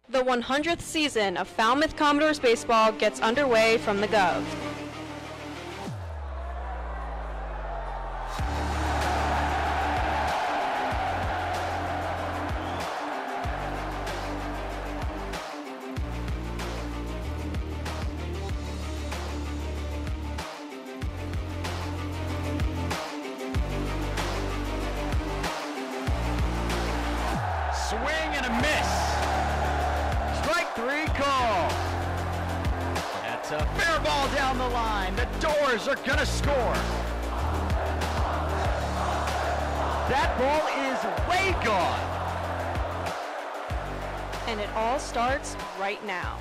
The 100th season of Falmouth Commodores baseball gets underway from the Guv. Swing and a miss. Strike three call. That's a fair ball down the line. The Doors are gonna score. That ball is way gone. And it all starts right now.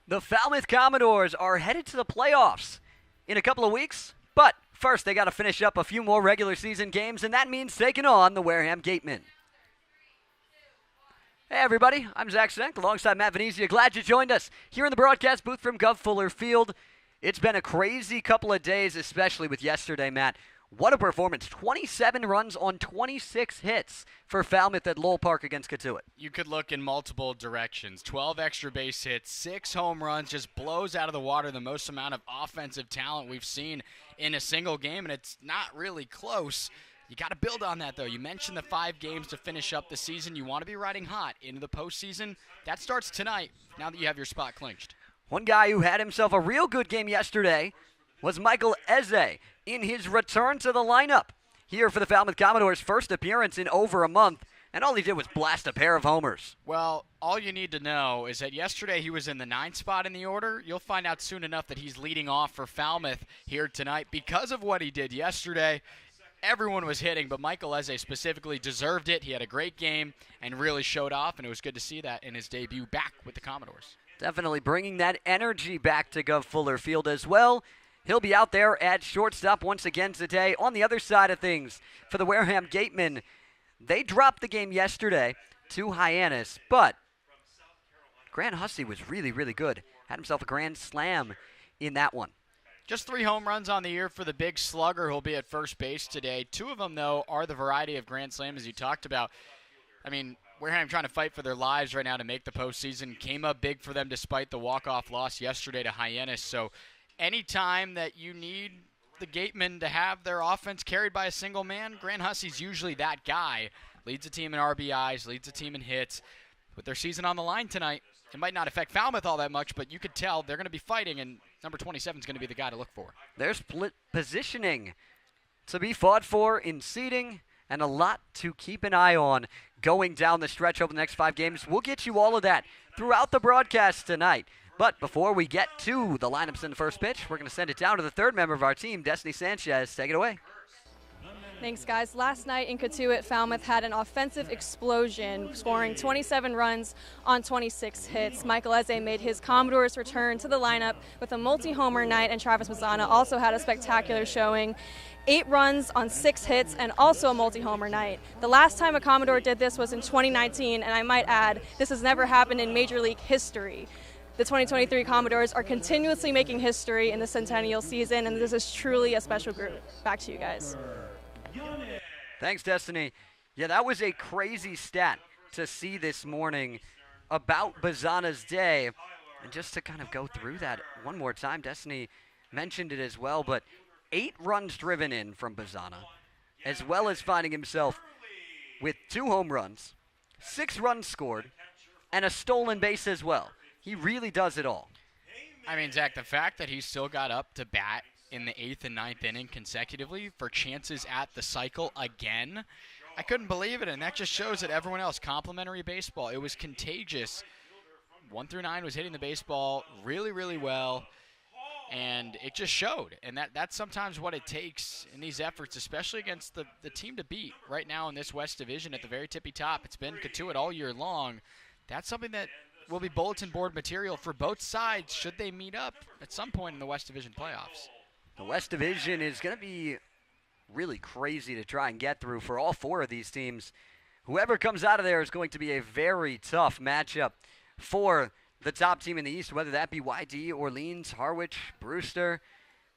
The Falmouth Commodores are headed to the playoffs in a couple of weeks, but first they got to finish up a few more regular season games, and that means taking on the Wareham Gateman. Hey everybody, I'm Zach Senk alongside Matt Venezia. Glad you joined us here in the broadcast booth from Guv Fuller Field. It's been a crazy couple of days, especially with yesterday, Matt. What a performance. 27 runs on 26 hits for Falmouth at Lowell Park against Katuitt. You could look in multiple directions. 12 extra base hits, 6 home runs, just blows out of the water the most amount of offensive talent we've seen in a single game, and it's not really close. You got to build on that, though. You mentioned the 5 games to finish up the season. You want to be riding hot into the postseason. That starts tonight, now that you have your spot clinched. One guy who had himself a real good game yesterday was Michael Eze in his return to the lineup here for the Falmouth Commodores' first appearance in over a month, and all he did was blast a pair of homers. Well, all you need to know is that yesterday he was in the 9th spot in the order. You'll find out soon enough that he's leading off for Falmouth here tonight because of what he did yesterday. Everyone was hitting, but Michael Eze specifically deserved it. He had a great game and really showed off, and it was good to see that in his debut back with the Commodores. Definitely bringing that energy back to Guv Fuller Field as well. He'll be out there at shortstop once again today. On the other side of things, for the Wareham Gateman, they dropped the game yesterday to Hyannis, but Grant Hussey was really, really good. Had himself a grand slam in that one. Just 3 home runs on the year for the big slugger who'll be at first base today. 2 of them, though, are the variety of grand slams as you talked about. I mean, Wareham trying to fight for their lives right now to make the postseason. Came up big for them despite the walk-off loss yesterday to Hyannis. So anytime that you need the Gatemen to have their offense carried by a single man, Grant Hussey's usually that guy. Leads the team in RBIs, leads the team in hits. With their season on the line tonight, it might not affect Falmouth all that much, but you could tell they're going to be fighting, and number 27 is going to be the guy to look for. There's split positioning to be fought for in seeding, and a lot to keep an eye on going down the stretch over the next 5 games. We'll get you all of that throughout the broadcast tonight. But before we get to the lineups in the first pitch, we're going to send it down to the third member of our team, Destiny Sanchez. Take it away. Thanks, guys. Last night in Katuitt, Falmouth had an offensive explosion, scoring 27 runs on 26 hits. Michael Eze made his Commodores return to the lineup with a multi-homer night, and Travis Mazzana also had a spectacular showing. 8 runs on 6 hits and also a multi-homer night. The last time a Commodore did this was in 2019, and I might add, this has never happened in Major League history. The 2023 Commodores are continuously making history in the centennial season, and this is truly a special group. Back to you guys. Thanks, Destiny. Yeah, that was a crazy stat to see this morning about Bazzana's day. And just to kind of go through that one more time, Destiny mentioned it as well, but 8 runs driven in from Bazzana, as well as finding himself with 2 home runs, 6 runs scored, and a stolen base as well. He really does it all. I mean, Zach, the fact that he still got up to bat in the 8th and 9th inning consecutively for chances at the cycle again, I couldn't believe it, and that just shows that everyone else, complimentary baseball, it was contagious. 1 through 9 was hitting the baseball really, really well, and it just showed. And that's sometimes what it takes in these efforts, especially against the team to beat right now in this West Division at the very tippy top. It's been Katuitt all year long. That's something that will be bulletin board material for both sides should they meet up at some point in the West Division playoffs. The West Division is going to be really crazy to try and get through for all 4 of these teams. Whoever comes out of there is going to be a very tough matchup for the top team in the East, whether that be YD, Orleans, Harwich, Brewster.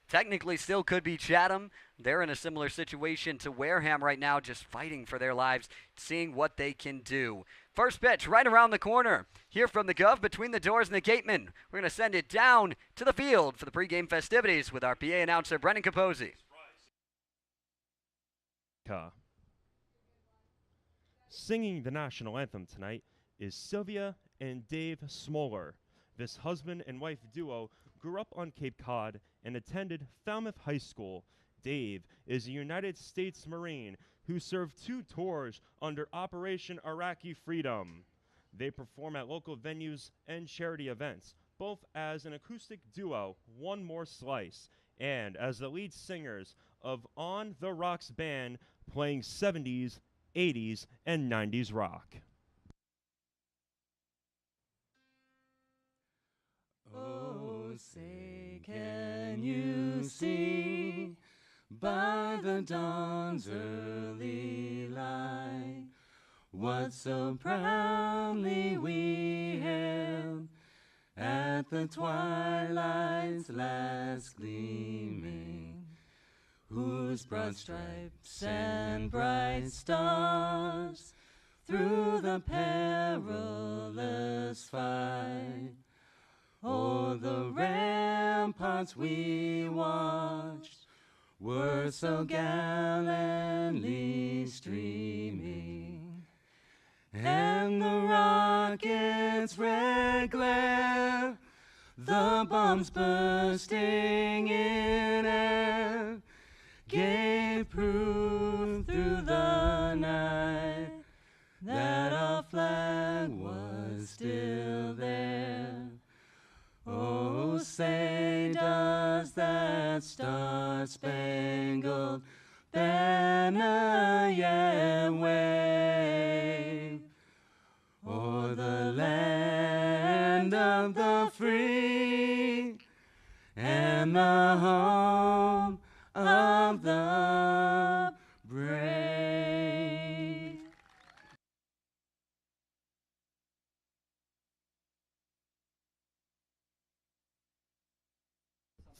technically still could be Chatham. They're in a similar situation to Wareham right now, just fighting for their lives, seeing what they can do. First pitch right around the corner. Here from the Guv, between the doors and the Gateman. We're going to send it down to the field for the pregame festivities with our PA announcer, Brennan Capozzi. Singing the national anthem tonight is Sylvia and Dave Smoller. This husband and wife duo grew up on Cape Cod and attended Falmouth High School. Dave is a United States Marine who served 2 tours under Operation Iraqi Freedom. They perform at local venues and charity events, both as an acoustic duo, One More Slice, and as the lead singers of On the Rocks band playing 70s, 80s, and 90s rock. Oh, say, can you see by the dawn's early light what so proudly we hailed at the twilight's last gleaming, whose broad stripes and bright stars through the perilous fight o'er the ramparts we watched were so gallantly streaming, and the rocket's red glare, the bombs bursting in air, gave proof through the night that our flag was still there. Oh, say, does that star-spangled banner yet wave o'er the land of the free and the home of the brave?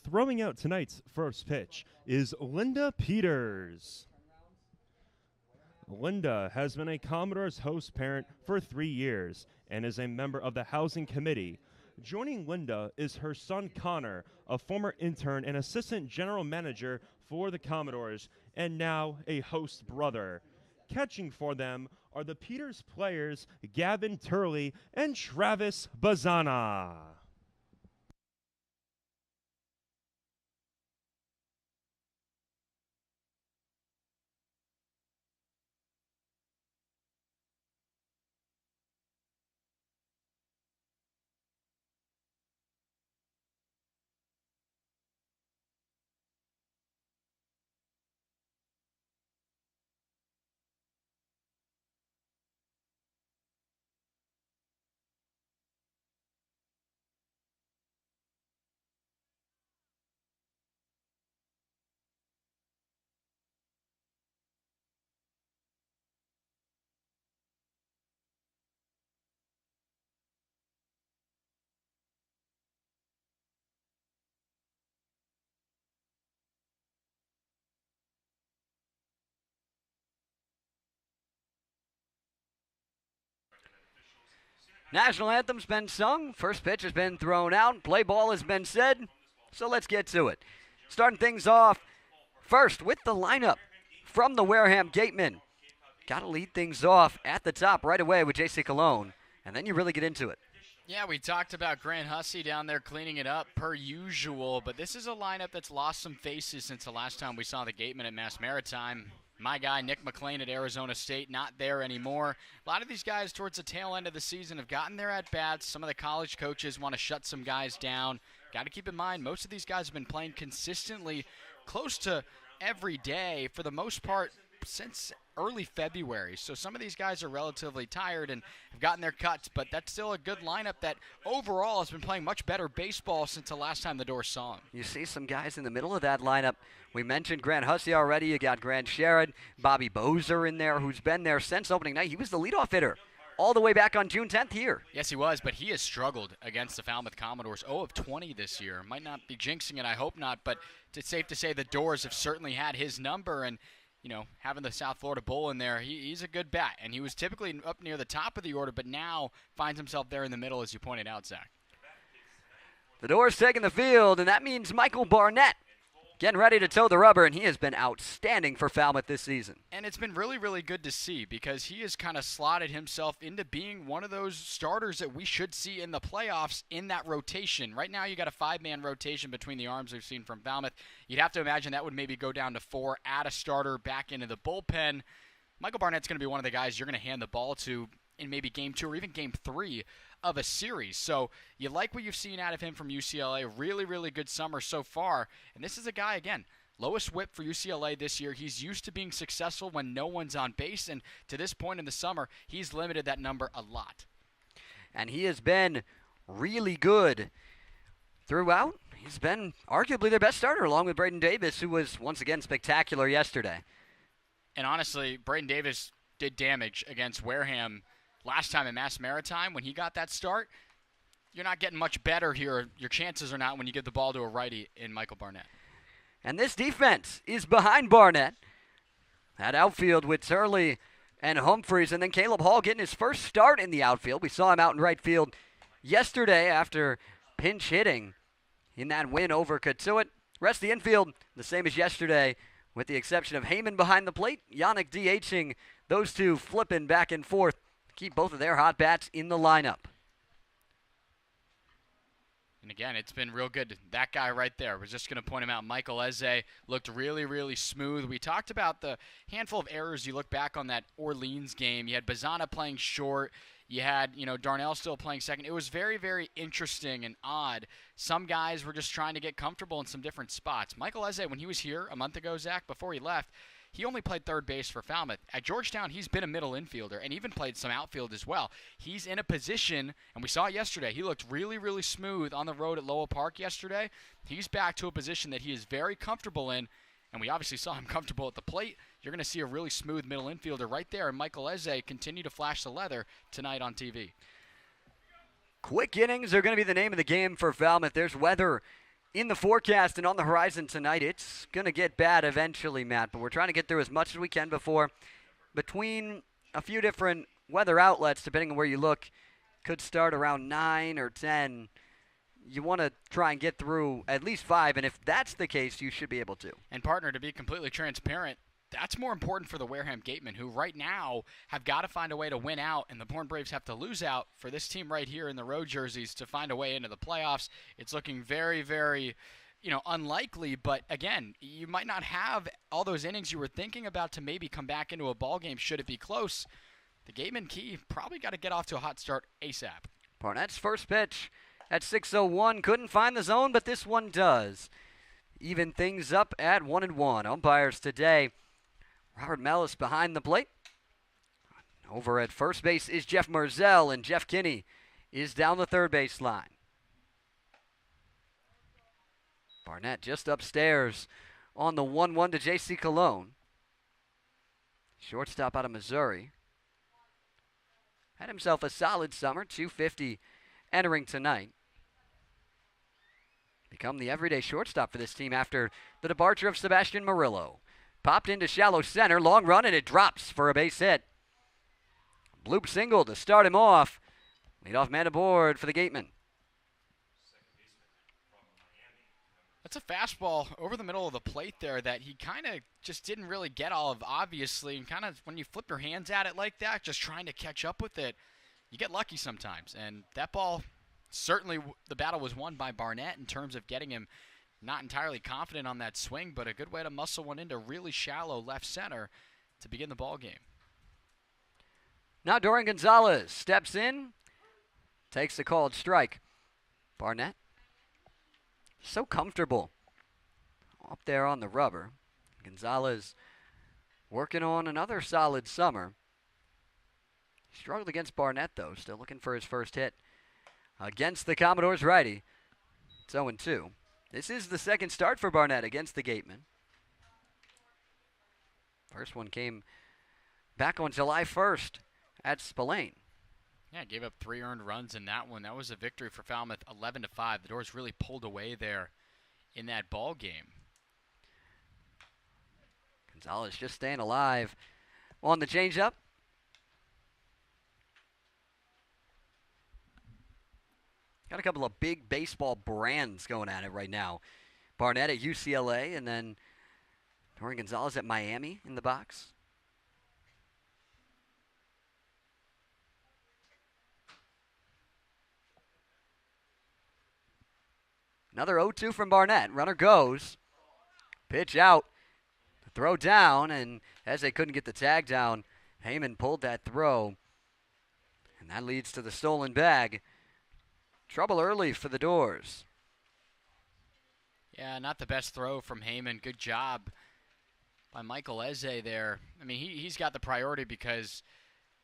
Throwing out tonight's first pitch is Linda Peters. Linda has been a Commodores host parent for 3 years and is a member of the Housing Committee. Joining Linda is her son Connor, a former intern and assistant general manager for the Commodores, and now a host brother. Catching for them are the Peters players Gavin Turley and Travis Bazana. National anthem's been sung. First pitch has been thrown out. Play ball has been said. So let's get to it. Starting things off first with the lineup from the Wareham Gateman. Got to lead things off at the top right away with J.C. Cologne, and then you really get into it. Yeah, we talked about Grant Hussey down there cleaning it up per usual, but this is a lineup that's lost some faces since the last time we saw the Gateman at Mass Maritime. My guy, Nick McLean at Arizona State, not there anymore. A lot of these guys towards the tail end of the season have gotten their at-bats. Some of the college coaches want to shut some guys down. Got to keep in mind, most of these guys have been playing consistently close to every day for the most part since early February. So some of these guys are relatively tired and have gotten their cuts, but that's still a good lineup that overall has been playing much better baseball since the last time the Doors saw him. You see some guys in the middle of that lineup. We mentioned Grant Hussey already. You got Grant Sherrod, Bobby Bozer in there, who's been there since opening night. He was the leadoff hitter all the way back on June 10th here. Yes, he was, but he has struggled against the Falmouth Commodores. 0 of 20 this year. Might not be jinxing it, I hope not, but it's safe to say the Doors have certainly had his number, and you know, having the South Florida Bull in there, he's a good bat, and he was typically up near the top of the order, but now finds himself there in the middle, as you pointed out, Zach. The Doors taking the field, and that means Michael Barnett getting ready to toe the rubber, and he has been outstanding for Falmouth this season. And it's been really, really good to see because he has kind of slotted himself into being one of those starters that we should see in the playoffs in that rotation. Right now you got a 5-man rotation between the arms we've seen from Falmouth. You'd have to imagine that would maybe go down to 4, add a starter back into the bullpen. Michael Barnett's going to be one of the guys you're going to hand the ball to in maybe Game 2 or even Game 3 of a series. So you like what you've seen out of him from UCLA. Really, really good summer so far. And this is a guy, again, lowest whip for UCLA this year. He's used to being successful when no one's on base. And to this point in the summer, he's limited that number a lot. And he has been really good throughout. He's been arguably their best starter, along with Braden Davis, who was once again spectacular yesterday. And honestly, Braden Davis did damage against Wareham last time in Mass Maritime when he got that start. You're not getting much better here. Your chances are not when you give the ball to a righty in Michael Barnett. And this defense is behind Barnett. That outfield with Turley and Humphreys, and then Caleb Hall getting his first start in the outfield. We saw him out in right field yesterday after pinch hitting in that win over Katuitt. Rest of the infield, the same as yesterday, with the exception of Heyman behind the plate, Yannick DHing, those two flipping back and forth. Keep both of their hot bats in the lineup. And again, it's been real good. That guy right there, I was just going to point him out. Michael Eze looked really, really smooth. We talked about the handful of errors. You look back on that Orleans game. You had Bazana playing short. You had, Darnell still playing second. It was very, very interesting and odd. Some guys were just trying to get comfortable in some different spots. Michael Eze, when he was here a month ago, Zach, before he left, he only played third base for Falmouth. At Georgetown, he's been a middle infielder and even played some outfield as well. He's in a position, and we saw it yesterday, he looked really, really smooth on the road at Lowell Park yesterday. He's back to a position that he is very comfortable in, and we obviously saw him comfortable at the plate. You're going to see a really smooth middle infielder right there, and Michael Eze continue to flash the leather tonight on TV. Quick innings are going to be the name of the game for Falmouth. There's weather in the forecast and on the horizon tonight. It's going to get bad eventually, Matt, but we're trying to get through as much as we can before. Between a few different weather outlets, depending on where you look, could start around 9 or 10. You want to try and get through at least 5, and if that's the case, you should be able to. And, partner, to be completely transparent, that's more important for the Wareham Gateman, who right now have got to find a way to win out, and the Bourne Braves have to lose out for this team right here in the road jerseys to find a way into the playoffs. It's looking very, very, unlikely, but again, you might not have all those innings you were thinking about to maybe come back into a ball game should it be close. The Gateman key probably got to get off to a hot start ASAP. Barnett's first pitch at 6:01 couldn't find the zone, but this one does. Even things up at 1-1. Umpires today, Robert Mellis behind the plate. Over at first base is Jeff Merzell, and Jeff Kinney is down the third base line. Barnett just upstairs on the 1-1 to J.C. Cologne. Shortstop out of Missouri. Had himself a solid summer, .250 entering tonight. Become the everyday shortstop for this team after the departure of Sebastian Murillo. Popped into shallow center, long run, and it drops for a base hit. Bloop single to start him off. Leadoff man aboard for the Gateman. That's a fastball over the middle of the plate there that he kind of just didn't really get all of, obviously. And kind of when you flip your hands at it like that, just trying to catch up with it, you get lucky sometimes. And that ball, certainly the battle was won by Barnett in terms of getting him not entirely confident on that swing, but a good way to muscle one into really shallow left center to begin the ball game. Now Dorian Gonzalez steps in, takes the called strike. Barnett, so comfortable up there on the rubber. Gonzalez working on another solid summer. Struggled against Barnett, though, still looking for his first hit against the Commodores righty. It's 0-2. This is the second start for Barnett against the Gateman. First one came back on July 1st at Spillane. Yeah, gave up 3 earned runs in that one. That was a victory for Falmouth, 11-5. The Doors really pulled away there in that ball game. Gonzalez just staying alive on the changeup. Got a couple of big baseball brands going at it right now. Barnett at UCLA, and then Dorian Gonzalez at Miami in the box. Another 0-2 from Barnett. Runner goes. Pitch out. The throw down, and as they couldn't get the tag down, Heyman pulled that throw. And that leads to the stolen bag. Trouble early for the Doors. Yeah, not the best throw from Heyman. Good job by Michael Eze there. I mean, he's got the priority because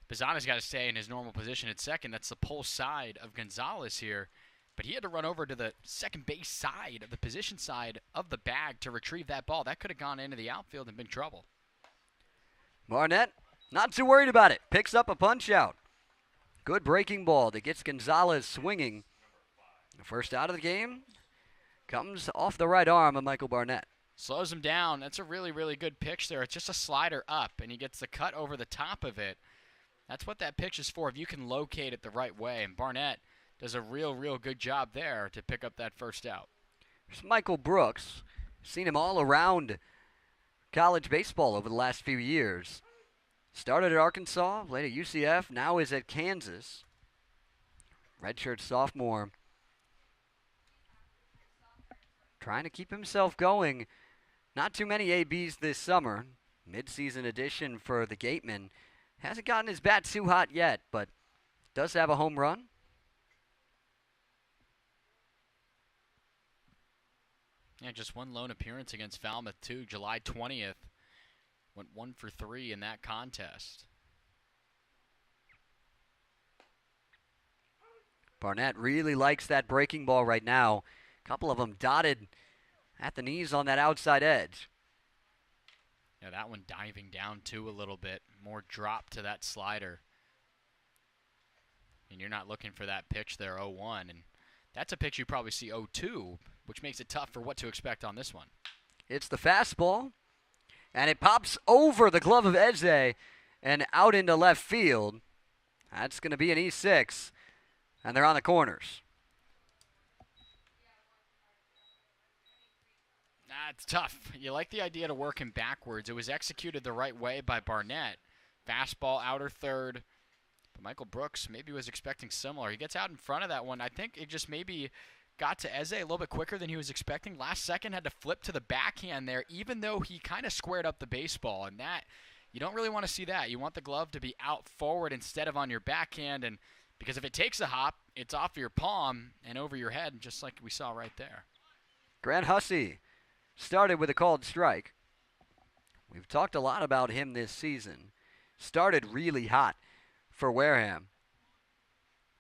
Bazzana's got to stay in his normal position at second. That's the pull side of Gonzalez here. But he had to run over to the second base side of the position side of the bag to retrieve that ball. That could have gone into the outfield and been trouble. Barnett, not too worried about it. Picks up a punch out. Good breaking ball that gets Gonzalez swinging. The first out of the game comes off the right arm of Michael Barnett. Slows him down. That's a really, really good pitch there. It's just a slider up, and he gets the cut over the top of it. That's what that pitch is for, if you can locate it the right way. And Barnett does a real, real good job there to pick up that first out. There's Michael Brooks. Seen him all around college baseball over the last few years. Started at Arkansas, played at UCF, now is at Kansas. Redshirt sophomore. Trying to keep himself going. Not too many ABs this summer. Mid-season addition for the Gateman. Hasn't gotten his bat too hot yet, but does have a home run. Yeah, just one lone appearance against Falmouth, too. July 20th. Went 1 for 3 in that contest. Barnett really likes that breaking ball right now. A couple of them dotted at the knees on that outside edge. Yeah, that one diving down, too, a little bit. More drop to that slider. And you're not looking for that pitch there, 0-1. And that's a pitch you probably see 0-2, which makes it tough for what to expect on this one. It's the fastball, and it pops over the glove of Eze and out into left field. That's going to be an E6, and they're on the corners. It's tough. You like the idea to work him backwards. It was executed the right way by Barnett. Fastball, outer third. But Michael Brooks maybe was expecting similar. He gets out in front of that one. I think it just maybe got to Eze a little bit quicker than he was expecting. Last second had to flip to the backhand there, even though he kind of squared up the baseball. And that, you don't really want to see that. You want the glove to be out forward instead of on your backhand. And because if it takes a hop, it's off your palm and over your head, just like we saw right there. Grant Hussey started with a called strike. We've talked a lot about him this season. Started really hot for Wareham.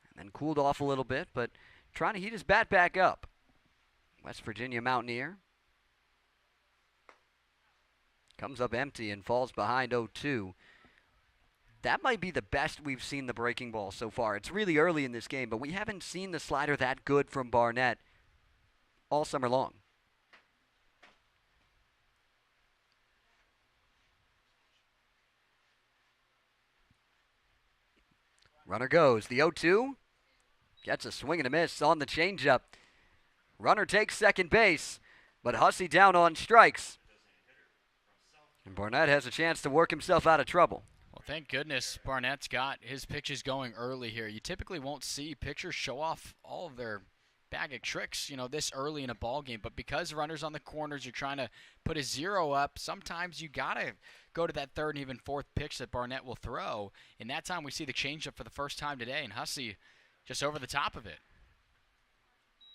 And then cooled off a little bit, but trying to heat his bat back up. West Virginia Mountaineer. Comes up empty and falls behind 0-2. That might be the best we've seen the breaking ball so far. It's really early in this game, but we haven't seen the slider that good from Barnett all summer long. Runner goes. The 0-2 gets a swing and a miss on the changeup. Runner takes second base, but Hussey down on strikes. And Barnett has a chance to work himself out of trouble. Well, thank goodness Barnett's got his pitches going early here. You typically won't see pitchers show off all of their bag of tricks, this early in a ball game. But because runners on the corners, you're trying to put a 0 up, sometimes you got to go to that third and even fourth pitch that Barnett will throw. In that time, we see the changeup for the first time today, and Hussey just over the top of it.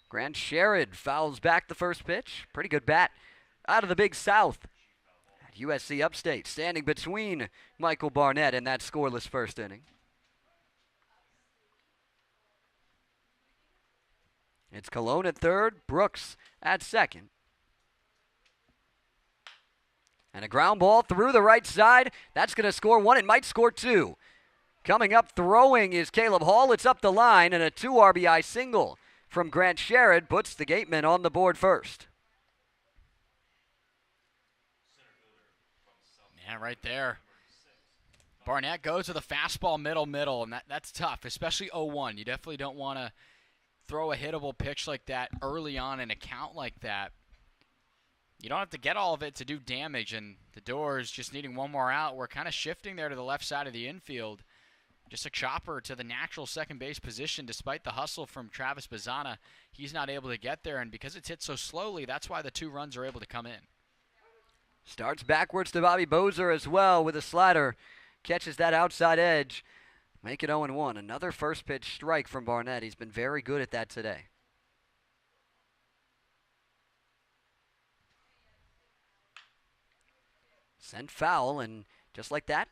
Grant Sherrod fouls back the first pitch. Pretty good bat out of the Big South. At USC Upstate, standing between Michael Barnett and that scoreless first inning. It's Colon at third, Brooks at second. And a ground ball through the right side. That's going to score one. It might score two. Coming up throwing is Caleb Hall. It's up the line, and a 2 RBI single from Grant Sherrod puts the Gatemen on the board first. Yeah, right there. Barnett goes with a fastball middle, and that's tough, especially 0-1. You definitely don't want to throw a hittable pitch like that early on in a count like that. You don't have to get all of it to do damage, and the Doors just needing one more out. We're kind of shifting there to the left side of the infield. Just a chopper to the natural second base position despite the hustle from Travis Bazzana. He's not able to get there, and because it's hit so slowly, that's why the 2 runs are able to come in. Starts backwards to Bobby Bozer as well with a slider. Catches that outside edge. Make it 0-1. Another first pitch strike from Barnett. He's been very good at that today. Sent foul, and just like that,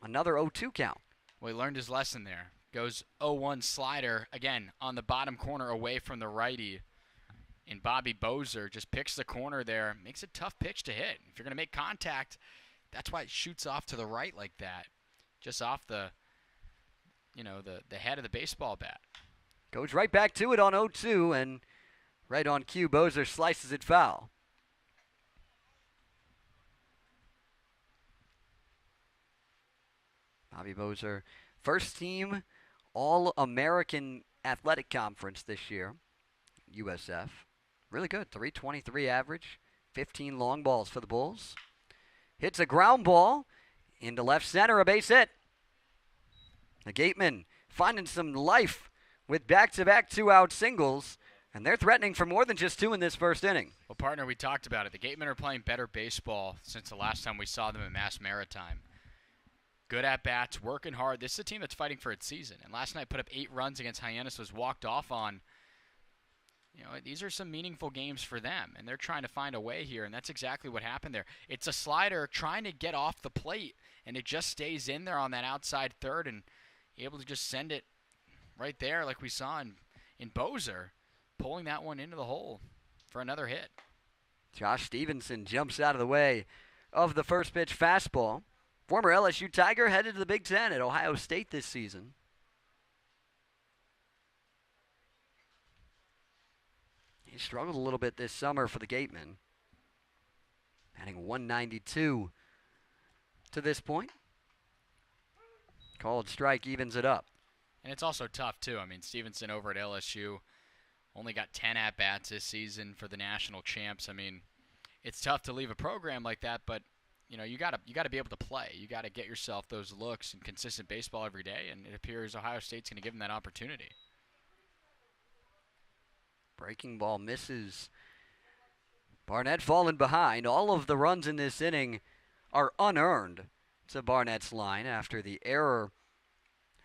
another 0-2 count. Well, he learned his lesson there. Goes 0-1 slider, again, on the bottom corner away from the righty. And Bobby Bozer just picks the corner there. Makes a tough pitch to hit. If you're going to make contact, that's why it shoots off to the right like that. Just off the, the head of the baseball bat. Goes right back to it on 0-2, and right on cue, Bozer slices it foul. Bobby Bozer, first team All-American Athletic Conference this year, USF. Really good, 323 average, 15 long balls for the Bulls. Hits a ground ball into left center, a base hit. The Gatemen finding some life with back-to-back 2-out singles, and they're threatening for more than just 2 in this first inning. Well, partner, we talked about it. The Gatemen are playing better baseball since the last time we saw them at Mass Maritime. Good at-bats, working hard. This is a team that's fighting for its season, and last night put up 8 runs against Hyannis, was walked off on. These are some meaningful games for them, and they're trying to find a way here, and that's exactly what happened there. It's a slider trying to get off the plate, and it just stays in there on that outside third and able to just send it right there like we saw in Bozer, pulling that one into the hole for another hit. Josh Stevenson jumps out of the way of the first pitch fastball. Former LSU Tiger headed to the Big Ten at Ohio State this season. He struggled a little bit this summer for the Gatemen. Batting 192 to this point. Called strike evens it up. And it's also tough, too. I mean, Stevenson over at LSU only got 10 at-bats this season for the national champs. I mean, it's tough to leave a program like that, but you gotta be able to play. You gotta get yourself those looks and consistent baseball every day, and it appears Ohio State's going to give him that opportunity. Breaking ball misses. Barnett falling behind. All of the runs in this inning are unearned to Barnett's line after the error.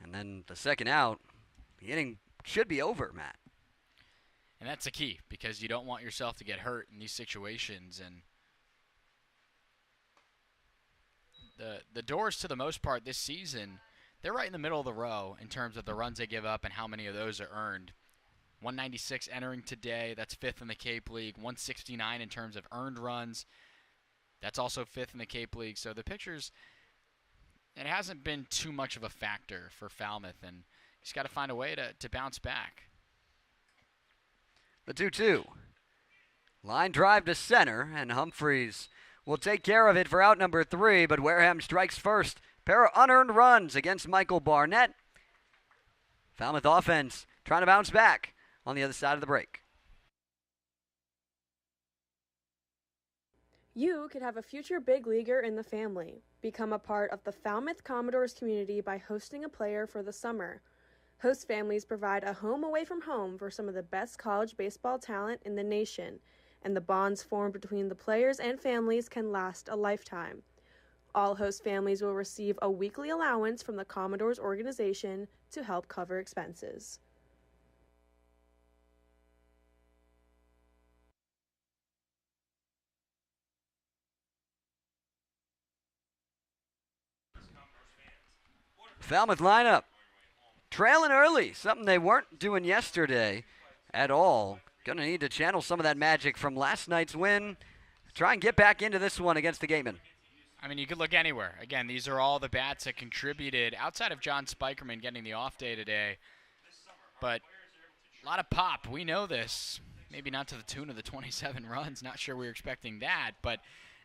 And then the second out, the inning should be over, Matt. And that's the key, because you don't want yourself to get hurt in these situations. And the Doors, to the most part this season, they're right in the middle of the row in terms of the runs they give up and how many of those are earned. 196 entering today. That's 5th in the Cape League. 169 in terms of earned runs. That's also 5th in the Cape League. So the pitchers, it hasn't been too much of a factor for Falmouth, and he's got to find a way to bounce back. The 2-2. Line drive to center, and Humphreys will take care of it for out number 3, but Wareham strikes first. Pair of unearned runs against Michael Barnett. Falmouth offense trying to bounce back on the other side of the break. You could have a future big leaguer in the family. Become a part of the Falmouth Commodores community by hosting a player for the summer. Host families provide a home away from home for some of the best college baseball talent in the nation, and the bonds formed between the players and families can last a lifetime. All host families will receive a weekly allowance from the Commodores organization to help cover expenses. Falmouth lineup trailing early, something they weren't doing yesterday at all. Going to need to channel some of that magic from last night's win. Try and get back into this one against the Gatemen. I mean, you could look anywhere. Again, these are all the bats that contributed outside of John Spikerman getting the off day today. But a lot of pop. We know this. Maybe not to the tune of the 27 runs. Not sure we were expecting that. But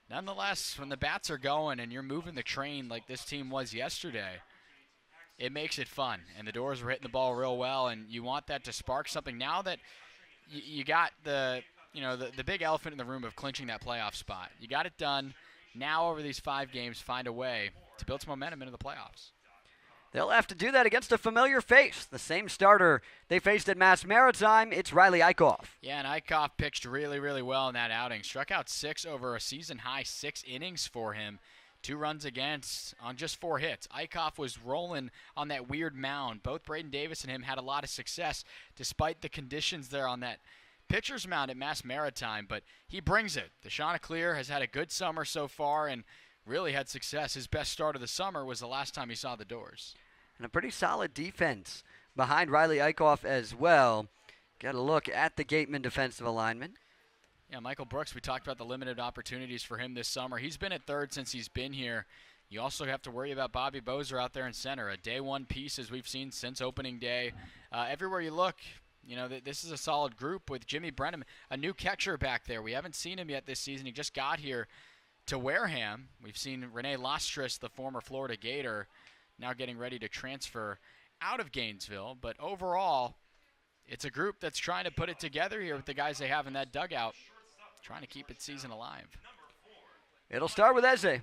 nonetheless, when the bats are going and you're moving the train like this team was yesterday, it makes it fun. And the Doors were hitting the ball real well, and you want that to spark something. Now that you got the big elephant in the room of clinching that playoff spot. You got it done. Now over these 5 games, find a way to build some momentum into the playoffs. They'll have to do that against a familiar face. The same starter they faced at Mass Maritime, it's Riley Eichhoff. Yeah, and Eichhoff pitched really, really well in that outing. Struck out 6 over a season-high 6 innings for him. 2 runs against on just 4 hits. Eichhoff was rolling on that weird mound. Both Braden Davis and him had a lot of success despite the conditions there on that pitcher's mound at Mass Maritime, but he brings it. The Chanticleer has had a good summer so far and really had success. His best start of the summer was the last time he saw the Doors. And a pretty solid defense behind Riley Eichhoff as well. Got a look at the Gateman defensive alignment. Yeah, Michael Brooks, we talked about the limited opportunities for him this summer. He's been at third since he's been here. You also have to worry about Bobby Bozer out there in center, a day one piece as we've seen since opening day. Everywhere you look, this is a solid group with Jimmy Brenham, a new catcher back there. We haven't seen him yet this season. He just got here to Wareham. We've seen Rene Lostris, the former Florida Gator, now getting ready to transfer out of Gainesville. But overall, it's a group that's trying to put it together here with the guys they have in that dugout, trying to keep its season alive. It'll start with Eze.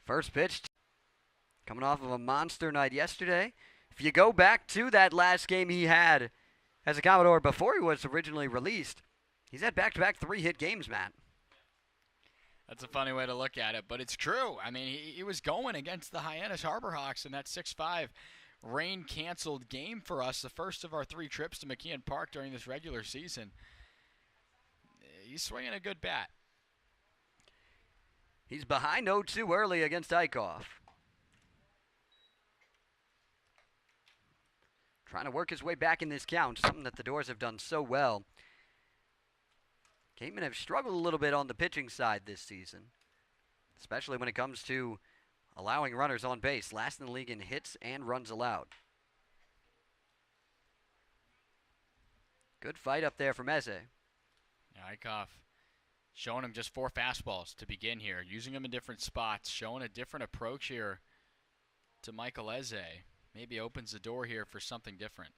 First pitch, coming off of a monster night yesterday. If you go back to that last game he had as a Commodore before he was originally released, he's had back-to-back 3-hit games, Matt. That's a funny way to look at it, but it's true. I mean, he was going against the Hyannis Harbor Hawks in that 6-5 rain-canceled game for us, the first of our 3 trips to McKeon Park during this regular season. He's swinging a good bat. He's behind 0-2 early against Eichhoff. Trying to work his way back in this count, something that the Doors have done so well. Gatemen have struggled a little bit on the pitching side this season, especially when it comes to allowing runners on base. Last in the league in hits and runs allowed. Good fight up there from Eze. Yeah, Eichhoff showing him just 4 fastballs to begin here, using them in different spots, showing a different approach here to Michael Eze. Maybe opens the door here for something different.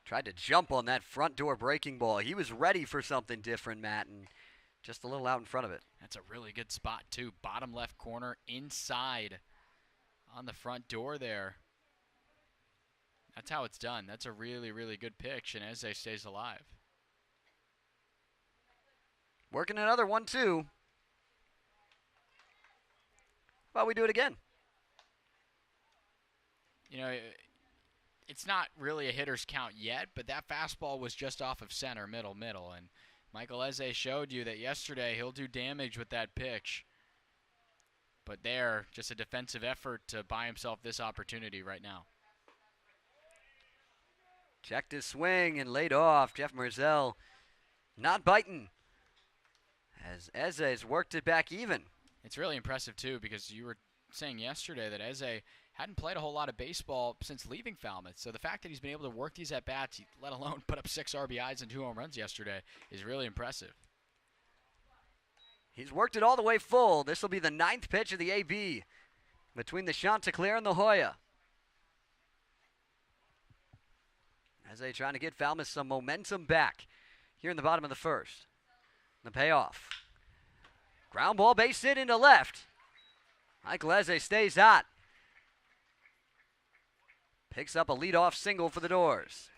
Tried to jump on that front door breaking ball. He was ready for something different, Matt, and just a little out in front of it. That's a really good spot, too. Bottom left corner, inside on the front door there. That's how it's done. That's a really, really good pitch, and Eze stays alive. Working another 1-2. How about we do it again? It's not really a hitter's count yet, but that fastball was just off of center, middle. And Michael Eze showed you that yesterday he'll do damage with that pitch. But there, just a defensive effort to buy himself this opportunity right now. Checked his swing and laid off. Jeff Merzell not biting as Eze's worked it back even. It's really impressive, too, because you were saying yesterday that Eze hadn't played a whole lot of baseball since leaving Falmouth. So the fact that he's been able to work these at-bats, let alone put up 6 RBIs and 2 home runs yesterday, is really impressive. He's worked it all the way full. This will be the 9th pitch of the AB between the Chanticleer and the Hoya. Eze trying to get Falmouth some momentum back here in the bottom of the first. The payoff. Ground ball base hit into left. Michael Eze stays hot. Picks up a leadoff single for the Doors.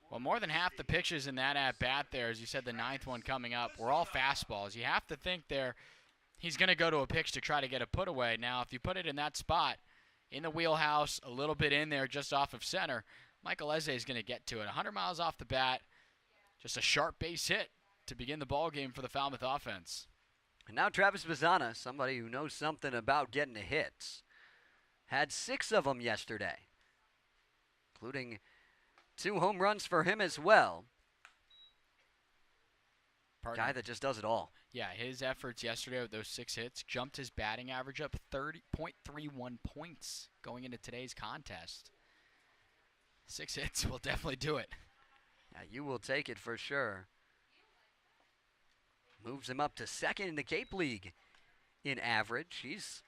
Well, more than half the pitches in that at-bat there, as you said, the 9th one coming up, were all fastballs. You have to think there he's going to go to a pitch to try to get a put away. Now, if you put it in that spot, in the wheelhouse, a little bit in there just off of center, Michael Eze is going to get to it. 100 miles off the bat, just a sharp base hit to begin the ball game for the Falmouth offense. And now Travis Bazzana, somebody who knows something about getting to hits, had 6 of them yesterday, including 2 home runs for him as well. Guy that just does it all. Yeah, his efforts yesterday with those 6 hits jumped his batting average up 30.31 points going into today's contest. 6 hits will definitely do it. Yeah, you will take it for sure. Moves him up to 2nd in the Cape League in average. He's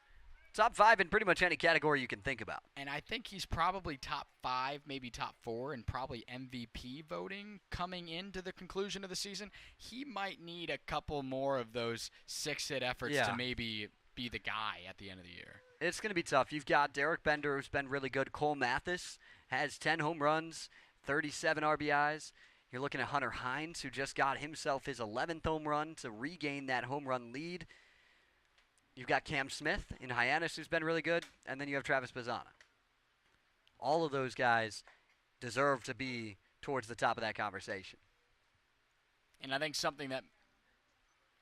top 5 in pretty much any category you can think about. And I think he's probably top 5, maybe top 4, and probably MVP voting coming into the conclusion of the season. He might need a couple more of those 6-hit efforts to maybe be the guy at the end of the year. It's going to be tough. You've got Derek Bender, who's been really good. Cole Mathis has 10 home runs, 37 RBIs. You're looking at Hunter Hines, who just got himself his 11th home run to regain that home run lead. You've got Cam Smith in Hyannis, who's been really good, and then you have Travis Bazzana. All of those guys deserve to be towards the top of that conversation. And I think something that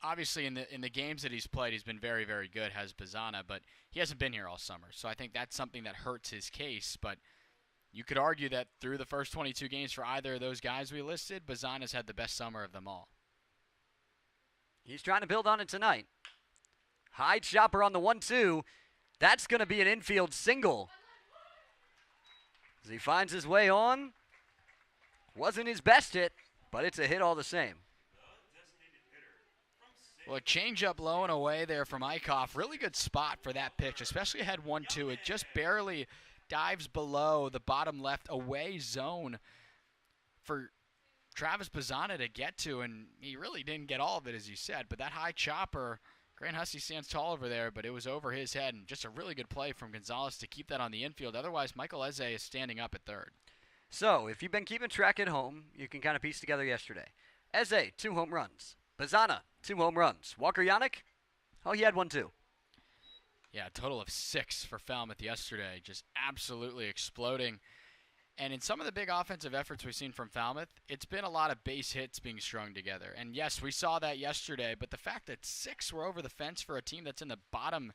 obviously in the games that he's played, he's been very, very good, has Bazzana, but he hasn't been here all summer. So I think that's something that hurts his case. But you could argue that through the first 22 games for either of those guys we listed, Bazzana's had the best summer of them all. He's trying to build on it tonight. High chopper on the 1-2. That's going to be an infield single. As he finds his way on. Wasn't his best hit, but it's a hit all the same. Well, a changeup low and away there from Eichhoff. Really good spot for that pitch, especially ahead 1-2. It just barely dives below the bottom left away zone for Travis Bazzana to get to, and he really didn't get all of it, as you said. But that high chopper, Grant Hussey stands tall over there, but it was over his head, and just a really good play from Gonzalez to keep that on the infield. Otherwise, Michael Eze is standing up at 3rd. So, if you've been keeping track at home, you can kind of piece together yesterday. Eze, 2 home runs. Bazzana, 2 home runs. Walker Yannick, he had 1 too. Yeah, a total of 6 for Falmouth yesterday, just absolutely exploding. And in some of the big offensive efforts we've seen from Falmouth, it's been a lot of base hits being strung together. And yes, we saw that yesterday, but the fact that 6 were over the fence for a team that's in the bottom,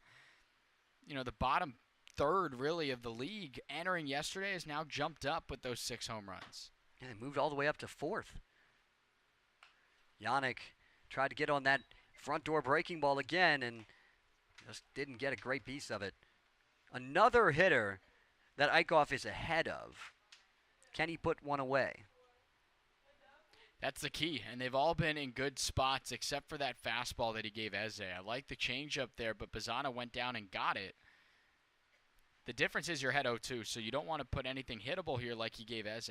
the bottom 3rd really of the league entering yesterday has now jumped up with those 6 home runs. And they moved all the way up to 4th. Yannick tried to get on that front door breaking ball again and just didn't get a great piece of it. Another hitter that Eichhoff is ahead of. Can he put one away? That's the key, and they've all been in good spots except for that fastball that he gave Eze. I like the changeup there, but Bazzana went down and got it. The difference is you're ahead 0-2, so you don't want to put anything hittable here like he gave Eze.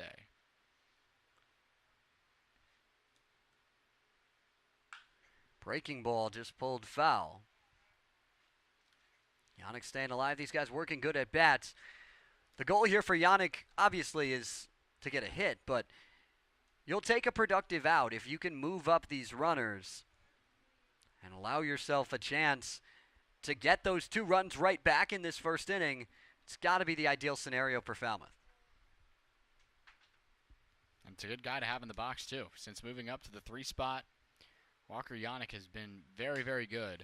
Breaking ball just pulled foul. Yannick staying alive. These guys working good at bats. The goal here for Yannick, obviously, is to get a hit, but you'll take a productive out if you can move up these runners and allow yourself a chance to get those 2 runs right back in this first inning. It's got to be the ideal scenario for Falmouth. And it's a good guy to have in the box, too. Since moving up to the 3 spot, Walker Yannick has been very, very good.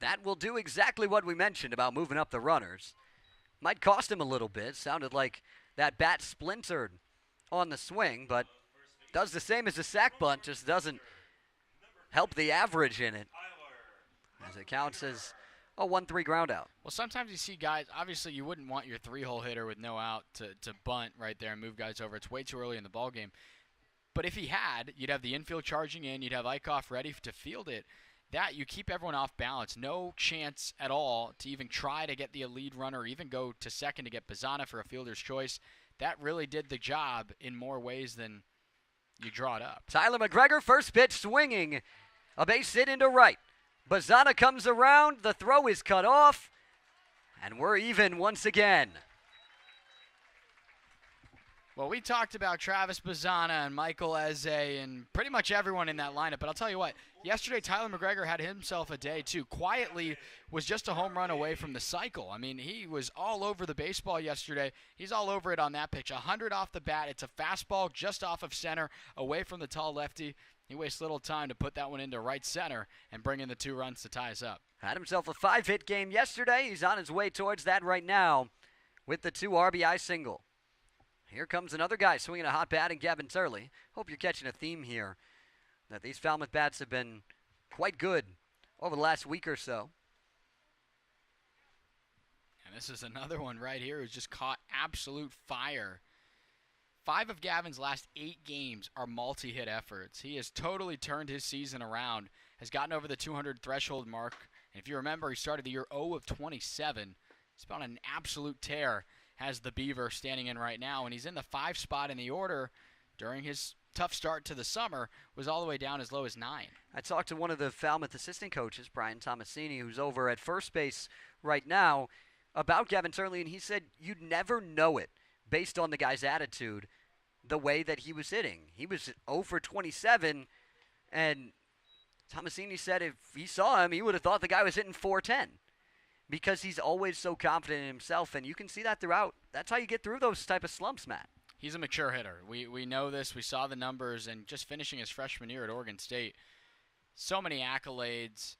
That will do exactly what we mentioned about moving up the runners. Might cost him a little bit. Sounded like that bat splintered on the swing, but does the same as a sac bunt, just doesn't help the average in it, as it counts as a 1-3 ground out. Well, sometimes you see guys, obviously you wouldn't want your 3-hole hitter with no out to bunt right there and move guys over. It's way too early in the ball game. But if he had, you'd have the infield charging in, you'd have Eichhoff ready to field it. That, you keep everyone off balance. No chance at all to even try to get the lead runner or even go to second to get Bazzana for a fielder's choice. That really did the job in more ways than you draw it up. Tyler McGregor, first pitch swinging. A base hit into right. Bazzana comes around. The throw is cut off. And we're even once again. Well, we talked about Travis Bazzana and Michael Eze and pretty much everyone in that lineup. But I'll tell you what, yesterday Tyler McGregor had himself a day, too. Quietly was just a home run away from the cycle. I mean, he was all over the baseball yesterday. He's all over it on that pitch. 100 off the bat. It's a fastball just off of center, away from the tall lefty. He wastes little time to put that one into right center and bring in the 2 runs to tie us up. Had himself a 5-hit game yesterday. He's on his way towards that right now with the 2 RBI single. Here comes another guy swinging a hot bat in Gavin Turley. Hope you're catching a theme here, that these Falmouth bats have been quite good over the last week or so. And this is another one right here who's just caught absolute fire. 5 of Gavin's last 8 games are multi-hit efforts. He has totally turned his season around, has gotten over the 200 threshold mark. And if you remember, he started the year 0 of 27. He's been on an absolute tear. Has the Beaver standing in right now, and he's in the 5 spot in the order. During his tough start to the summer, was all the way down as low as 9. I talked to one of the Falmouth assistant coaches, Brian Tomasini, who's over at first base right now, about Gavin Turley, and he said you'd never know it based on the guy's attitude, the way that he was hitting. He was 0 for 27, and Tomasini said if he saw him, he would have thought the guy was hitting 410. Because he's always so confident in himself, and you can see that throughout. That's how you get through those type of slumps, Matt. He's a mature hitter. We know this. We saw the numbers, and just finishing his freshman year at Oregon State, so many accolades,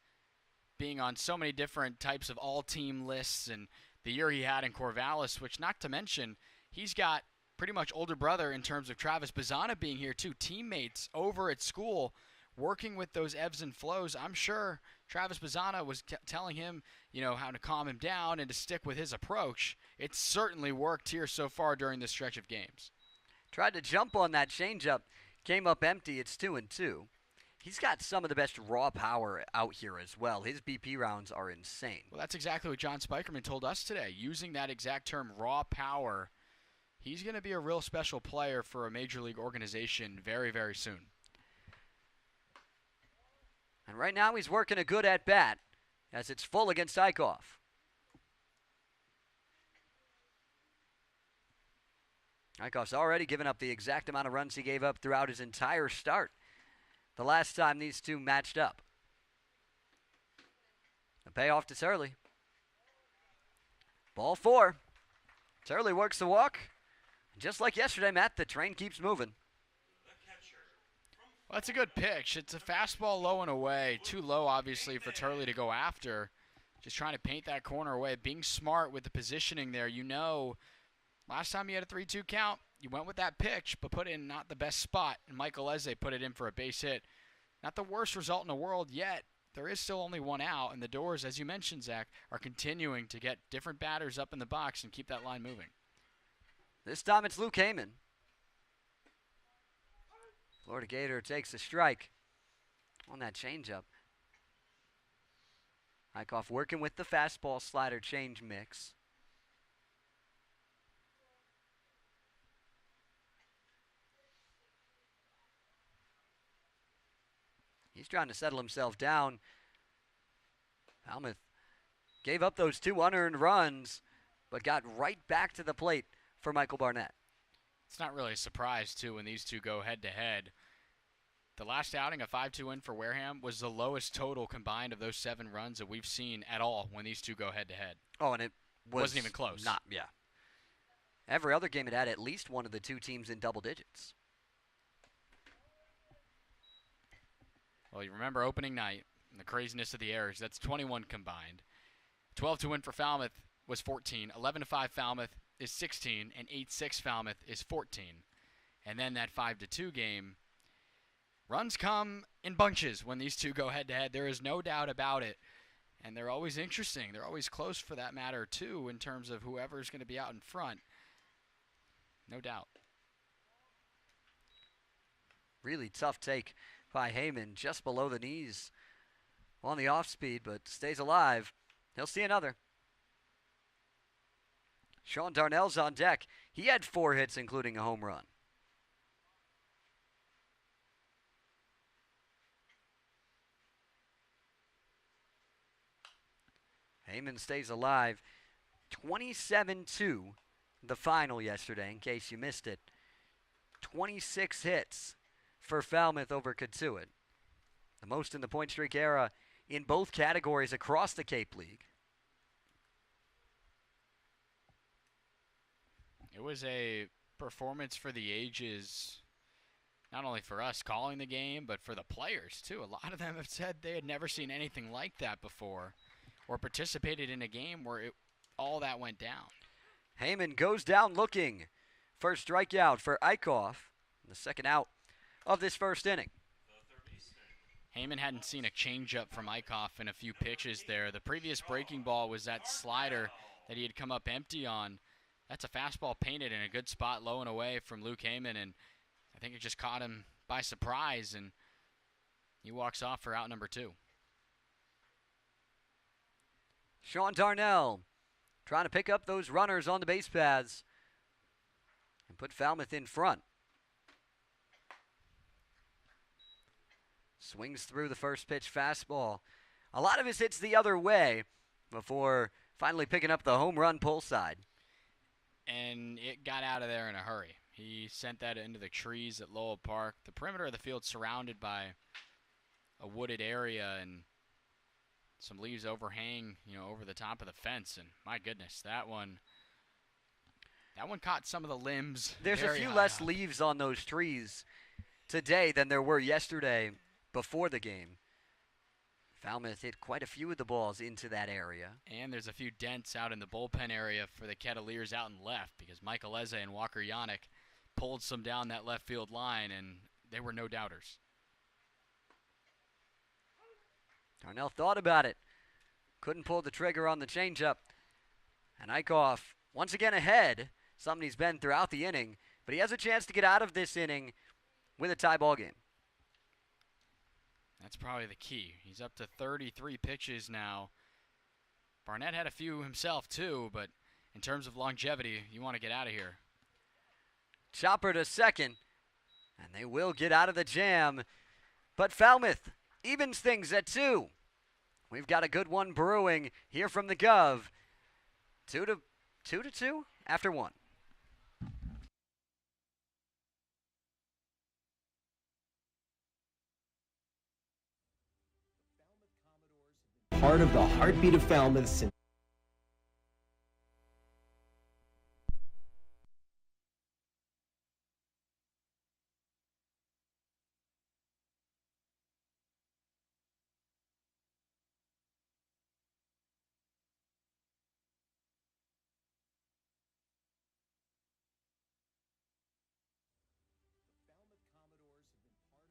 being on so many different types of all-team lists, and the year he had in Corvallis, which not to mention, he's got pretty much older brother in terms of Travis Bazzana being here too, teammates over at school, working with those ebbs and flows. I'm sure Travis Bazzana was telling him, how to calm him down and to stick with his approach. It's certainly worked here so far during this stretch of games. Tried to jump on that changeup, came up empty. It's 2-2. He's got some of the best raw power out here as well. His BP rounds are insane. Well, that's exactly what John Spikerman told us today. Using that exact term, raw power, he's going to be a real special player for a major league organization very, very soon. And right now he's working a good at-bat as it's full against Eichhoff. Eichhoff's already given up the exact amount of runs he gave up throughout his entire start the last time these two matched up. A payoff to Turley. Ball 4. Turley works the walk. Just like yesterday, Matt, the train keeps moving. Well, that's a good pitch. It's a fastball low and away. Too low, obviously, for Turley to go after. Just trying to paint that corner away. Being smart with the positioning there. Last time you had a 3-2 count, you went with that pitch, but put in not the best spot. And Michael Eze put it in for a base hit. Not the worst result in the world yet. There is still only one out, and the Doors, as you mentioned, Zach, are continuing to get different batters up in the box and keep that line moving. This time it's Luke Heyman. Florida Gator takes a strike on that changeup. Eichhoff working with the fastball slider change mix. He's trying to settle himself down. Falmouth gave up those 2 unearned runs, but got right back to the plate for Michael Barnett. It's not really a surprise, too, when these two go head-to-head. The last outing, a 5-2 win for Wareham, was the lowest total combined of those 7 runs that we've seen at all when these two go head-to-head. Oh, and it wasn't even close. Yeah. Every other game it had at least one of the 2 teams in double digits. Well, you remember opening night and the craziness of the errors. That's 21 combined. 12-2 win for Falmouth was 14. 11-5 Falmouth is 16, and 8-6 Falmouth is 14. And then that 5-2 game, runs come in bunches when these two go head-to-head. There is no doubt about it. And they're always interesting. They're always close for that matter, too, in terms of whoever's going to be out in front. No doubt. Really tough take by Heyman, just below the knees on the off-speed, but stays alive. He'll see another. Sean Darnell's on deck. He had 4 hits, including a home run. Heyman stays alive. 27-2, the final yesterday, in case you missed it. 26 hits for Falmouth over Katuitt. The most in the point streak era in both categories across the Cape League. It was a performance for the ages, not only for us calling the game, but for the players, too. A lot of them have said they had never seen anything like that before or participated in a game where all that went down. Heyman goes down looking. First strikeout for Eichhoff. The second out of this first inning. Heyman hadn't seen a changeup from Eichhoff in a few pitches there. The previous breaking ball was that slider that he had come up empty on. That's a fastball painted in a good spot, low and away from Luke Heyman, and I think it just caught him by surprise, and he walks off for out number 2. Sean Darnell trying to pick up those runners on the base paths and put Falmouth in front. Swings through the first pitch fastball. A lot of his hits the other way before finally picking up the home run pull side. And it got out of there in a hurry. He sent that into the trees at Lowell Park. The perimeter of the field surrounded by a wooded area, and some leaves overhang, over the top of the fence. And my goodness, that one caught some of the limbs. There's a few less leaves on those trees today than there were yesterday before the game. Falmouth hit quite a few of the balls into that area. And there's a few dents out in the bullpen area for the Kettleers out in left, because Michael Eze and Walker Yannick pulled some down that left field line, and they were no doubters. Darnell thought about it. Couldn't pull the trigger on the changeup. And Eichhoff once again ahead. Something he's been throughout the inning. But he has a chance to get out of this inning with a tie ball game. That's probably the key. He's up to 33 pitches now. Barnett had a few himself too, but in terms of longevity, you want to get out of here. Chopper to second, and they will get out of the jam. But Falmouth evens things at 2. We've got a good one brewing here from the Guv. 2-2 after 1. Part of the heartbeat of Falmouth since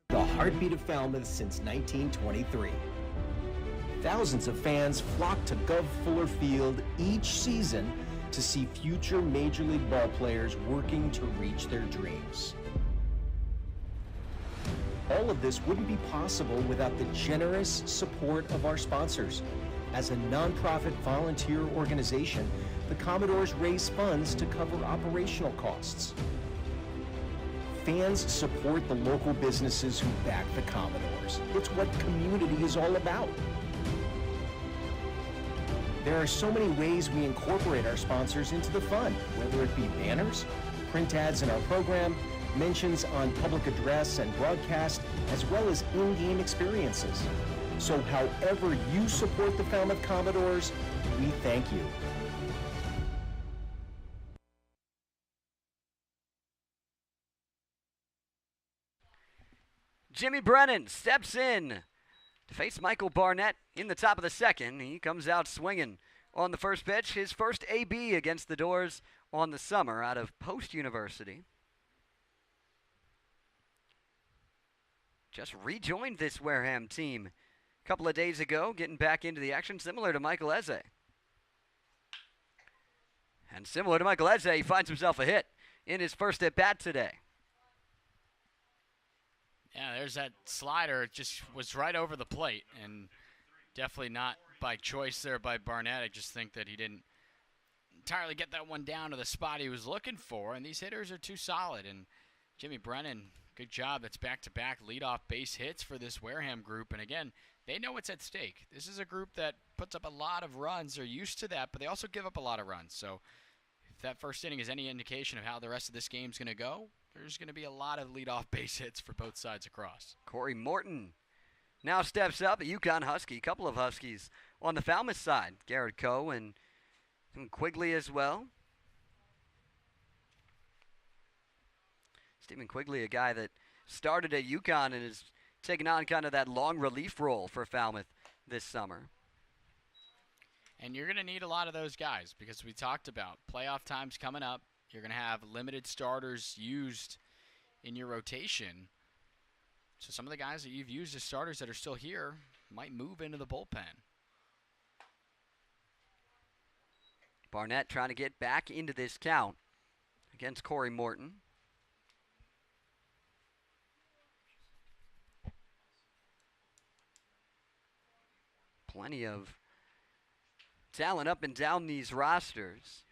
the heartbeat of Falmouth since 1923. Thousands of fans flock to Guv Fuller Field each season to see future Major League ball players working to reach their dreams. All of this wouldn't be possible without the generous support of our sponsors. As a nonprofit volunteer organization, the Commodores raise funds to cover operational costs. Fans support the local businesses who back the Commodores. It's what community is all about. There are so many ways we incorporate our sponsors into the fun, whether it be banners, print ads in our program, mentions on public address and broadcast, as well as in-game experiences. So however you support the Falmouth Commodores, we thank you. Jimmy Brennan steps in to face Michael Barnett in the top of the second. He comes out swinging on the first pitch. His first AB against the Doors on the summer out of Post University. Just rejoined this Wareham team a couple of days ago, getting back into the action, similar to Michael Eze. And similar to Michael Eze, he finds himself a hit in his first at-bat today. Yeah, there's that slider. It just was right over the plate, and definitely not by choice there by Barnett. I just think that he didn't entirely get that one down to the spot he was looking for, and these hitters are too solid. And Jimmy Brennan, good job. That's back-to-back leadoff base hits for this Wareham group. And again, they know what's at stake. This is a group that puts up a lot of runs. They're used to that, but they also give up a lot of runs. So if that first inning is any indication of how the rest of this game's going to go, there's going to be a lot of leadoff base hits for both sides across. Corey Morton now steps up, a UConn Husky. A couple of Huskies on the Falmouth side. Garrett Coe and Quigley as well. Stephen Quigley, a guy that started at UConn and is taking on kind of that long relief role for Falmouth this summer. And you're going to need a lot of those guys because we talked about playoff times coming up. You're going to have limited starters used in your rotation. So some of the guys that you've used as starters that are still here might move into the bullpen. Barnett trying to get back into this count against Corey Morton. Plenty of talent up and down these rosters.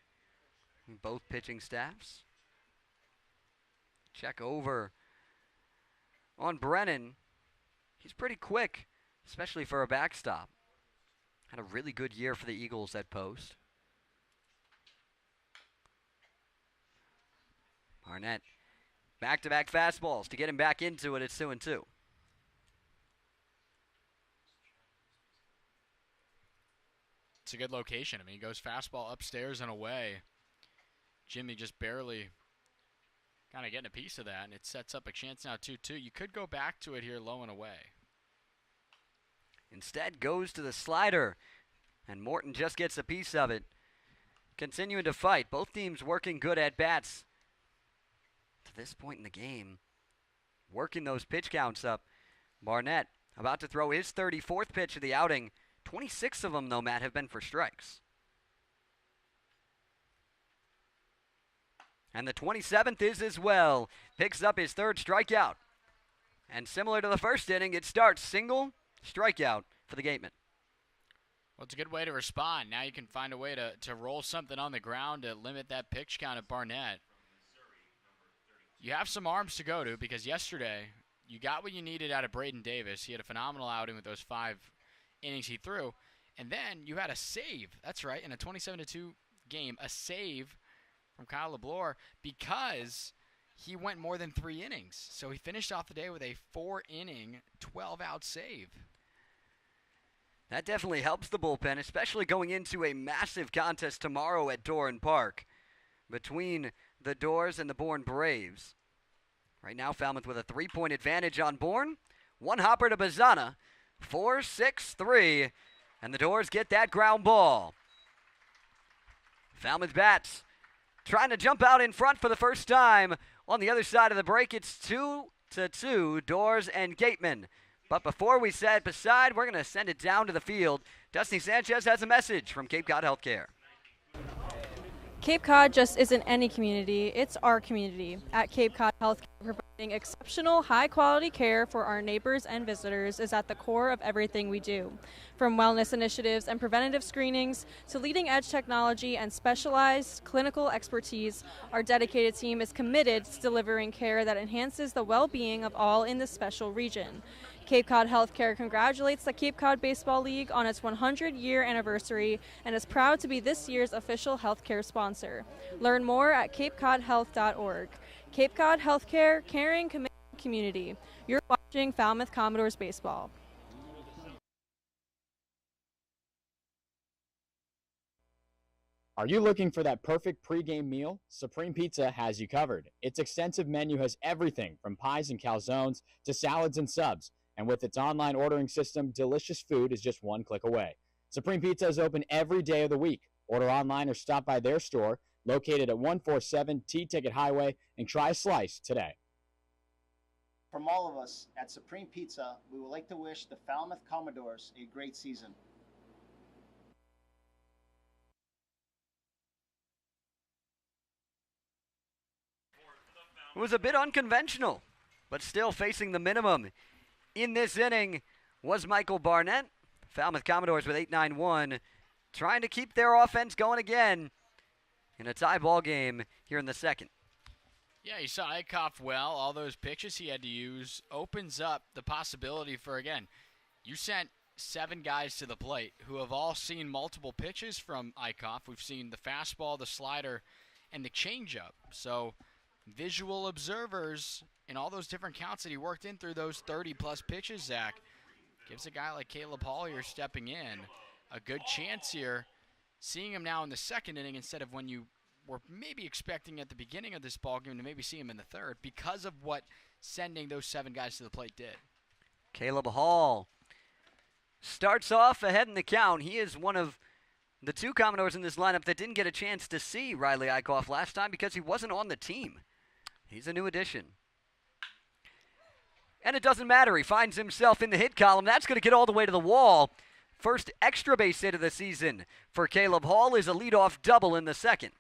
Both pitching staffs. Check over on Brennan. He's pretty quick, especially for a backstop. Had a really good year for the Eagles at post. Barnett, back-to-back fastballs to get him back into it. It's 2-2. It's a good location. I mean, he goes fastball upstairs and away. Jimmy just barely kind of getting a piece of that, and it sets up a chance now 2-2. You could go back to it here low and away. Instead goes to the slider, and Morton just gets a piece of it. Continuing to fight. Both teams working good at bats to this point in the game. Working those pitch counts up. Barnett about to throw his 34th pitch of the outing. 26 of them, though, Matt, have been for strikes. And the 27th is as well. Picks up his third strikeout. And similar to the first inning, it starts single, strikeout for the Gateman. Well, it's a good way to respond. Now you can find a way to roll something on the ground to limit that pitch count at Barnett. You have some arms to go to because yesterday you got what you needed out of Braden Davis. He had a phenomenal outing with those 5 innings he threw. And then you had a save. That's right, in a 27-2 game, a save from Kyle LeBlore because he went more than 3 innings. So he finished off the day with a 4-inning, 12-out save. That definitely helps the bullpen, especially going into a massive contest tomorrow at Doran Park between the Doors and the Bourne Braves. Right now, Falmouth with a 3-point advantage on Bourne. 1 hopper to Bazana. 4-6-3. And the Doors get that ground ball. Falmouth bats trying to jump out in front for the first time. On the other side of the break, it's 2-2, Doors and Gateman. But before we set aside, we're going to send it down to the field. Dusty Sanchez has a message from Cape Cod Healthcare. Cape Cod just isn't any community, it's our community. At Cape Cod Healthcare, providing exceptional, high-quality care for our neighbors and visitors is at the core of everything we do. From wellness initiatives and preventative screenings to leading-edge technology and specialized clinical expertise, our dedicated team is committed to delivering care that enhances the well-being of all in this special region. Cape Cod Healthcare congratulates the Cape Cod Baseball League on its 100-year anniversary and is proud to be this year's official healthcare sponsor. Learn more at capecodhealth.org. Cape Cod Healthcare, caring community. You're watching Falmouth Commodores baseball. Are you looking for that perfect pregame meal? Supreme Pizza has you covered. Its extensive menu has everything from pies and calzones to salads and subs. And with its online ordering system, delicious food is just one click away. Supreme Pizza is open every day of the week. Order online or stop by their store located at 147 T-Ticket Highway and try a slice today. From all of us at Supreme Pizza, we would like to wish the Falmouth Commodores a great season. It was a bit unconventional, but still facing the minimum in this inning was Michael Barnett. Falmouth Commodores with 8-9-1, trying to keep their offense going again in a tie ball game here in the second. Yeah, you saw Eichhoff well. All those pitches he had to use opens up the possibility for, again, you sent 7 guys to the plate who have all seen multiple pitches from Eichhoff. We've seen the fastball, the slider, and the changeup. So visual observers in all those different counts that he worked in through those 30-plus pitches, Zach, gives a guy like Caleb Hall here stepping in a good chance here. Seeing him now in the second inning instead of when you were maybe expecting at the beginning of this ballgame to maybe see him in the third because of what sending those 7 guys to the plate did. Caleb Hall starts off ahead in the count. He is one of the 2 Commodores in this lineup that didn't get a chance to see Riley Eichhoff last time because he wasn't on the team. He's a new addition. And it doesn't matter. He finds himself in the hit column. That's going to get all the way to the wall. First extra base hit of the season for Caleb Hall is a leadoff double in the second.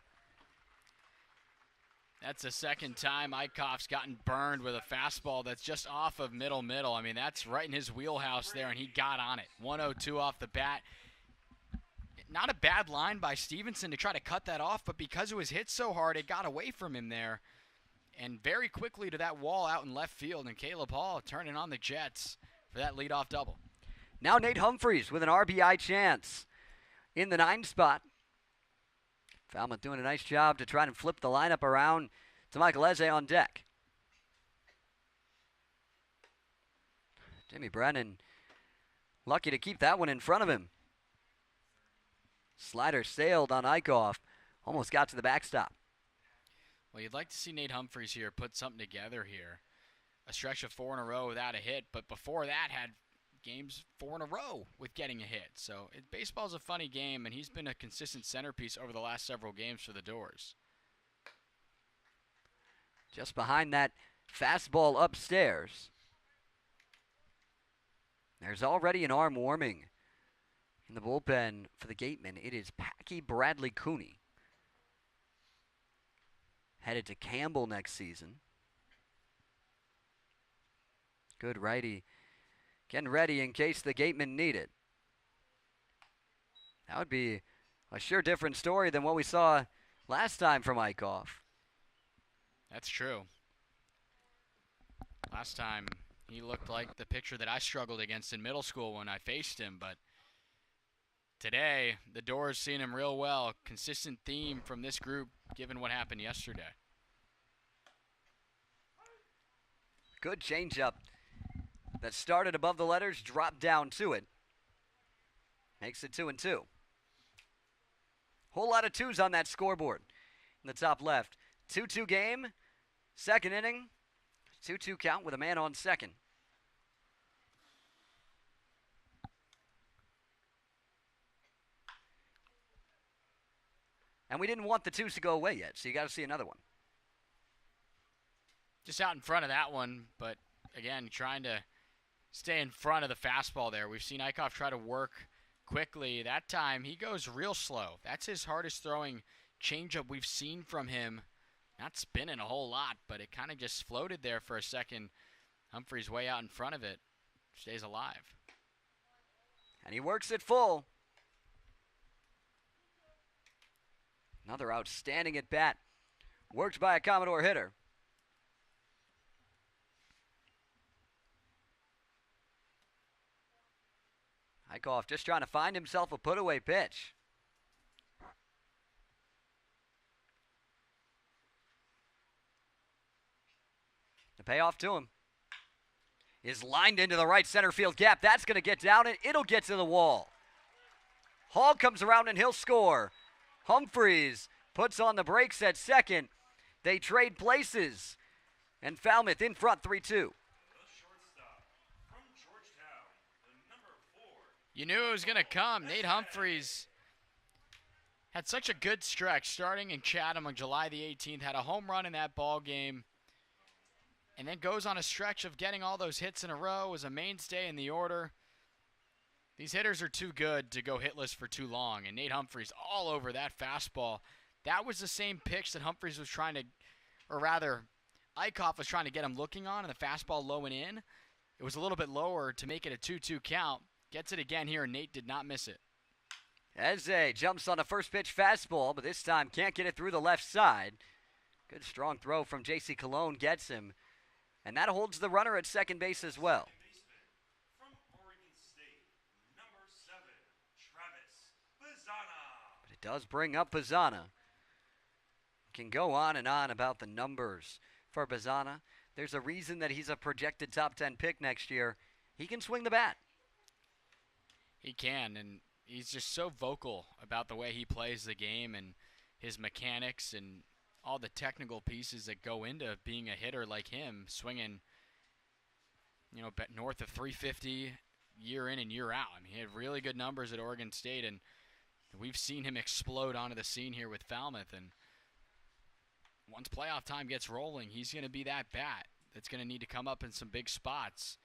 That's the second time Eichhoff's gotten burned with a fastball that's just off of middle. I mean, that's right in his wheelhouse there, and he got on it. 1-0-2 off the bat. Not a bad line by Stevenson to try to cut that off, but because it was hit so hard, it got away from him there. And very quickly to that wall out in left field, and Caleb Hall turning on the Jets for that leadoff double. Now Nate Humphreys with an RBI chance in the 9 spot. Falmouth doing a nice job to try and flip the lineup around to Michael Eze on deck. Jimmy Brennan lucky to keep that one in front of him. Slider sailed on Eichhoff. Almost got to the backstop. Well, you'd like to see Nate Humphreys here put something together here. A stretch of 4 in a row without a hit, but before that had games 4 in a row with getting a hit. So baseball's a funny game, and he's been a consistent centerpiece over the last several games for the Doors. Just behind that fastball upstairs. There's already an arm warming in the bullpen for the Gatemen. It is Packy Bradley Cooney. Headed to Campbell next season. Good righty. Getting ready in case the Gatemen need it. That would be a sure different story than what we saw last time from Eichhoff. That's true. Last time, he looked like the pitcher that I struggled against in middle school when I faced him, but today, the Doors seen him real well. Consistent theme from this group, given what happened yesterday. Good changeup that started above the letters, dropped down to it. Makes it 2-2. Whole lot of 2s on that scoreboard in the top left. 2-2 game, second inning, 2-2 count with a man on second. And we didn't want the 2s to go away yet, so you got to see another one. Just out in front of that one, but again, trying to stay in front of the fastball there. We've seen Eichhoff try to work quickly. That time, he goes real slow. That's his hardest throwing changeup we've seen from him. Not spinning a whole lot, but it kind of just floated there for a second. Humphreys way out in front of it. Stays alive. And he works it full. Another outstanding at bat. Worked by a Commodore hitter. Eichhoff just trying to find himself a put-away pitch. The payoff to him is lined into the right center field gap. That's going to get down, and it'll get to the wall. Hall comes around, and he'll score. Humphreys puts on the brakes at second. They trade places, and Falmouth in front 3-2. You knew it was going to come. Nate Humphreys had such a good stretch starting in Chatham on July the 18th, had a home run in that ball game, and then goes on a stretch of getting all those hits in a row, was a mainstay in the order. These hitters are too good to go hitless for too long, and Nate Humphreys all over that fastball. That was the same pitch that Humphreys was trying to, or rather, Eichhoff was trying to get him looking on, and the fastball low and in. It was a little bit lower to make it a 2-2 count. Gets it again here, and Nate did not miss it. Eze jumps on a first pitch fastball, but this time can't get it through the left side. Good strong throw from J.C. Cologne gets him, and that holds the runner at second base as well. But it does bring up Pizzana. can go on and on about the numbers for Bazana. There's a reason that he's a projected top 10 pick next year. He can swing the bat. He can, and he's just so vocal about the way he plays the game and his mechanics and all the technical pieces that go into being a hitter like him, swinging, north of 350 year in and year out. I mean, he had really good numbers at Oregon State, and we've seen him explode onto the scene here with Falmouth. And once playoff time gets rolling, he's going to be that bat that's going to need to come up in some big spots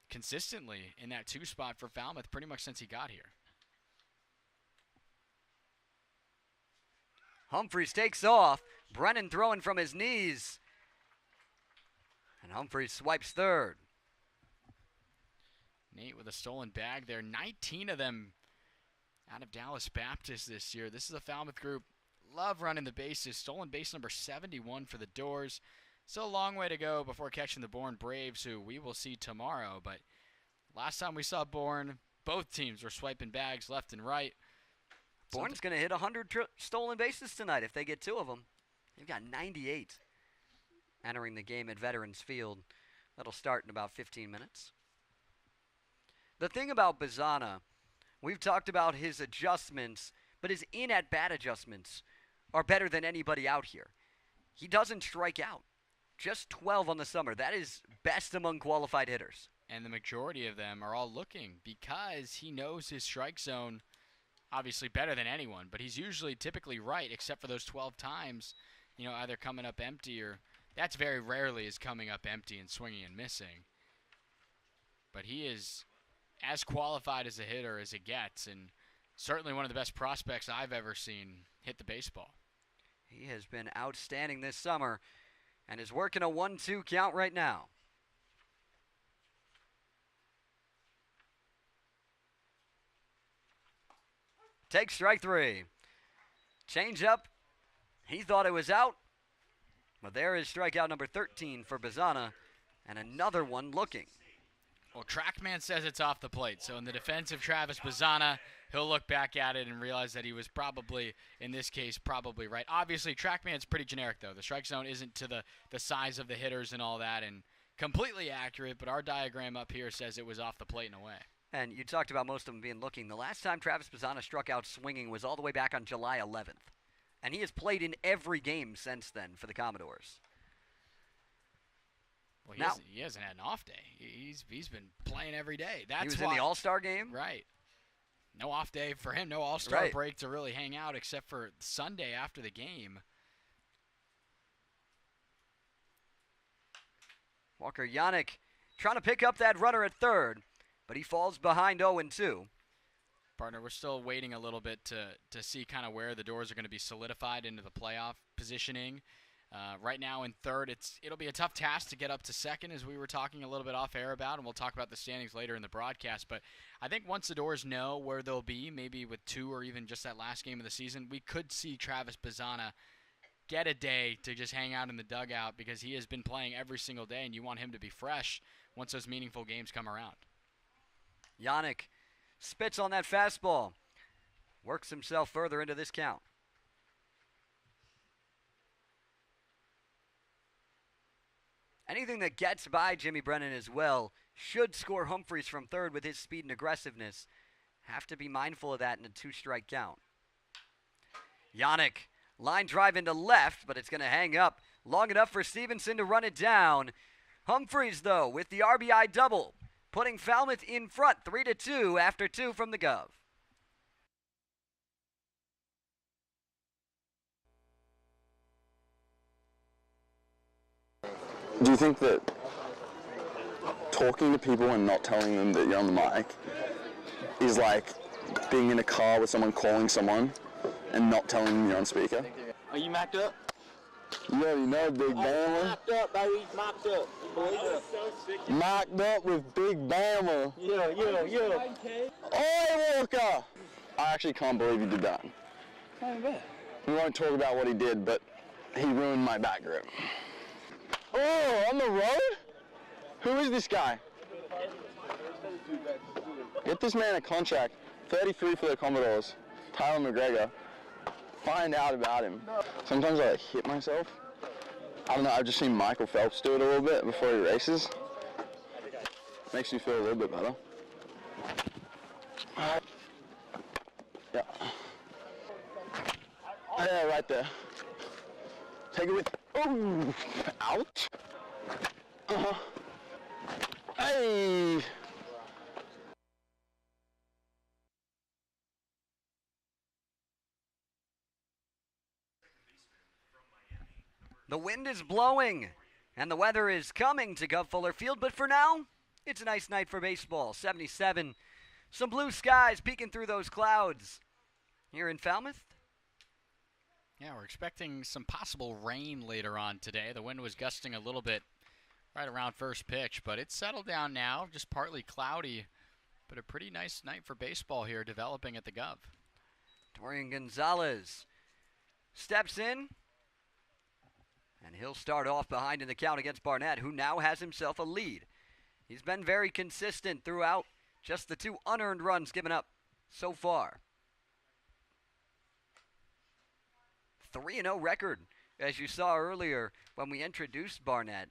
consistently in that 2 spot for Falmouth pretty much since he got here. Humphreys takes off. Brennan throwing from his knees. And Humphreys swipes third. Nate with a stolen bag there. 19 of them out of Dallas Baptist this year. This is a Falmouth group. Love running the bases. Stolen base number 71 for the Doors. Still a long way to go before catching the Bourne Braves, who we will see tomorrow. But last time we saw Bourne, both teams were swiping bags left and right. Bourne's going to hit 100 stolen bases tonight if they get 2 of them. They've got 98 entering the game at Veterans Field. That'll start in about 15 minutes. The thing about Bazana, we've talked about his adjustments, but his in-at-bat adjustments are better than anybody out here. He doesn't strike out. Just 12 on the summer. That is best among qualified hitters. And the majority of them are all looking because he knows his strike zone obviously better than anyone, but he's usually typically right except for those 12 times, either coming up empty or that's very rarely is coming up empty and swinging and missing. But he is as qualified as a hitter as it gets, and certainly one of the best prospects I've ever seen hit the baseball. He has been outstanding this summer and is working a 1-2 count right now. Takes strike 3. Change up. He thought it was out, but there is strikeout number 13 for Bazana, and another one looking. Well, TrackMan says it's off the plate, so in the defense of Travis Bazana, he'll look back at it and realize that he was probably, in this case, probably right. Obviously, TrackMan's pretty generic, though. The strike zone isn't to the size of the hitters and all that, and completely accurate, but our diagram up here says it was off the plate in a way. And you talked about most of them being looking. The last time Travis Bazana struck out swinging was all the way back on July 11th. And he has played in every game since then for the Commodores. Well, he hasn't had an off day. He's been playing every day. He was in the All-Star game? Right. No off day for him, no All-Star break to really hang out except for Sunday after the game. Walker Yannick trying to pick up that runner at third, but he falls behind 0-2. Partner, we're still waiting a little bit to see kind of where the Doors are going to be solidified into the playoff positioning. Right now in third, it'll be a tough task to get up to second, as we were talking a little bit off air about, and we'll talk about the standings later in the broadcast. But I think once the Doors know where they'll be, maybe with 2 or even just that last game of the season, we could see Travis Bazana get a day to just hang out in the dugout because he has been playing every single day, and you want him to be fresh once those meaningful games come around. Yannick spits on that fastball, works himself further into this count. Anything that gets by Jimmy Brennan as well should score Humphreys from third with his speed and aggressiveness. Have to be mindful of that in a 2-strike count. Yannick, line drive into left, but it's going to hang up long enough for Stevenson to run it down. Humphreys, though, with the RBI double, putting Falmouth in front 3-2 after 2 from the Guv. Do you think that talking to people and not telling them that you're on the mic is like being in a car with someone calling someone and not telling them you're on speaker? Are you macked up? You already know, Big Bama. Macked up, baby. Macked up. You believe it? Mocked up with Big Bama. Yeah. Oi, Walker! I actually can't believe you did that. We won't talk about what he did, but he ruined my back grip. Oh, on the road? Who is this guy? Get this man a contract. 33 for the Commodores. Tyler McGregor. find out about him. Sometimes I hit myself. I don't know, I've just seen Michael Phelps do it a little bit before he races. Makes you feel a little bit better. Yeah. Yeah, right there. Take it with, oh, out. Uh-huh. Hey. The wind is blowing, and the weather is coming to Guv Fuller Field, but for now, it's a nice night for baseball. 77, some blue skies peeking through those clouds here in Falmouth. Yeah, we're expecting some possible rain later on today. The wind was gusting a little bit right around first pitch, but it's settled down now, just partly cloudy, but a pretty nice night for baseball here developing at the Guv. Dorian Gonzalez steps in, and he'll start off behind in the count against Barnett, who now has himself a lead. He's been very consistent throughout just the 2 unearned runs given up so far. 3-0 record, as you saw earlier when we introduced Barnett.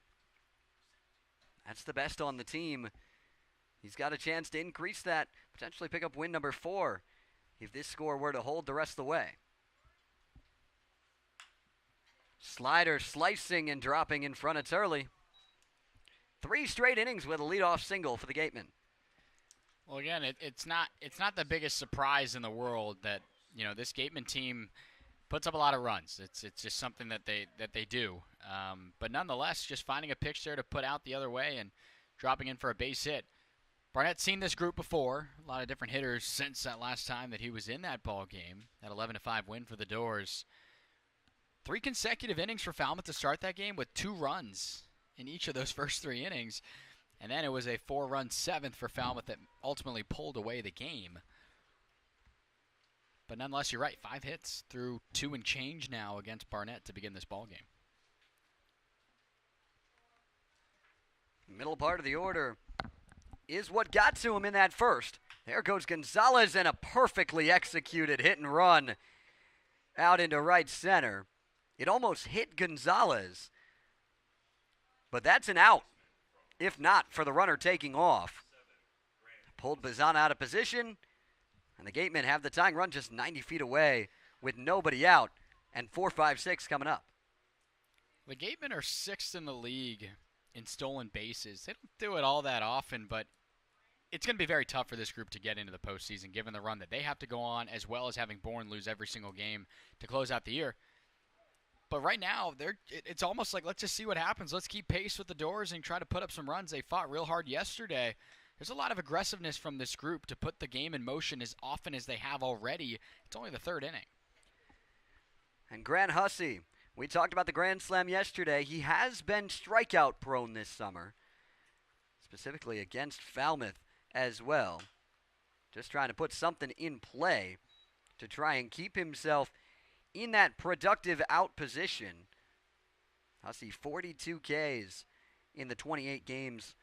That's the best on the team. He's got a chance to increase that, potentially pick up win number 4 if this score were to hold the rest of the way. Slider slicing and dropping in front. It's early. 3 straight innings with a leadoff single for the Gateman. Well, again, it's not the biggest surprise in the world that this Gateman team puts up a lot of runs. It's just something that they do. But nonetheless, just finding a pitch there to put out the other way and dropping in for a base hit. Barnett's seen this group before. A lot of different hitters since that last time that he was in that ball game. That 11-5 win for the Doors. 3 consecutive innings for Falmouth to start that game with 2 runs in each of those first 3 innings. And then it was a 4-run 7th for Falmouth that ultimately pulled away the game. But nonetheless, you're right. 5 hits through 2 and change now against Barnett to begin this ball game. Middle part of the order is what got to him in that first. There goes Gonzalez and a perfectly executed hit and run out into right center. It almost hit Gonzalez, but that's an out, if not for the runner taking off. Pulled Bazana out of position, and the Gatemen have the tying run just 90 feet away with nobody out, and 4-5-6 coming up. The Gatemen are 6th in the league in stolen bases. They don't do it all that often, but it's going to be very tough for this group to get into the postseason, given the run that they have to go on, as well as having Bourne lose every single game to close out the year. But right now, it's almost like, let's just see what happens. Let's keep pace with the Doors and try to put up some runs. They fought real hard yesterday. There's a lot of aggressiveness from this group to put the game in motion as often as they have already. It's only the 3rd inning. And Grant Hussey, we talked about the Grand Slam yesterday. He has been strikeout prone this summer, specifically against Falmouth as well. Just trying to put something in play to try and keep himself in that productive out position. Hussey 42 Ks in the 28 games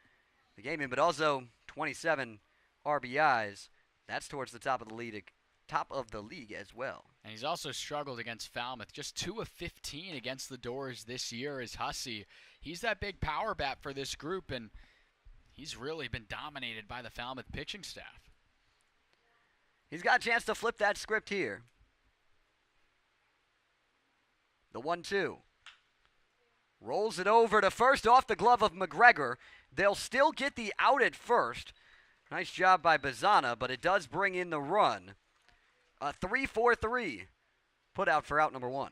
the game in, but also 27 RBIs. That's towards the top of the league as well. And he's also struggled against Falmouth. Just 2 of 15 against the Doors this year is Hussey. He's that big power bat for this group, and he's really been dominated by the Falmouth pitching staff. He's got a chance to flip that script here. The 1-2. Rolls it over to first off the glove of McGregor. They'll still get the out at first. Nice job by Bazana, but it does bring in the run. A 3-4-3 put out for out number 1.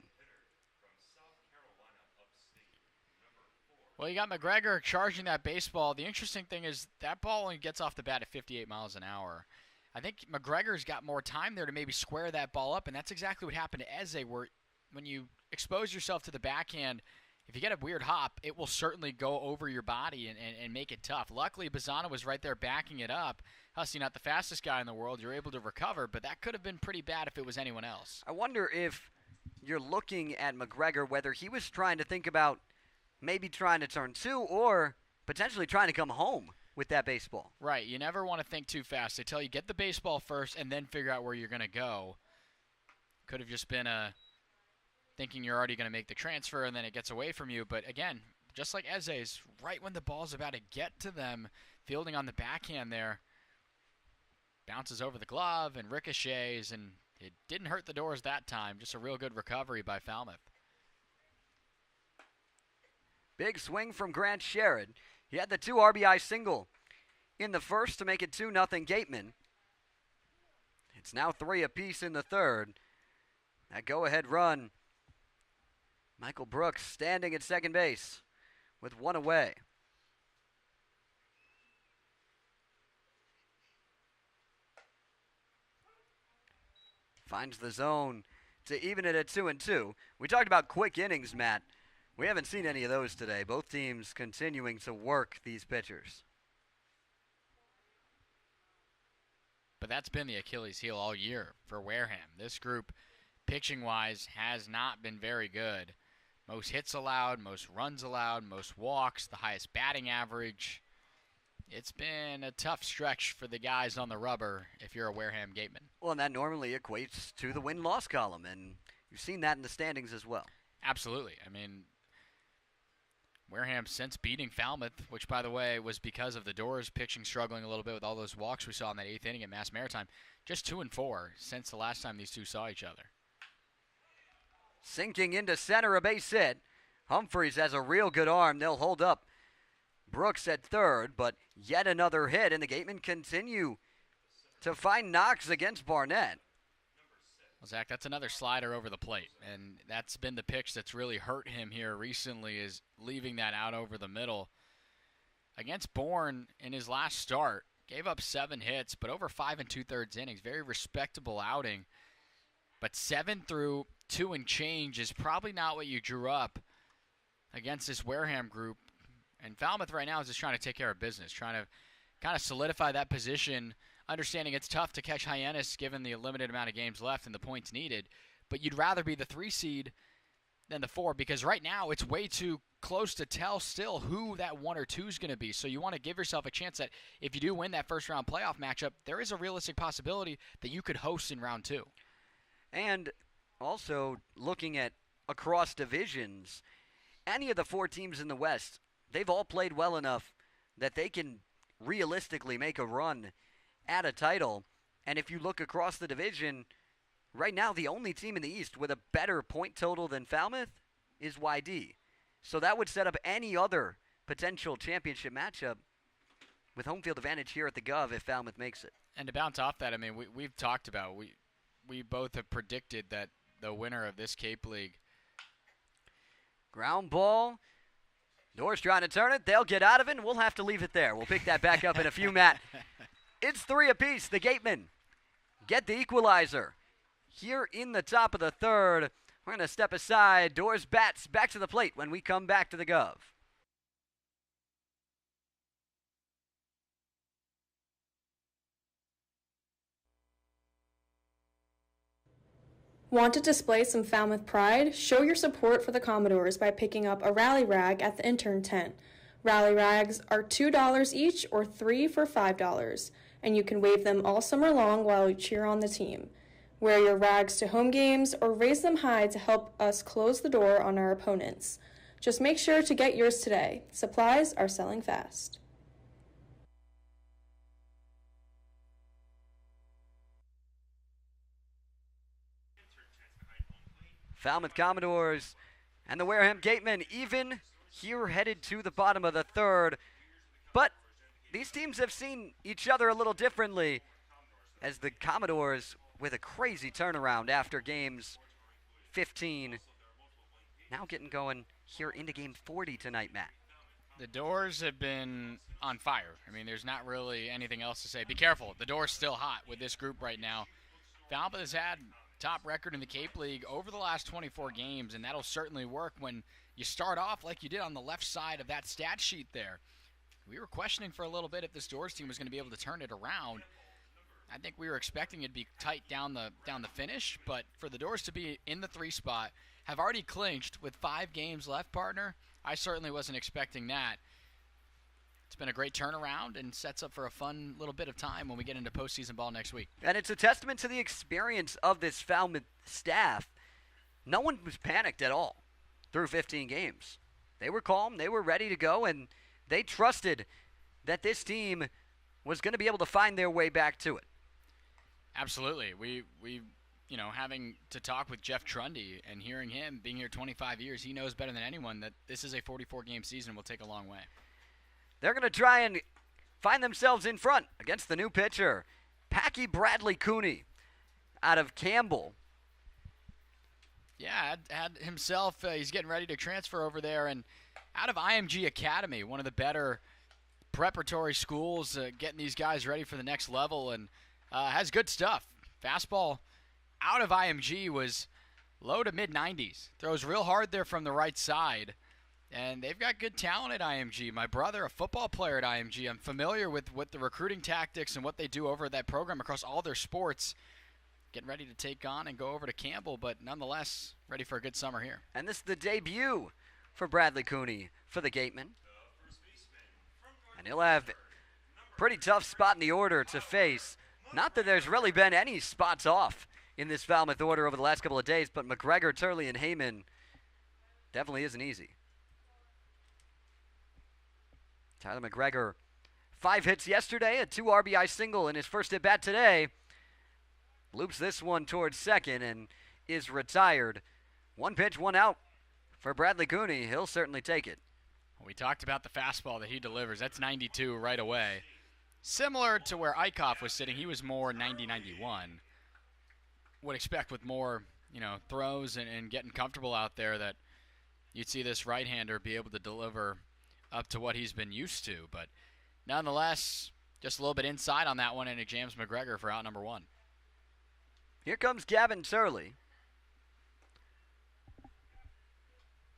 Well, you got McGregor charging that baseball. The interesting thing is that ball only gets off the bat at 58 miles an hour. I think McGregor's got more time there to maybe square that ball up, and that's exactly what happened to Eze, where when you expose yourself to the backhand, if you get a weird hop, it will certainly go over your body and make it tough. Luckily, Bazana was right there backing it up. Hussey, not the fastest guy in the world. You're able to recover, but that could have been pretty bad if it was anyone else. I wonder if you're looking at McGregor, whether he was trying to think about maybe trying to turn 2 or potentially trying to come home with that baseball. Right. You never want to think too fast. They tell you get the baseball first and then figure out where you're going to go. Could have just been a thinking you're already going to make the transfer, and then it gets away from you. But again, just like Eze's, right when the ball's about to get to them, fielding on the backhand there, bounces over the glove and ricochets, and it didn't hurt the Doors that time. Just a real good recovery by Falmouth. Big swing from Grant Sherrod. He had the 2 RBI single in the first to make it 2-0 Gateman. It's now 3 apiece in the third. That go-ahead run, Michael Brooks standing at second base with 1 away. Finds the zone to even it at 2-2. We talked about quick innings, Matt. We haven't seen any of those today. Both teams continuing to work these pitchers. But that's been the Achilles heel all year for Wareham. This group, pitching-wise, has not been very good. Most hits allowed, most runs allowed, most walks, the highest batting average. It's been a tough stretch for the guys on the rubber if you're a Wareham Gateman. Well, and that normally equates to the win-loss column, and you've seen that in the standings as well. Absolutely. I mean, Wareham, since beating Falmouth, which, by the way, was because of the Doors pitching struggling a little bit with all those walks we saw in that 8th inning at Mass Maritime, just 2-4 since the last time these two saw each other. Sinking into center, a base hit. Humphreys has a real good arm. They'll hold up Brooks at third, but yet another hit, and the Gatemen continue to find knocks against Barnett. Well, Zach, that's another slider over the plate, and that's been the pitch that's really hurt him here recently, is leaving that out over the middle. Against Bourne in his last start, gave up 7 hits, but over 5 2/3 innings. Very respectable outing. But 7 through 2 and change is probably not what you drew up against this Wareham group. And Falmouth right now is just trying to take care of business, trying to kind of solidify that position, understanding it's tough to catch Hyannis given the limited amount of games left and the points needed. But you'd rather be the 3 seed than the 4, because right now it's way too close to tell still who that 1 or 2 is going to be. So you want to give yourself a chance that if you do win that first round playoff matchup, there is a realistic possibility that you could host in round 2. And also looking at across divisions, any of the 4 teams in the West, they've all played well enough that they can realistically make a run at a title. And if you look across the division, right now the only team in the East with a better point total than Falmouth is YD. So that would set up any other potential championship matchup with home field advantage here at the Guv if Falmouth makes it. And to bounce off that, I mean, we've talked about, we both have predicted that the winner of this Cape League. Ground ball. Doors trying to turn it. They'll get out of it, and we'll have to leave it there. We'll pick that back up in a few, Matt. It's 3 apiece. The Gatemen get the equalizer here in the top of the third. We're going to step aside. Doors bats back to the plate when we come back to the Guv. Want to display some Falmouth pride? Show your support for the Commodores by picking up a rally rag at the intern tent. Rally rags are $2 each or 3 for $5, and you can wave them all summer long while you cheer on the team. Wear your rags to home games or raise them high to help us close the door on our opponents. Just make sure to get yours today. Supplies are selling fast. Falmouth Commodores and the Wareham Gatemen even here, headed to the bottom of the third. But these teams have seen each other a little differently, as the Commodores with a crazy turnaround after games 15. Now getting going here into game 40 tonight, Matt. The Doors have been on fire. I mean, there's not really anything else to say. Be careful. The Doors still hot with this group right now. Falmouth has had top record in the Cape League over the last 24 games, and that'll certainly work when you start off like you did on the left side of that stat sheet there. We were questioning for a little bit if this Doors team was going to be able to turn it around. I think we were expecting it to be tight down the finish, but for the Doors to be in the 3 spot, have already clinched with 5 games left, partner, I certainly wasn't expecting that. It's been a great turnaround and sets up for a fun little bit of time when we get into postseason ball next week. And it's a testament to the experience of this Falmouth staff. no one was panicked at all through 15 games. They were calm, they were ready to go, and they trusted that this team was going to be able to find their way back to it. Absolutely. We having to talk with Jeff Trundy and hearing him, being here 25 years, he knows better than anyone that this is a 44-game season will take a long way. They're going to try and find themselves in front against the new pitcher, Packy Bradley Cooney out of Campbell. Yeah, had himself, he's getting ready to transfer over there, and out of IMG Academy, one of the better preparatory schools, getting these guys ready for the next level, and has good stuff. Fastball out of IMG was low to mid-90s. Throws real hard there from the right side, and they've got good talent at IMG. My brother, a football player at IMG, I'm familiar with what the recruiting tactics and what they do over at that program across all their sports. Getting ready to take on and go over to Campbell, but nonetheless, ready for a good summer here. And this is the debut for Bradley Cooney for the Gatemen. And he'll have a pretty tough spot in the order to face. Not that there's really been any spots off in this Falmouth order over the last couple of days, but McGregor, Turley, and Heyman definitely isn't easy. Tyler McGregor, 5 hits yesterday, a 2 RBI single in his first at-bat today. Loops this one towards second and is retired. 1 pitch, 1 out for Bradley Cooney. He'll certainly take it. We talked about the fastball that he delivers. That's 92 right away. Similar to where Eichhoff was sitting, he was more 90-91. Would expect with more, throws and getting comfortable out there that you'd see this right-hander be able to deliver up to what he's been used to. But nonetheless, just a little bit inside on that one, and it jams McGregor for out number 1. Here comes Gavin Turley.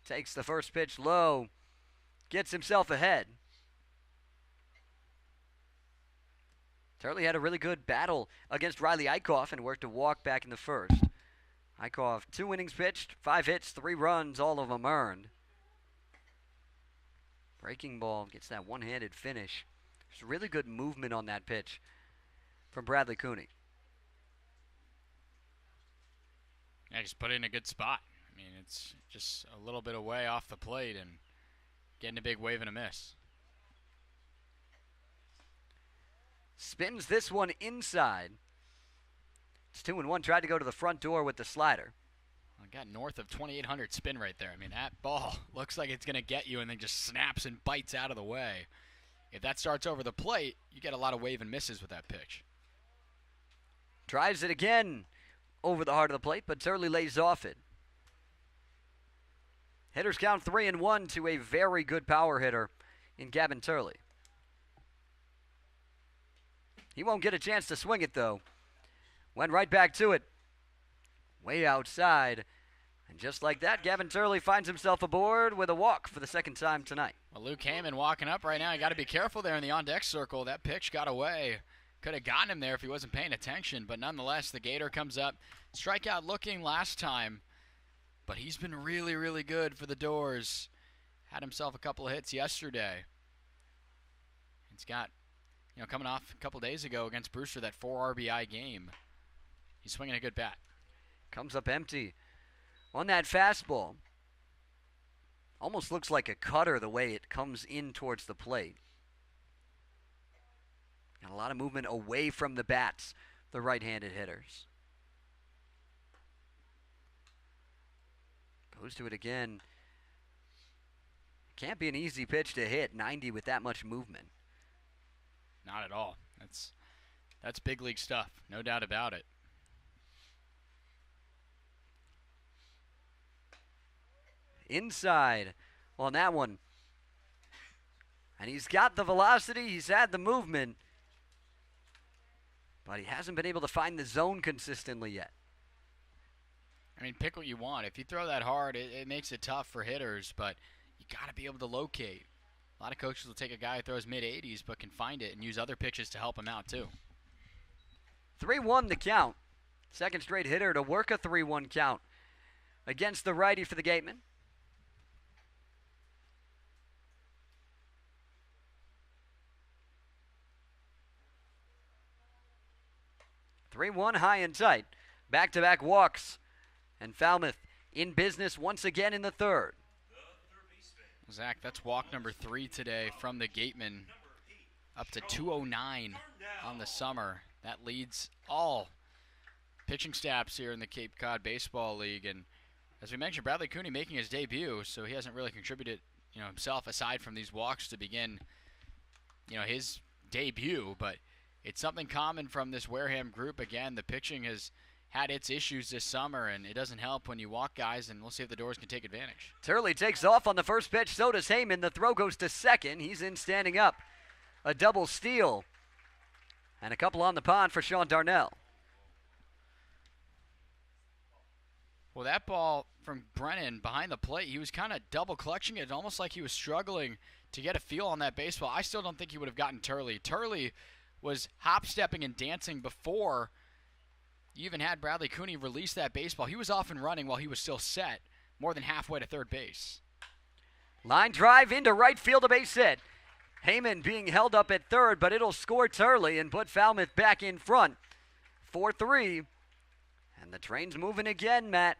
Takes the first pitch low. Gets himself ahead. Turley had a really good battle against Riley Eichhoff and worked a walk back in the first. Eichhoff, 2 innings pitched, 5 hits, 3 runs, all of them earned. Breaking ball gets that one-handed finish. There's really good movement on that pitch from Bradley Cooney. Yeah, just put it in a good spot. I mean, it's just a little bit away off the plate and getting a big wave and a miss. Spins this one inside. It's 2-1. Tried to go to the front door with the slider. I got north of 2,800 spin right there. I mean, that ball looks like it's going to get you and then just snaps and bites out of the way. If that starts over the plate, you get a lot of wave and misses with that pitch. Tries it again over the heart of the plate, but Turley lays off it. Hitters count 3-1 to a very good power hitter in Gavin Turley. He won't get a chance to swing it, though. Went right back to it. Way outside. And just like that, Gavin Turley finds himself aboard with a walk for the second time tonight. Well, Luke Heyman walking up right now. You got to be careful there in the on-deck circle. That pitch got away. Could have gotten him there if he wasn't paying attention. But nonetheless, the Gator comes up. Strikeout looking last time. But he's been really, really good for the Doors. Had himself a couple of hits yesterday. It's got, coming off a couple days ago against Brewster, that 4 RBI game. He's swinging a good bat. Comes up empty on that fastball. Almost looks like a cutter the way it comes in towards the plate. Got a lot of movement away from the bats, the right-handed hitters. Goes to it again. Can't be an easy pitch to hit, 90 with that much movement. Not at all. That's big league stuff, no doubt about it. Inside on that one. And he's got the velocity, he's had the movement, but he hasn't been able to find the zone consistently yet. I mean, pick what you want. If you throw that hard, it makes it tough for hitters, but you got to be able to locate. A lot of coaches will take a guy who throws mid-80s but can find it and use other pitches to help him out too. 3-1 the count. Second straight hitter to work a 3-1 count against the righty for the Gateman. 3-1 high and tight. Back-to-back walks. And Falmouth in business once again in the third. Zach, that's walk number 3 today from the Gateman, up to 209 on the summer. That leads all pitching staffs here in the Cape Cod Baseball League. And as we mentioned, Bradley Cooney making his debut, so he hasn't really contributed, himself aside from these walks to begin, his debut. But it's something common from this Wareham group. Again, the pitching has had its issues this summer, and it doesn't help when you walk guys, and we'll see if the Doors can take advantage. Turley takes off on the first pitch, so does Heyman. The throw goes to second. He's in standing up. A double steal. And a couple on the pond for Sean Darnell. Well, that ball from Brennan behind the plate, he was kind of double clutching it, almost like he was struggling to get a feel on that baseball. I still don't think he would have gotten Turley. Turley was hop-stepping and dancing before you even had Bradley Cooney release that baseball. He was off and running while he was still set, more than halfway to third base. Line drive into right field, a base hit. Heyman being held up at third, but it'll score Turley and put Falmouth back in front. 4-3. And the train's moving again, Matt.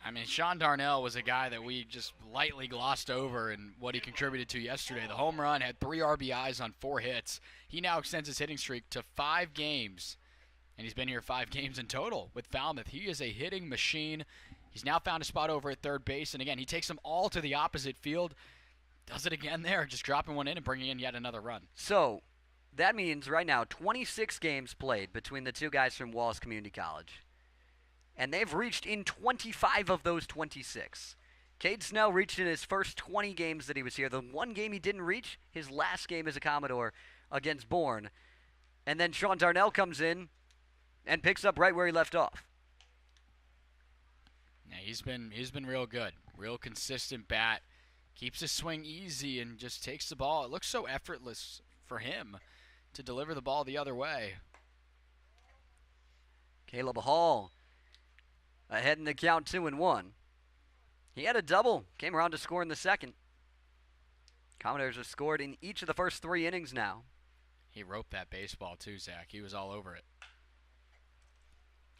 I mean, Sean Darnell was a guy that we just lightly glossed over in what he contributed to yesterday. The home run, had 3 RBIs on 4 hits. He now extends his hitting streak to 5 games, and he's been here 5 games in total with Falmouth. He is a hitting machine. He's now found a spot over at third base, and again, he takes them all to the opposite field. Does it again there, just dropping one in and bringing in yet another run. So that means right now 26 games played between the two guys from Wallace Community College. And they've reached in 25 of those 26. Cade Snell reached in his first 20 games that he was here. The one game he didn't reach, his last game as a Commodore against Bourne. And then Sean Darnell comes in and picks up right where he left off. Yeah, he's been real good. Real consistent bat. Keeps his swing easy and just takes the ball. It looks so effortless for him to deliver the ball the other way. Caleb Hall ahead in the count 2-1. He had a double. Came around to score in the second. Commodores have scored in each of the first 3 innings now. He roped that baseball too, Zach. He was all over it.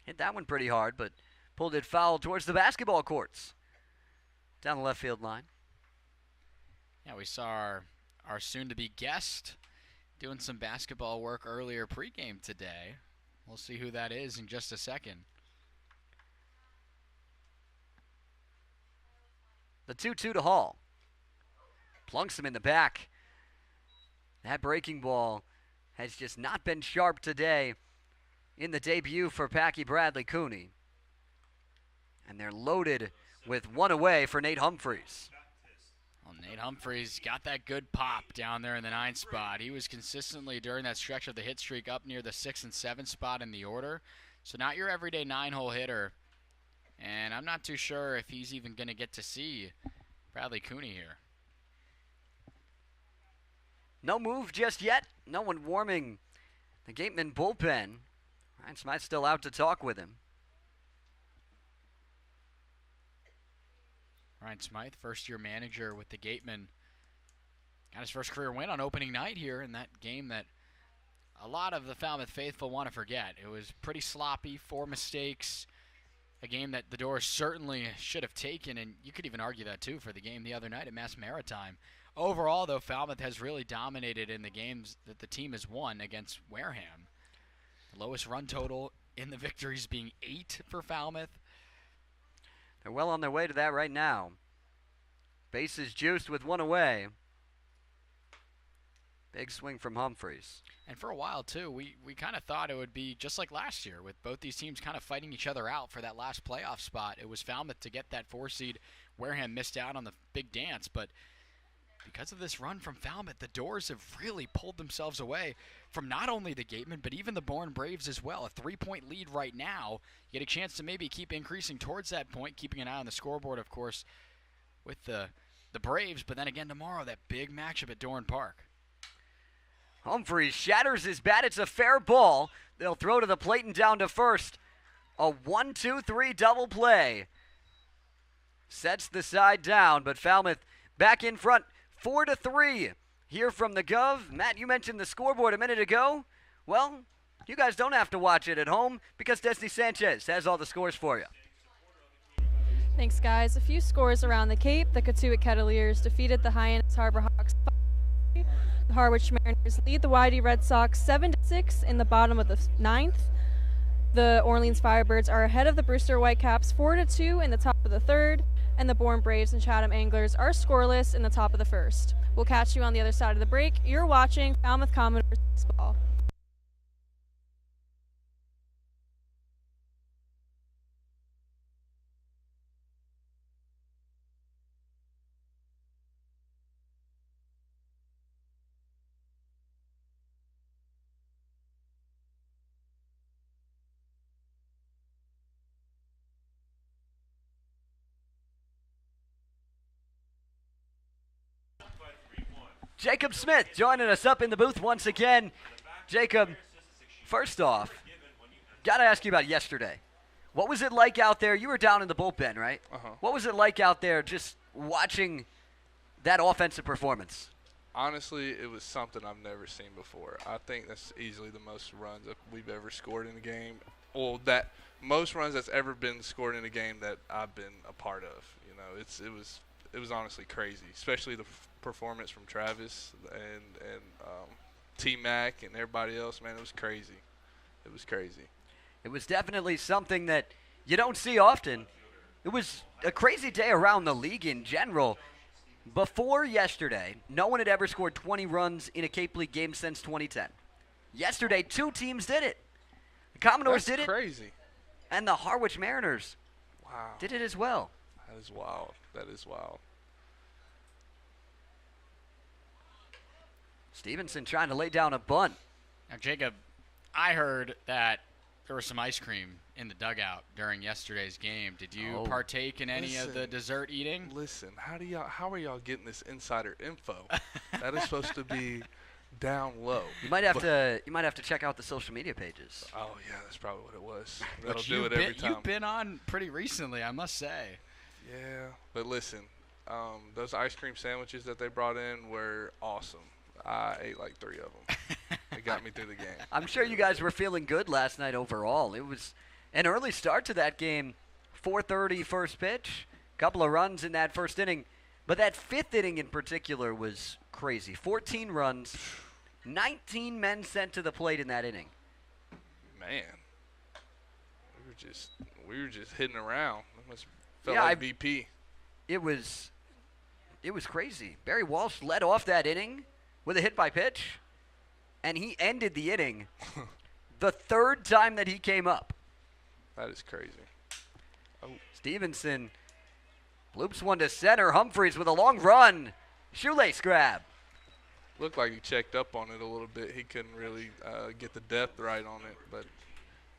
Hit that one pretty hard, but pulled it foul towards the basketball courts. Down the left field line. Yeah, we saw our soon-to-be guest doing some basketball work earlier pregame today. We'll see who that is in just a second. The 2-2 to Hall. Plunks him in the back. That breaking ball has just not been sharp today in the debut for Packy Bradley Cooney. And they're loaded with one away for Nate Humphreys. Well, Nate Humphreys got that good pop down there in the 9th spot. He was consistently during that stretch of the hit streak up near the 6 and 7 spot in the order. So not your everyday 9-hole hitter. And I'm not too sure if he's even going to get to see Bradley Cooney here. No move just yet. No one warming the Gateman bullpen. Ryan Smythe's still out to talk with him. Ryan Smythe, first-year manager with the Gateman, got his first career win on opening night here in that game that a lot of the Falmouth faithful want to forget. It was pretty sloppy, 4 mistakes, a game that the Doors certainly should have taken, and you could even argue that too for the game the other night at Mass Maritime. Overall, though, Falmouth has really dominated in the games that the team has won against Wareham. The lowest run total in the victories being 8 for Falmouth. They're well on their way to that right now. Bases juiced with one away. Big swing from Humphreys. And for a while, too, we kind of thought it would be just like last year with both these teams kind of fighting each other out for that last playoff spot. It was Falmouth to get that 4 seed. Wareham missed out on the big dance, but because of this run from Falmouth, the Doors have really pulled themselves away from not only the Gateman, but even the Bourne Braves as well. A 3-point lead right now. You get a chance to maybe keep increasing towards that point, keeping an eye on the scoreboard, of course, with the Braves. But then again tomorrow, that big matchup at Dorn Park. Humphreys shatters his bat. It's a fair ball. They'll throw to the plate and down to first. A 1-2-3 double play. Sets the side down, but Falmouth back in front. 4-3 here from the Guv. Matt, you mentioned the scoreboard a minute ago. Well, You guys don't have to watch it at home because Destiny Sanchez has all the scores for you. Thanks, guys. A few scores around the Cape. The Cotuit Kettleers defeated the Hyannis Harbor Hawks. The Harwich Mariners lead the YD Red Sox 7-6 in the bottom of the 9th. The Orleans Firebirds are ahead of the Brewster Whitecaps 4-2 in the top of the 3rd, and the Bourne Braves and Chatham Anglers are scoreless in the top of the 1st. We'll catch you on the other side of the break. You're watching Falmouth Commodores baseball. Jacob Smith joining us up in the booth once again. Jacob, first off, got to ask you about yesterday. What was it like out there? You were down in the bullpen, right? What was it like out there just watching that offensive performance? Honestly, it was something I've never seen before. I think that's easily the most runs that we've ever scored in a game. Well, that most runs that's ever been scored in a game that I've been a part of. You know, it was honestly crazy, especially the performance from Travis and T-Mac and everybody else. Man, it was crazy. It was crazy. It was definitely something that you don't see often. It was a crazy day around the league in general. Before yesterday, no one had ever scored 20 runs in a Cape League game since 2010. Yesterday, 2 teams did it. The Commodores did it. That's crazy. And the Harwich Mariners did it as well. That is wild. That is wild. Stevenson trying to lay down a bunt. Now, Jacob, I heard that there was some ice cream in the dugout during yesterday's game. Did you partake in any of the dessert eating? Listen, how are y'all getting this insider info? That is supposed to be down low. You might have to check out the social media pages. Oh yeah, that's probably what it was. That'll do it every time. You've been on pretty recently, I must say. Yeah, but listen, those ice cream sandwiches that they brought in were awesome. I ate like 3 of them. It got me through the game. I'm sure you guys were feeling good last night overall. It was an early start to that game. 4:30 first pitch, couple of runs in that first inning. But that 5th inning in particular was crazy. 14 runs, 19 men sent to the plate in that inning. Man, we were just hitting around. It must felt like BP. It was crazy. Barry Walsh led off that inning with a hit by pitch, and he ended the inning the 3rd time that he came up. That is crazy. Oh. Stevenson loops one to center. Humphreys with a long run. Shoelace grab. Looked like he checked up on it a little bit. He couldn't really get the depth right on it, but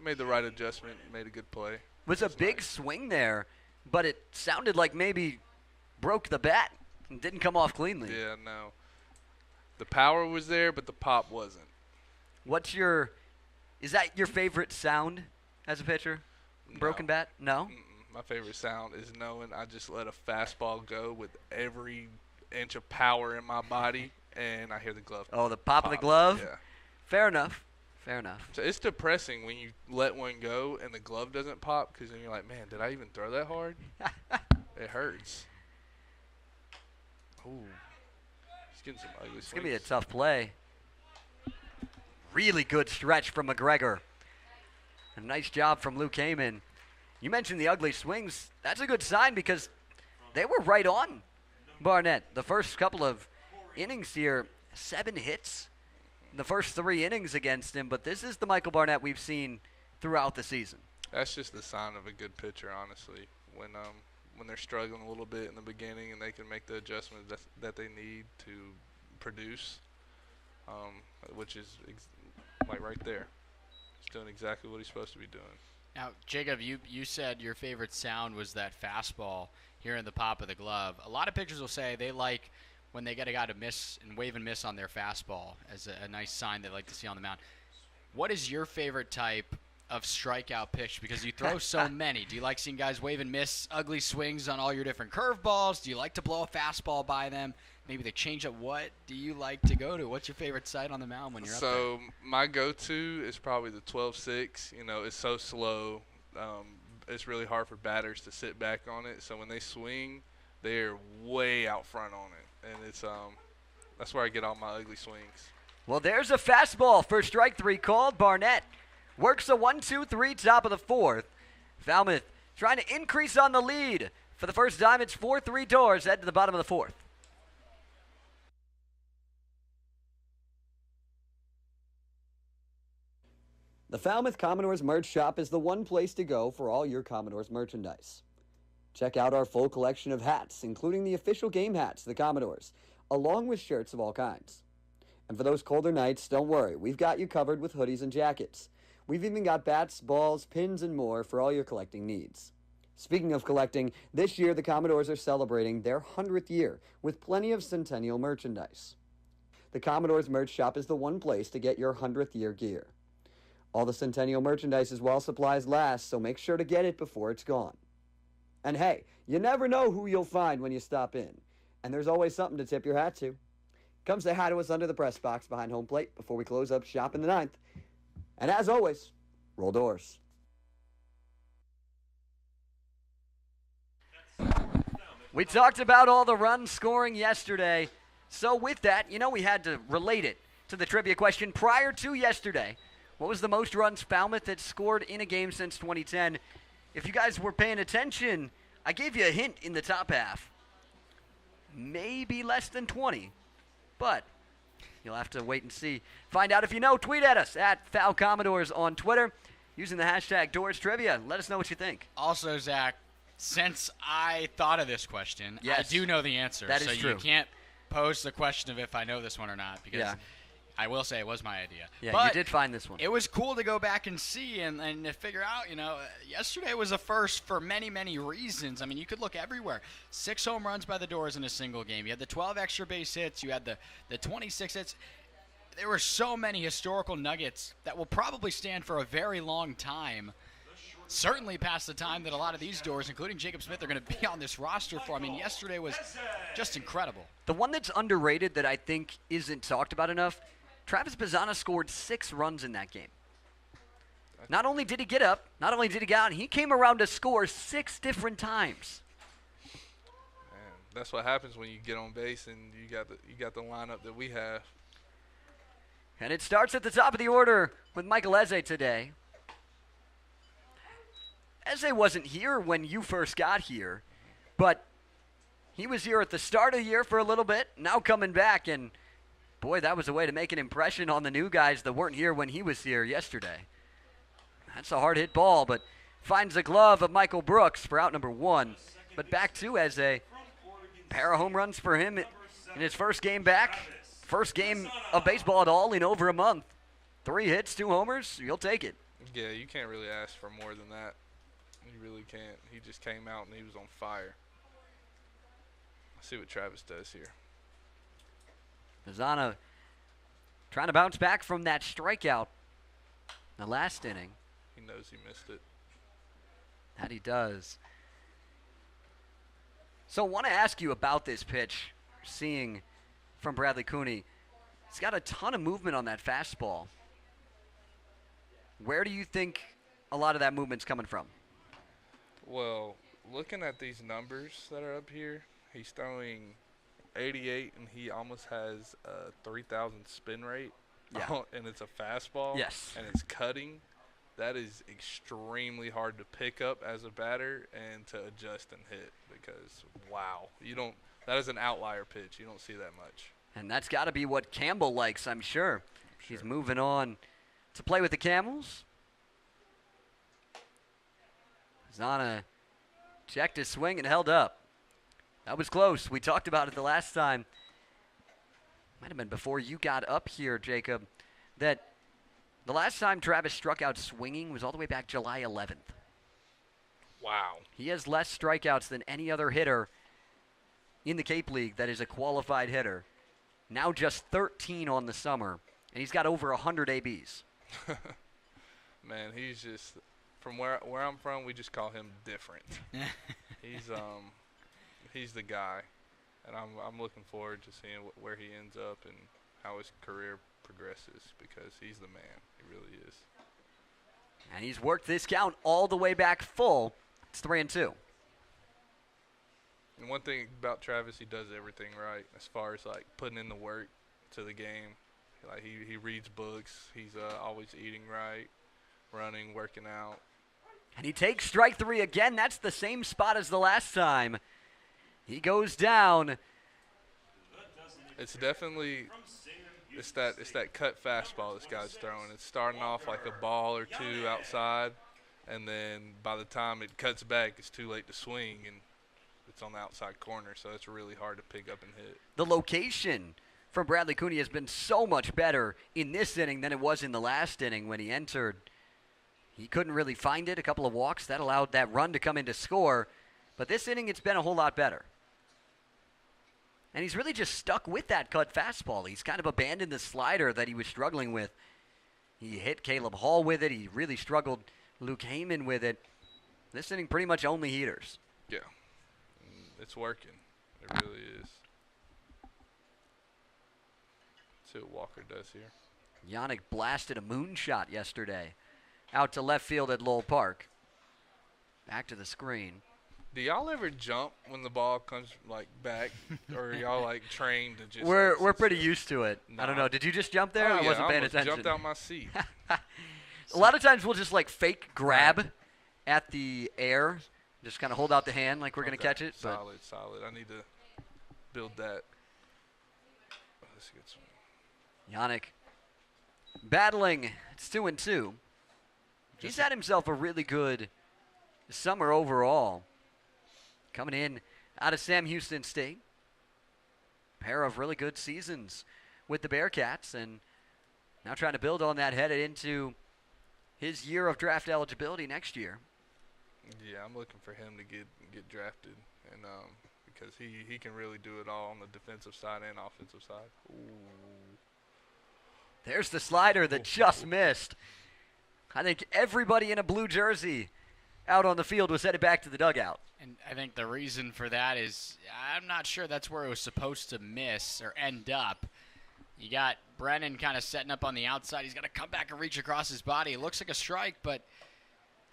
made the right adjustment, made a good play. It was a big swing there, but it sounded like maybe broke the bat and didn't come off cleanly. Yeah, no. The power was there, but the pop wasn't. Is that your favorite sound as a pitcher? Broken bat? No? My favorite sound is knowing I just let a fastball go with every inch of power in my body, and I hear the glove. Oh, the pop of the glove? Yeah. Fair enough. Fair enough. So it's depressing when you let one go and the glove doesn't pop, because then you're like, man, did I even throw that hard? It hurts. Ooh. Getting some ugly swings. It's going to be a tough play. Really good stretch from McGregor. A nice job from Luke Heyman. You mentioned the ugly swings. That's a good sign because they were right on Barnett. The first couple of innings here, 7 hits in the first 3 innings against him. But this is the Michael Barnett we've seen throughout the season. That's just the sign of a good pitcher, honestly. When they're struggling a little bit in the beginning and they can make the adjustments that they need to produce, which is like right there. He's doing exactly what he's supposed to be doing. Now, Jacob, you said your favorite sound was that fastball here in the pop of the glove. A lot of pitchers will say they like when they get a guy to miss and wave and miss on their fastball as a nice sign they like to see on the mound. What is your favorite type of strikeout pitch because you throw so many? Do you like seeing guys wave and miss ugly swings on all your different curveballs? Do you like to blow a fastball by them? Maybe they change up. What do you like to go to? What's your favorite site on the mound when you're up there? So my go-to is probably the 12-6. You know, it's so slow. It's really hard for batters to sit back on it. So when they swing, they're way out front on it, and it's that's where I get all my ugly swings. Well, there's a fastball for strike 3 called. Barnett works a 1-2-3 top of the 4th. Falmouth trying to increase on the lead. For the first time, it's 4-3 Doors head to the bottom of the 4th. The Falmouth Commodores merch shop is the one place to go for all your Commodores merchandise. Check out our full collection of hats, including the official game hats of the Commodores, along with shirts of all kinds. And for those colder nights, don't worry, we've got you covered with hoodies and jackets. We've even got bats, balls, pins, and more for all your collecting needs. Speaking of collecting, this year the Commodores are celebrating their 100th year with plenty of Centennial merchandise. The Commodores merch shop is the one place to get your 100th year gear. All the Centennial merchandise is while supplies last, so make sure to get it before it's gone. And hey, you never know who you'll find when you stop in. And there's always something to tip your hat to. Come say hi to us under the press box behind home plate before we close up shop in the 9th. And as always, roll Doors. We talked about all the run scoring yesterday. So with that, we had to relate it to the trivia question prior to yesterday. What was the most runs Falmouth had scored in a game since 2010? If you guys were paying attention, I gave you a hint in the top half. Maybe less than 20, but you'll have to wait and see. Find out if you know. Tweet at us at Fal Commodores on Twitter using the hashtag Doors Trivia. Let us know what you think. Also, Zach, since I thought of this question, yes, I do know the answer. That is true. So you can't pose the question of if I know this one or not because I will say it was my idea. Yeah, but you did find this one. It was cool to go back and see and to figure out, yesterday was a first for many, many reasons. I mean, you could look everywhere. 6 home runs by the Doors in a single game. You had the 12 extra base hits. You had the 26 hits. There were so many historical nuggets that will probably stand for a very long time. Certainly past the time that a lot of these Doors, including Jacob Smith, are going to be on this roster for. I mean, yesterday was just incredible. The one that's underrated that I think isn't talked about enough, Travis Bazzana scored 6 runs in that game. Not only did he get up, not only did he get out, he came around to score 6 different times. Man, that's what happens when you get on base and you got the lineup that we have. And it starts at the top of the order with Michael Eze today. Eze wasn't here when you first got here, but he was here at the start of the year for a little bit, now coming back, and boy, that was a way to make an impression on the new guys that weren't here when he was here yesterday. That's a hard hit ball, but finds the glove of Michael Brooks for out number 1. But back to as a pair of home runs for him in his first game back. First game of baseball at all in over a month. 3 hits, 2 homers, you'll take it. Yeah, you can't really ask for more than that. You really can't. He just came out and he was on fire. Let's see what Travis does here. Bazzana trying to bounce back from that strikeout in the last inning. He knows he missed it. That he does. So I want to ask you about this pitch, seeing from Bradley Cooney. He's got a ton of movement on that fastball. Where do you think a lot of that movement's coming from? Well, looking at these numbers that are up here, he's throwing 88, and he almost has a 3,000 spin rate. Yeah. And it's a fastball. Yes. And it's cutting. That is extremely hard to pick up as a batter and to adjust and hit because, wow, that is an outlier pitch. You don't see that much. And that's got to be what Campbell likes, I'm sure. He's moving on to play with the Camels. Zana checked his swing and held up. That was close. We talked about it the last time. Might have been before you got up here, Jacob, that the last time Travis struck out swinging was all the way back July 11th. Wow. He has less strikeouts than any other hitter in the Cape League that is a qualified hitter. Now just 13 on the summer, and he's got over 100 ABs. Man, he's just from where I'm from. We just call him different. He's the guy, and I'm looking forward to seeing where he ends up and how his career progresses because he's the man. He really is. And he's worked this count all the way back full. It's 3-2. And one thing about Travis, he does everything right as far as like putting in the work to the game. Like he reads books. He's always eating right, running, working out. And he takes strike 3 again. That's the same spot as the last time. He goes down. It's definitely it's that cut fastball this guy's throwing. It's starting off like a ball or two outside, and then by the time it cuts back, it's too late to swing, and it's on the outside corner, so it's really hard to pick up and hit. The location from Bradley Cooney has been so much better in this inning than it was in the last inning when he entered. He couldn't really find it. A couple of walks. That allowed that run to come in to score. But this inning, it's been a whole lot better. And he's really just stuck with that cut fastball. He's kind of abandoned the slider that he was struggling with. He hit Caleb Hall with it. He really struggled Luke Heyman with it. This inning pretty much only heaters. Yeah. It's working. It really is. See what Walker does here. Yannick blasted a moonshot yesterday out to left field at Lowell Park. Back to the screen. Do y'all ever jump when the ball comes like back, or are y'all like trained to just? We're pretty used to it. Nah. I don't know. Did you just jump there? Oh, I yeah, wasn't paying almost attention. Jumped out my seat. A lot of times we'll just like fake grab at the air, just kind of hold out the hand like we're gonna catch it. Solid. I need to build that. Oh, this is a good swing. Yannick battling. It's 2-2. He's had himself a really good summer overall. Coming in out of Sam Houston State. Pair of really good seasons with the Bearcats, and now trying to build on that headed into his year of draft eligibility next year. Yeah, I'm looking for him to get drafted, and because he can really do it all on the defensive side and offensive side. Ooh. There's the slider that just missed. I think everybody in a blue jersey out on the field was headed back to the dugout. And I think the reason for that is I'm not sure that's where it was supposed to miss or end up. You got Brennan kind of setting up on the outside. He's got to come back and reach across his body. It looks like a strike, but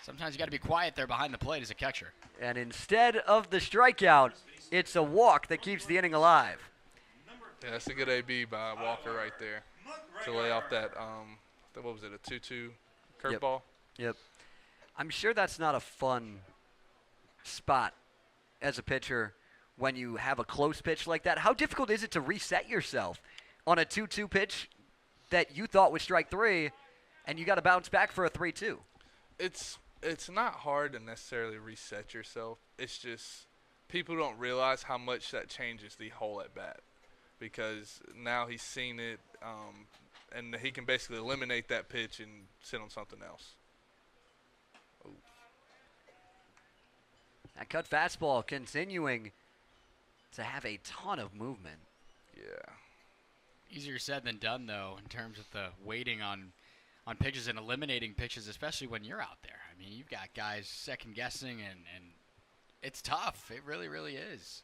sometimes you got to be quiet there behind the plate as a catcher. And instead of the strikeout, it's a walk that keeps the inning alive. Yeah, that's a good AB by Walker right there to lay off that, what was it, a 2-2 curveball? Yep. I'm sure that's not a fun spot as a pitcher when you have a close pitch like that. How difficult is it to reset yourself on a 2-2 pitch that you thought was strike 3 and you got to bounce back for a 3-2? It's not hard to necessarily reset yourself. It's just people don't realize how much that changes the whole at bat, because now he's seen it, and he can basically eliminate that pitch and sit on something else. Ooh. That cut fastball continuing to have a ton of movement. Yeah. Easier said than done, though, in terms of the waiting on pitches and eliminating pitches, especially when you're out there. I mean, you've got guys second-guessing, and it's tough. It really, really is.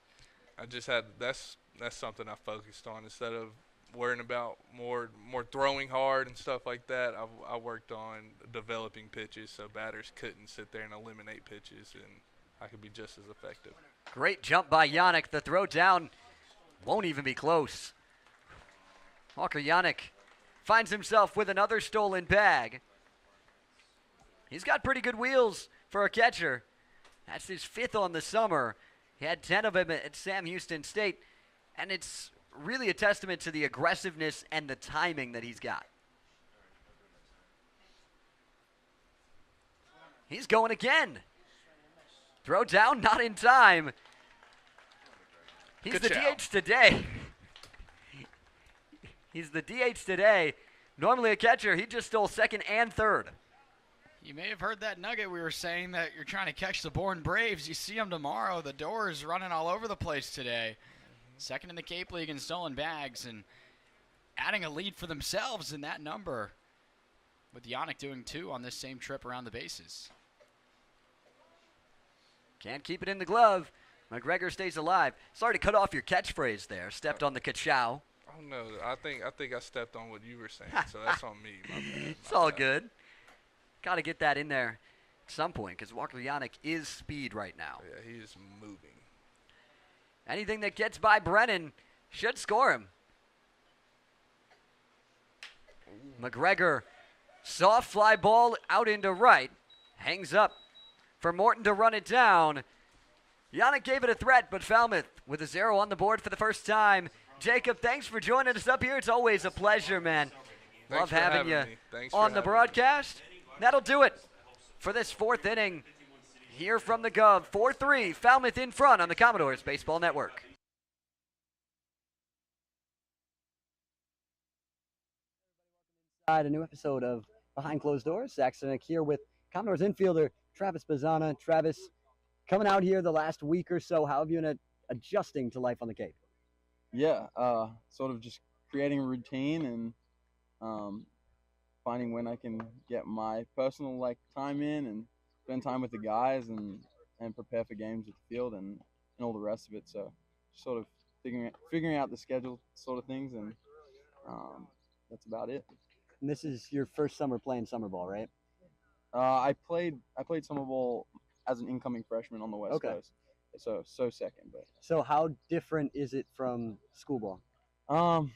I just had that's something I focused on. Instead of worrying about more throwing hard and stuff like that, I worked on developing pitches so batters couldn't sit there and eliminate pitches, and I could be just as effective. Great jump by Yannick. The throw down won't even be close. Walker Yannick finds himself with another stolen bag. He's got pretty good wheels for a catcher. That's his 5th on the summer. He had 10 of them at Sam Houston State, and it's really a testament to the aggressiveness and the timing that he's got. He's going again. Throw down, not in time. He's Good the job. DH today. He's the DH today. Normally a catcher, he just stole 2nd and 3rd. You may have heard that nugget. We were saying that you're trying to catch the Bourne Braves. You see them tomorrow. The Doors running all over the place today. 2nd in the Cape League in stolen bags and adding a lead for themselves in that number. with Yannick doing 2 on this same trip around the bases. Can't keep it in the glove. McGregor stays alive. Sorry to cut off your catchphrase there. Stepped on the ka-chow. Oh no, I think I stepped on what you were saying, so that's on me. My bad. It's all good. Got to get that in there at some point because Walker Yannick is speed right now. Yeah, he is moving. Anything that gets by Brennan should score him. McGregor, soft fly ball out into right. Hangs up for Morton to run it down. Yannick gave it a threat, but Falmouth with a 0 on the board for the first time. Jacob, thanks for joining us up here. It's always a pleasure, man. Love having you on the broadcast. That'll do it for this 4th inning here from the Guv. 4-3, Falmouth in front on the Commodores Baseball Network. A new episode of Behind Closed Doors. Zach Sinek here with Commodores infielder Travis Bazzana. Travis, coming out here the last week or so, how have you been adjusting to life on the Cape? Yeah, sort of just creating a routine and finding when I can get my personal time in and spend time with the guys and prepare for games at the field and all the rest of it. So just sort of figuring out the schedule sort of things, and that's about it. And this is your first summer playing summer ball, right? I played summer ball as an incoming freshman on the West Coast. So second, but. So how different is it from school ball?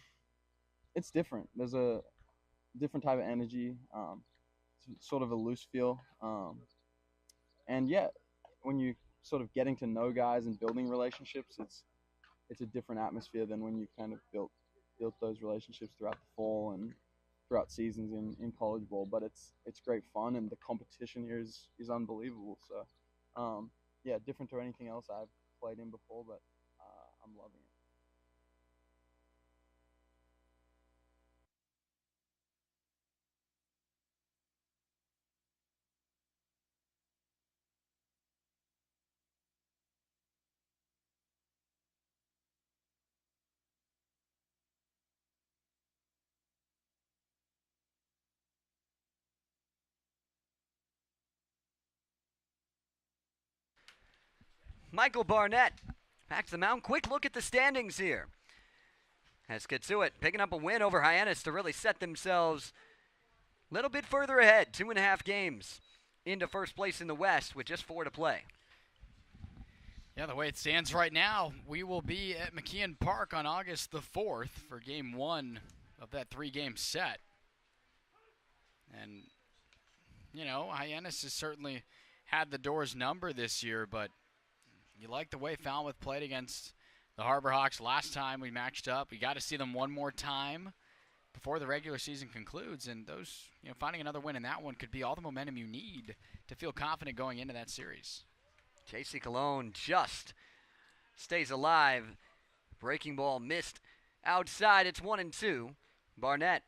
It's different. There's a different type of energy, sort of a loose feel. And yeah, when you sort of getting to know guys and building relationships, it's a different atmosphere than when you've kind of built those relationships throughout the fall and throughout seasons in college ball. But it's great fun, and the competition here is unbelievable. So yeah, different to anything else I've played in before, but I'm loving it. Michael Barnett back to the mound. Quick look at the standings here. Let's get to it. Picking up a win over Hyannis to really set themselves a little bit further ahead. 2.5 games into first place in the West with just 4 to play. Yeah, the way it stands right now, we will be at McKeon Park on August the 4th for Game 1 of that 3-game set. And, you know, Hyannis has certainly had the Doors number this year, but you like the way Falmouth played against the Harbor Hawks last time we matched up. We got to see them one more time before the regular season concludes, and those, finding another win in that one could be all the momentum you need to feel confident going into that series. J.C. Cologne just stays alive. Breaking ball missed outside. It's 1-2. Barnett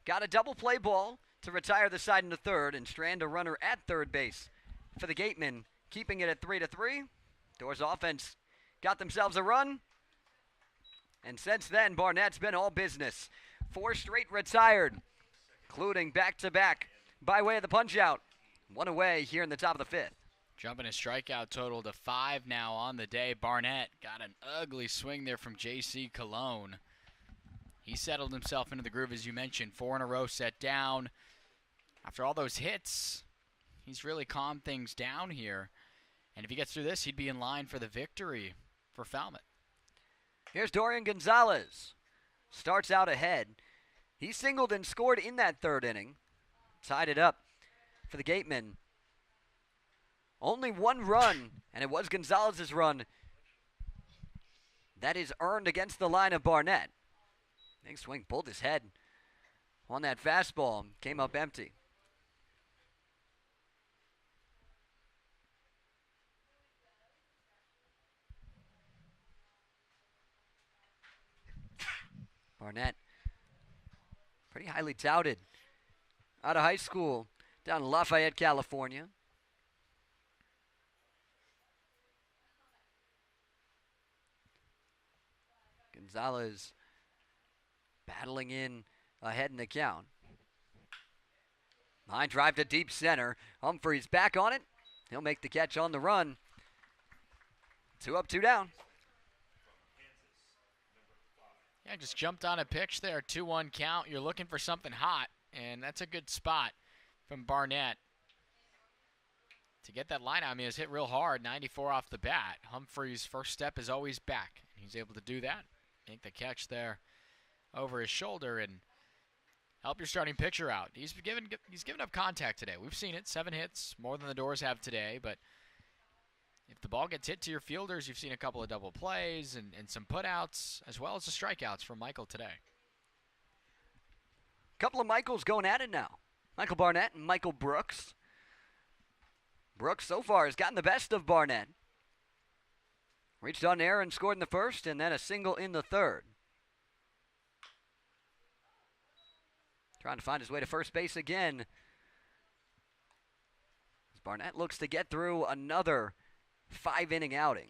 got a double play ball to retire the side into third and strand a runner at third base for the Gatemen, keeping it at 3-3. Doors offense got themselves a run, and since then, Barnett's been all business. 4 straight retired, including back-to-back by way of the punch-out. 1 away here in the top of the 5th. Jumping his strikeout total to 5 now on the day. Barnett got an ugly swing there from J.C. Cologne. He settled himself into the groove, as you mentioned. 4 in a row set down. After all those hits, he's really calmed things down here. And if he gets through this, he'd be in line for the victory for Falmouth. Here's Dorian Gonzalez. Starts out ahead. He singled and scored in that 3rd inning. Tied it up for the Gatemen. Only 1 run, and it was Gonzalez's run that is earned against the line of Barnett. Big swing, pulled his head on that fastball. Came up empty. Barnett, pretty highly touted out of high school down in Lafayette, California. Gonzalez battling in ahead in the count. Line drive to deep center. Humphreys back on it. He'll make the catch on the run. 2 up, 2 down. Yeah, just jumped on a pitch there. 2-1 count. You're looking for something hot, and that's a good spot from Barnett. To get that line out, I mean, it's hit real hard, 94 off the bat. Humphreys' first step is always back. He's able to do that, make the catch there over his shoulder, and help your starting pitcher out. He's given up contact today. We've seen it, 7 hits, more than the Doors have today, but if the ball gets hit to your fielders, you've seen a couple of double plays and some putouts, as well as the strikeouts from Michael today. Couple of Michaels going at it now. Michael Barnett and Michael Brooks. Brooks so far has gotten the best of Barnett. Reached on air and scored in the first, and then a single in the third. Trying to find his way to first base again. As Barnett looks to get through another 5-inning outing.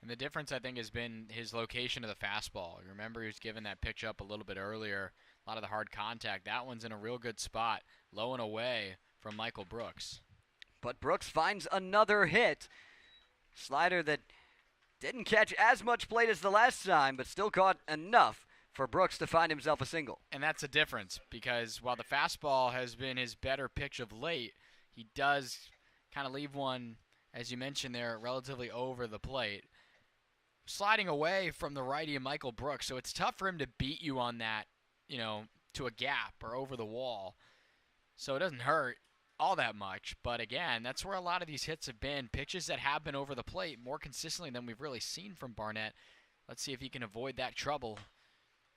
And the difference, I think, has been his location of the fastball. You remember he was giving that pitch up a little bit earlier. A lot of the hard contact. That one's in a real good spot, low and away from Michael Brooks. But Brooks finds another hit. Slider that didn't catch as much plate as the last time, but still caught enough for Brooks to find himself a single. And that's a difference, because while the fastball has been his better pitch of late, he does kind of leave one, as you mentioned there, relatively over the plate. Sliding away from the righty Michael Brooks, so it's tough for him to beat you on that, you know, to a gap or over the wall. So it doesn't hurt all that much, but again, that's where a lot of these hits have been. Pitches that have been over the plate more consistently than we've really seen from Barnett. Let's see if he can avoid that trouble,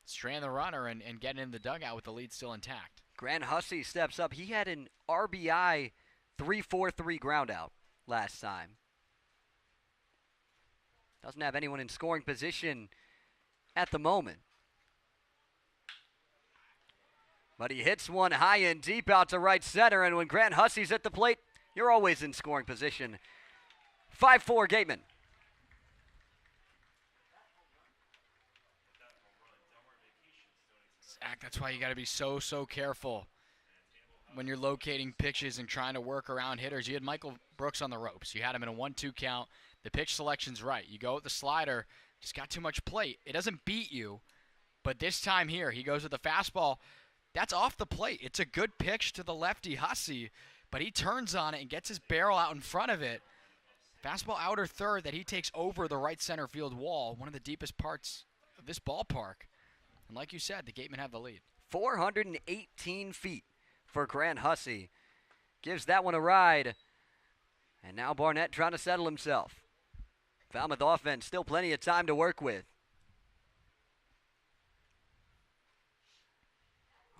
strand the runner, and get in the dugout with the lead still intact. Grant Hussey steps up. He had an RBI 3-4-3 ground out last time. Doesn't have anyone in scoring position at the moment. But he hits one high and deep out to right center, and when Grant Hussey's at the plate, you're always in scoring position. 5-4 Gateman. Zach, that's why you got to be so careful when you're locating pitches and trying to work around hitters. You had Michael Brooks on the ropes. You had him in a 1-2 count. The pitch selection's right. You go with the slider, just got too much plate. It doesn't beat you, but this time here, he goes with the fastball. That's off the plate. It's a good pitch to the lefty, Hussey, but he turns on it and gets his barrel out in front of it. Fastball outer third that he takes over the right center field wall, one of the deepest parts of this ballpark. And like you said, the Gatemen have the lead. 418 feet for Grant Hussey. Gives that one a ride. And now Barnett trying to settle himself. Falmouth offense, still plenty of time to work with.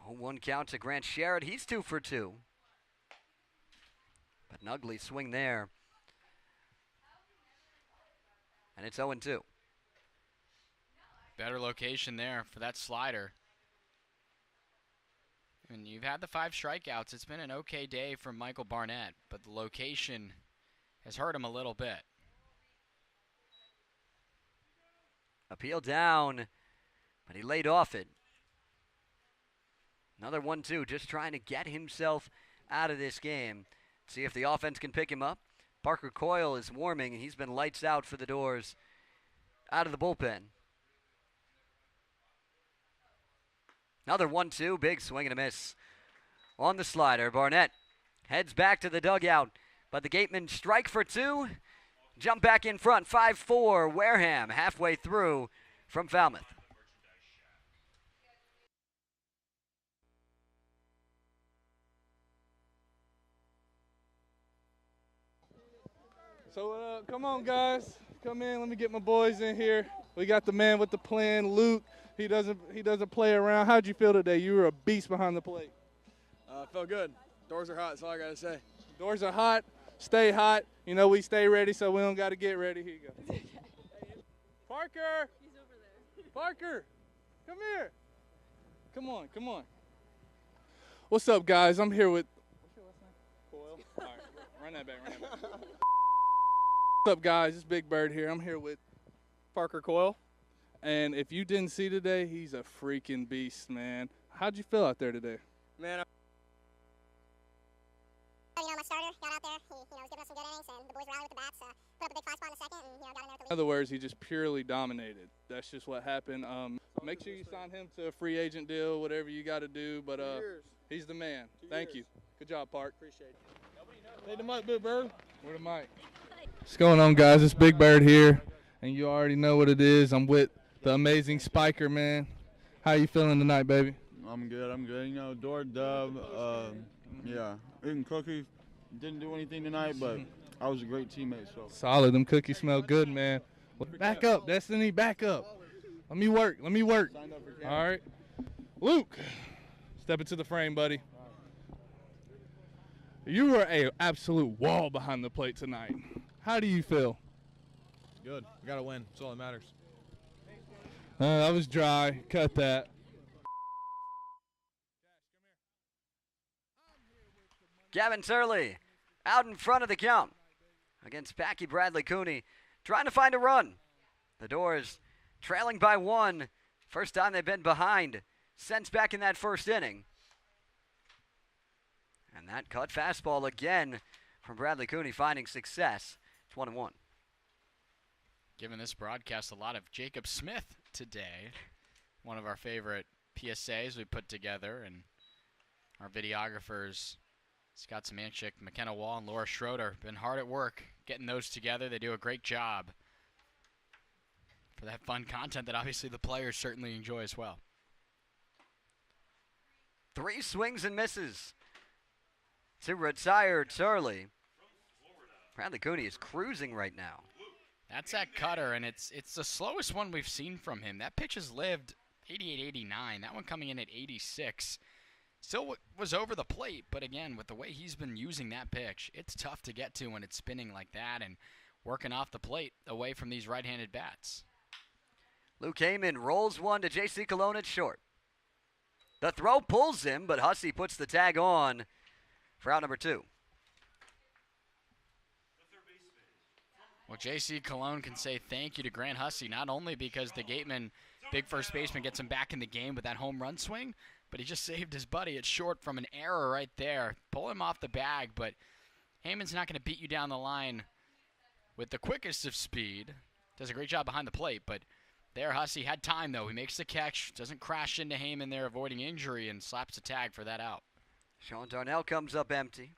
0-1 count to Grant Sherrod. He's 2 for 2. But an ugly swing there. And it's 0-2. Better location there for that slider. And you've had the 5 strikeouts. It's been an okay day from Michael Barnett, but the location has hurt him a little bit. Appeal down, but he laid off it. Another 1-2, just trying to get himself out of this game. See if the offense can pick him up. Parker Coyle is warming, and he's been lights out for the Doors out of the bullpen. Another 1-2, big swing and a miss on the slider. Barnett heads back to the dugout, but the Gatemen strike for 2. Jump back in front, 5-4, Wareham halfway through from Falmouth. So come on, guys. Come in. Let me get my boys in here. We got the man with the plan, Luke. He doesn't play around. How'd you feel today? You were a beast behind the plate. Felt good. Doors are hot. That's all I got to say. Doors are hot. Stay hot. You know, we stay ready, so we don't got to get ready. Here you go. Parker. He's over there. Parker, come here. Come on, come on. What's up, guys? I'm here with. What's your last name? Coyle. All right, run that back. What's up, guys? It's Big Bird here. I'm here with Parker Coyle. And if you didn't see today, he's a freaking beast, man. How'd you feel out there today? Man, my starter got out there. He was giving us some good innings, and the boys rallied with the bats. Put up a big 5 spot in the second, and got in there. In other words, he just purely dominated. That's just what happened. Make sure you sign him to a free agent deal, whatever you got to do. But he's the man. Thank you. Good job, Park. Appreciate it. Take the mic, Big Bird. Where the mic? What's going on, guys? It's Big Bird here, and you already know what it is. I'm with the amazing Spiker, man. How you feeling tonight, baby? I'm good. You know, door dub. Yeah, eating cookies. Didn't do anything tonight, but I was a great teammate. So solid. Them cookies smell good, man. Back up, Destiny. Back up. Let me work. All right. Luke, step into the frame, buddy. You were an absolute wall behind the plate tonight. How do you feel? Good. We got to win. That's all that matters. That was dry. Cut that. Gavin Turley out in front of the count against Packy Bradley Cooney, trying to find a run. The Doors trailing by 1. First time they've been behind since back in that first inning. And that cut fastball again from Bradley Cooney finding success. It's 1-1. Giving this broadcast a lot of Jacob Smith today. One of our favorite PSAs we put together, and our videographers, Scott Samanchik, McKenna Wall, and Laura Schroeder, been hard at work getting those together. They do a great job for that fun content that obviously the players certainly enjoy as well. 3 swings and misses to retire Turley. Bradley Cooney is cruising right now. That's that cutter, and it's the slowest one we've seen from him. That pitch has lived 88, 89. That one coming in at 86. Still was over the plate, but again, with the way he's been using that pitch, it's tough to get to when it's spinning like that and working off the plate away from these right-handed bats. Luke Heyman rolls one to J.C. Cologne at short. The throw pulls him, but Hussey puts the tag on for out number 2. Well, J.C. Cologne can say thank you to Grant Hussey, not only because the Gateman, big first baseman, gets him back in the game with that home run swing, but he just saved his buddy at short from an error right there. Pull him off the bag, but Heyman's not going to beat you down the line with the quickest of speed. Does a great job behind the plate, but there Hussey had time, though. He makes the catch, doesn't crash into Heyman there, avoiding injury, and slaps a tag for that out. Sean Darnell comes up empty.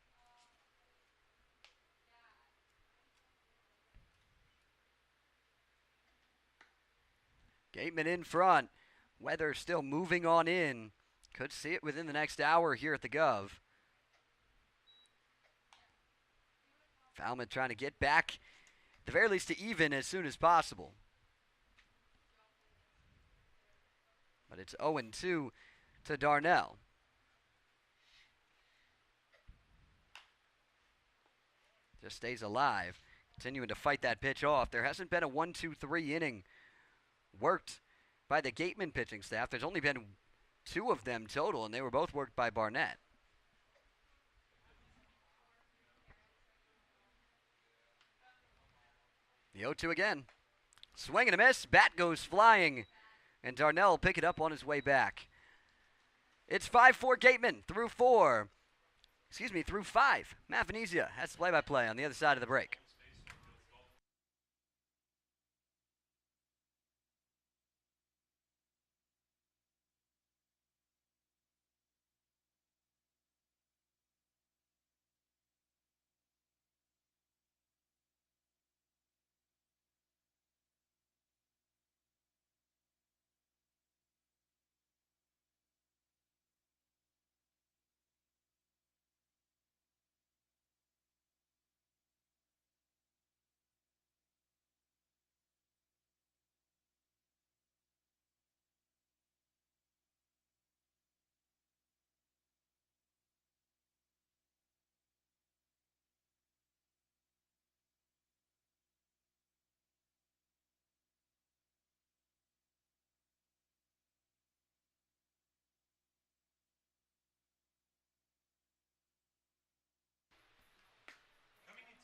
Gateman in front. Weather still moving on in. Could see it within the next hour here at the Guv. Falmouth trying to get back, at the very least, to even as soon as possible. But it's 0-2 to Darnell. Just stays alive, continuing to fight that pitch off. There hasn't been a 1-2-3 inning worked by the Gateman pitching staff. There's only been 2 of them total, and they were both worked by Barnett. The 0-2 again. Swing and a miss. Bat goes flying, and Darnell will pick it up on his way back. It's 5-4 Gateman through 5. Matt Venezia has the play-by-play on the other side of the break.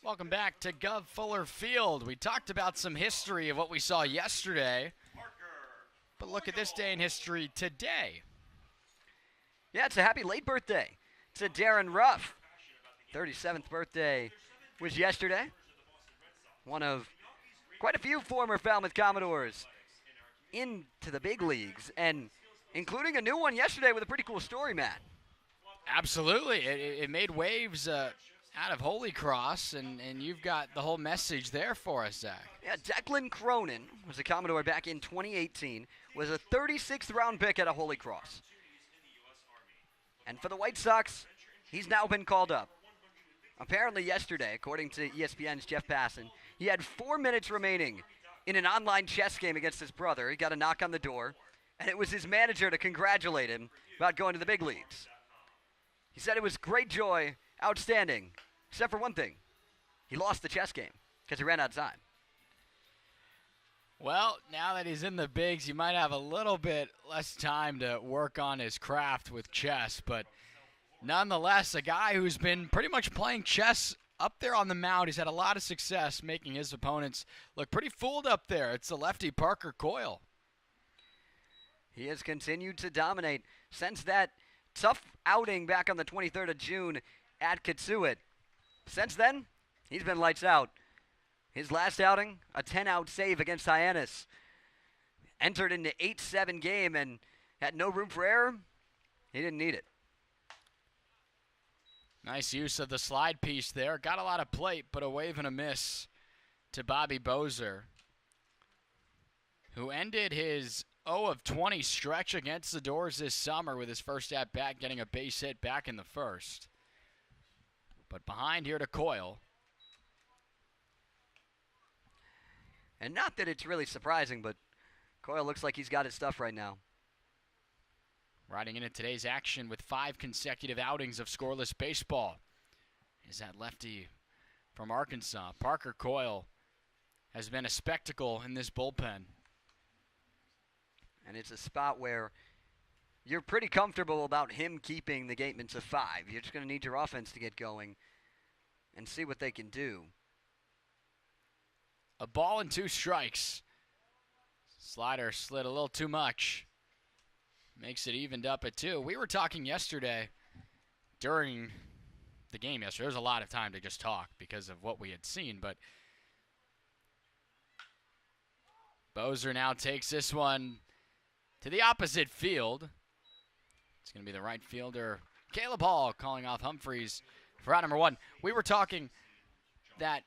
Welcome back to Guv Fuller Field. We talked about some history of what we saw yesterday, but look at this day in history today. Yeah, it's a happy late birthday to Darren Ruff. 37th birthday was yesterday. One of quite a few former Falmouth Commodores into the big leagues, and including a new one yesterday with a pretty cool story, Matt. Absolutely. It made waves out of Holy Cross, and you've got the whole message there for us, Zach. Yeah, Declan Cronin was a Commodore back in 2018, was a 36th round pick out of Holy Cross. And for the White Sox, he's now been called up. Apparently yesterday, according to ESPN's Jeff Passan, he had 4 minutes remaining in an online chess game against his brother. He got a knock on the door, and it was his manager to congratulate him about going to the big leagues. He said it was great joy, outstanding, except for one thing. He lost the chess game because he ran out of time. Well, now that he's in the bigs, he might have a little bit less time to work on his craft with chess, but nonetheless, a guy who's been pretty much playing chess up there on the mound. He's had a lot of success making his opponents look pretty fooled up there. It's the lefty Parker Coyle. He has continued to dominate since that tough outing back on the 23rd of June at Kitsui. Since then, he's been lights out. His last outing, a 10-out save against Hyannis. Entered into 8-7 game and had no room for error. He didn't need it. Nice use of the slide piece there. Got a lot of plate, but a wave and a miss to Bobby Bozer, who ended his 0-of-20 stretch against the Doors this summer with his first at-bat, getting a base hit back in the first. But behind here to Coyle. And not that it's really surprising, but Coyle looks like he's got his stuff right now. Riding into today's action with 5 consecutive outings of scoreless baseball is that lefty from Arkansas. Parker Coyle has been a spectacle in this bullpen. And it's a spot where you're pretty comfortable about him keeping the Gatemem to 5. You're just going to need your offense to get going and see what they can do. A ball and 2 strikes. Slider slid a little too much. Makes it evened up at 2. We were talking yesterday during the game yesterday. There was a lot of time to just talk because of what we had seen, but Bozer now takes this one to the opposite field. It's going to be the right fielder, Caleb Hall, calling off Humphreys for out number 1. We were talking that,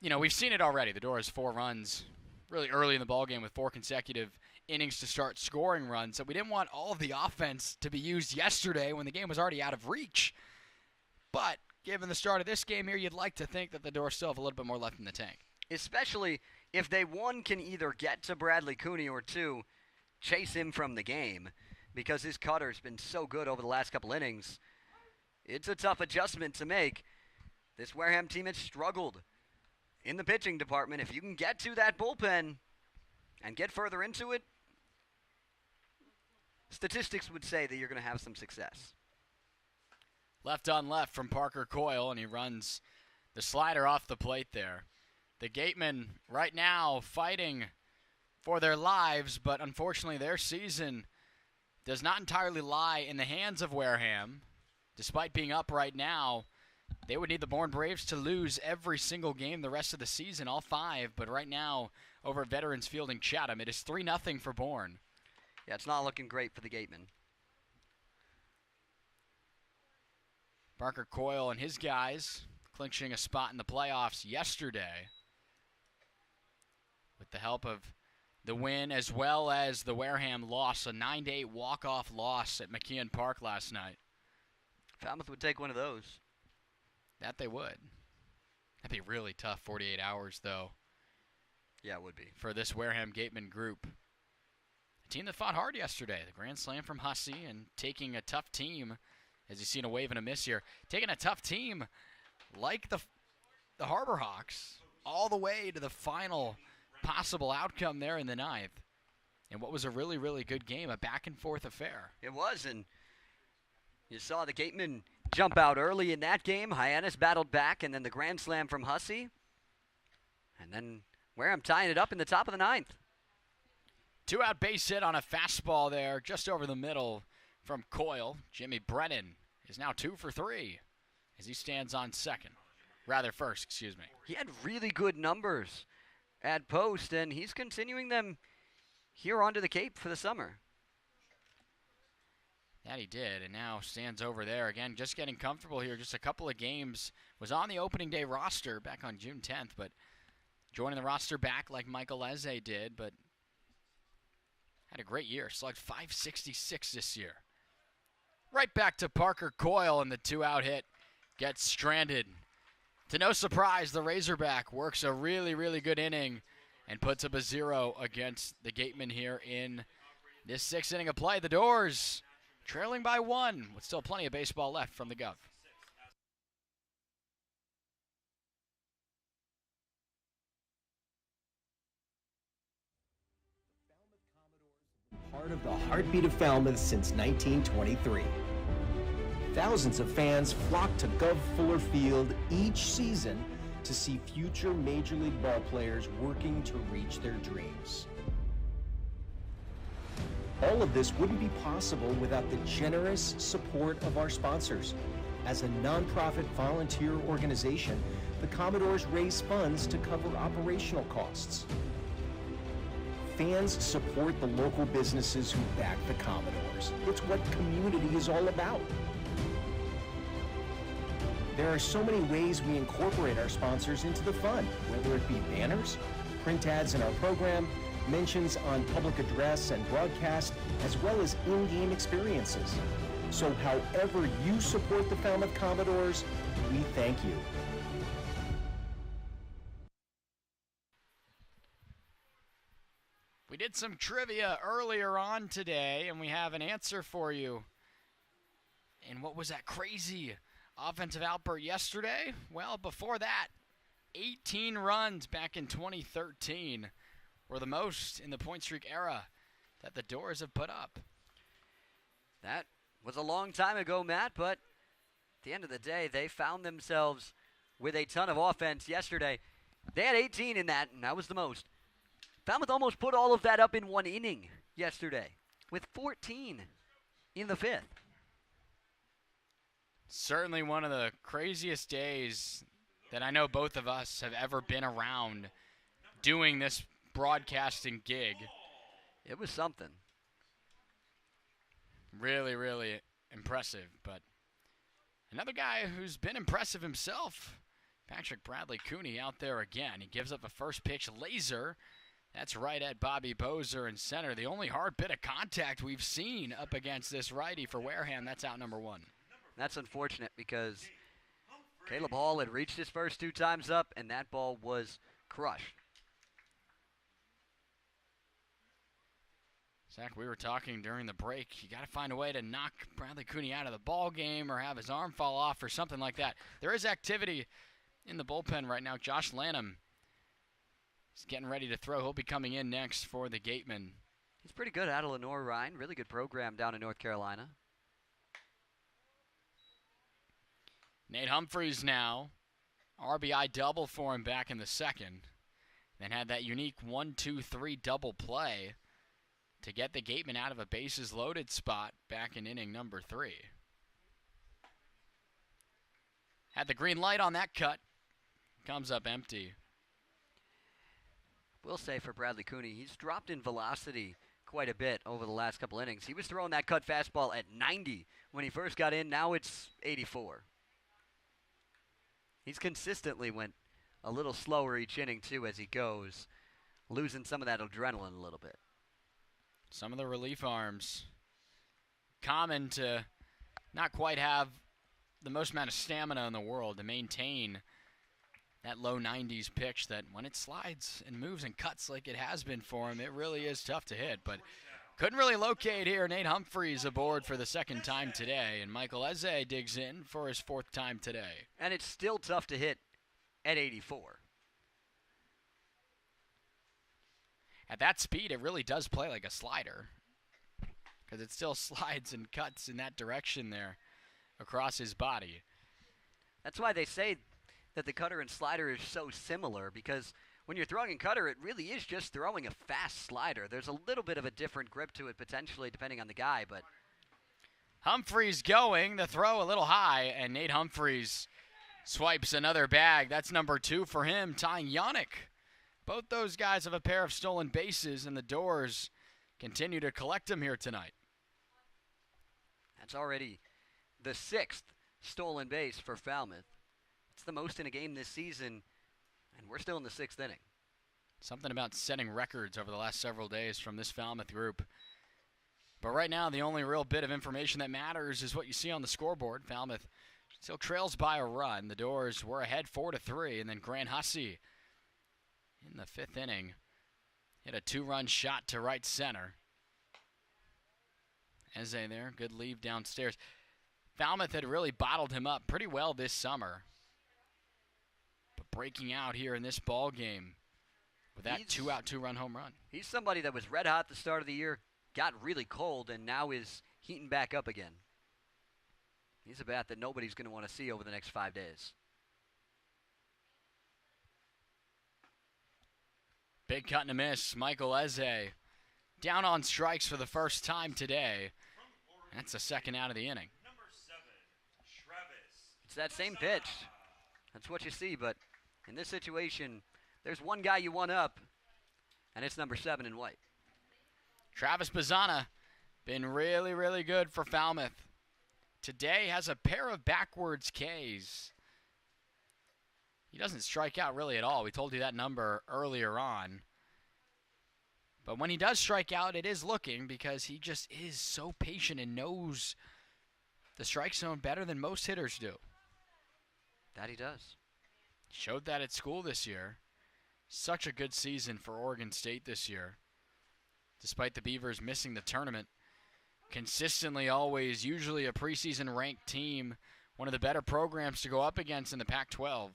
you know, we've seen it already. The Doors 4 runs really early in the ballgame with 4 consecutive innings to start scoring runs. So we didn't want all of the offense to be used yesterday when the game was already out of reach. But given the start of this game here, you'd like to think that the Doors still have a little bit more left in the tank. Especially if they, 1, can either get to Bradley Cooney or 2, chase him from the game, because his cutter's been so good over the last couple innings. It's a tough adjustment to make. This Wareham team has struggled in the pitching department. If you can get to that bullpen and get further into it, statistics would say that you're going to have some success. Left on left from Parker Coyle, and he runs the slider off the plate there. The Gatemen right now fighting for their lives, but unfortunately their season does not entirely lie in the hands of Wareham. Despite being up right now, they would need the Bourne Braves to lose every single game the rest of the season, all 5. But right now, over at Veterans Field in Chatham, it is 3-0 for Bourne. Yeah, it's not looking great for the Gatemen. Parker Coyle and his guys clinching a spot in the playoffs yesterday with the help of the win as well as the Wareham loss, a 9-8 walk-off loss at McKeon Park last night. Falmouth would take one of those. That they would. That'd be really tough 48 hours, though. Yeah, it would be. For this Wareham Gateman group. A team that fought hard yesterday. The grand slam from Hussey, and taking a tough team, as you've seen a wave and a miss here, taking a tough team like the Harbor Hawks all the way to the final possible outcome there in the 9th. And what was a really, really good game, a back-and-forth affair. It was, and you saw the Gatemen jump out early in that game. Hyannis battled back, and then the grand slam from Hussey. And then Wareham tying it up in the top of the 9th. 2-out base hit on a fastball there, just over the middle from Coyle. Jimmy Brennan is now 2 for 3 as he stands on first, excuse me. He had really good numbers at post, and he's continuing them here onto the Cape for the summer. That he did, and now stands over there again, just getting comfortable here. Just a couple of games. Was on the opening day roster back on June 10th, but joining the roster back like Michael Eze did, but had a great year. Slugged .566 this year. Right back to Parker Coyle, and the 2-out hit gets stranded. To no surprise, the Razorback works a really, really good inning and puts up a 0 against the Gatemen here in this 6th inning of play. The Doors trailing by 1 with still plenty of baseball left from the Guv. Part of the heartbeat of Falmouth since 1923. Thousands of fans flock to Guv Fuller Field each season to see future Major League ball players working to reach their dreams. All of this wouldn't be possible without the generous support of our sponsors. As a nonprofit volunteer organization, the Commodores raise funds to cover operational costs. Fans support the local businesses who back the Commodores. It's what community is all about. There are so many ways we incorporate our sponsors into the fun, whether it be banners, print ads in our program, mentions on public address and broadcast, as well as in-game experiences. So however you support the Falmouth Commodores, we thank you. We did some trivia earlier on today, and we have an answer for you. And what was that crazy offensive outburst yesterday? Well, before that, 18 runs back in 2013 were the most in the point streak era that the Doors have put up. That was a long time ago, Matt, but at the end of the day, they found themselves with a ton of offense yesterday. They had 18 in that, and that was the most. Falmouth almost put all of that up in one inning yesterday with 14 in the 5th. Certainly one of the craziest days that I know both of us have ever been around doing this broadcasting gig. It was something. Really, really impressive. But another guy who's been impressive himself, Patrick Bradley Cooney out there again. He gives up a first pitch laser. That's right at Bobby Bozer in center. The only hard bit of contact we've seen up against this righty for Wareham. That's out number 1. That's unfortunate because Caleb Hall had reached his first 2 times up, and that ball was crushed. Zach, we were talking during the break. You got to find a way to knock Bradley Cooney out of the ball game or have his arm fall off or something like that. There is activity in the bullpen right now. Josh Lanham is getting ready to throw. He'll be coming in next for the Gateman. He's pretty good out of Lenore Ryan. Really good program down in North Carolina. Nate Humphreys now. RBI double for him back in the 2nd. Then had that unique 1-2-3 double play to get the Gateman out of a bases loaded spot back in inning number 3. Had the green light on that cut. Comes up empty. We'll say for Bradley Cooney, he's dropped in velocity quite a bit over the last couple innings. He was throwing that cut fastball at 90 when he first got in. Now it's 84. He's consistently went a little slower each inning, too, as he goes, losing some of that adrenaline a little bit. Some of the relief arms. Common to not quite have the most amount of stamina in the world to maintain that low 90s pitch that when it slides and moves and cuts like it has been for him, it really is tough to hit. But couldn't really locate here. Nate Humphreys aboard for the 2nd time today, and Michael Eze digs in for his 4th time today. And it's still tough to hit at 84. At that speed, it really does play like a slider because it still slides and cuts in that direction there across his body. That's why they say that the cutter and slider is so similar, because when you're throwing a cutter, it really is just throwing a fast slider. There's a little bit of a different grip to it potentially depending on the guy, but Humphreys going. The throw a little high, and Nate Humphreys swipes another bag. That's number 2 for him, tying Yannick. Both those guys have a pair of stolen bases, and the Doors continue to collect them here tonight. That's already the 6th stolen base for Falmouth. It's the most in a game this season, and we're still in the 6th inning. Something about setting records over the last several days from this Falmouth group. But right now, the only real bit of information that matters is what you see on the scoreboard. Falmouth still trails by a run. The Doors were ahead 4-3, and then Grant Hussey in the 5th inning hit a 2-run shot to right center. Eze there, good leave downstairs. Falmouth had really bottled him up pretty well this summer. But breaking out here in this ball game with that 2-out, 2-run home run. He's somebody that was red hot at the start of the year, got really cold, and now is heating back up again. He's a bat that nobody's going to want to see over the next 5 days. Big cut and a miss. Michael Eze down on strikes for the first time today. That's the 2nd out of the inning. It's that same pitch. That's what you see, but in this situation, there's one guy you want up, and it's number 7 in white. Travis Bazzana been really, really good for Falmouth. Today has a pair of backwards Ks. He doesn't strike out really at all. We told you that number earlier on. But when he does strike out, it is looking because he just is so patient and knows the strike zone better than most hitters do. That he does. Showed that at school this year. Such a good season for Oregon State this year. Despite the Beavers missing the tournament. Consistently always, usually a preseason ranked team. One of the better programs to go up against in the Pac-12.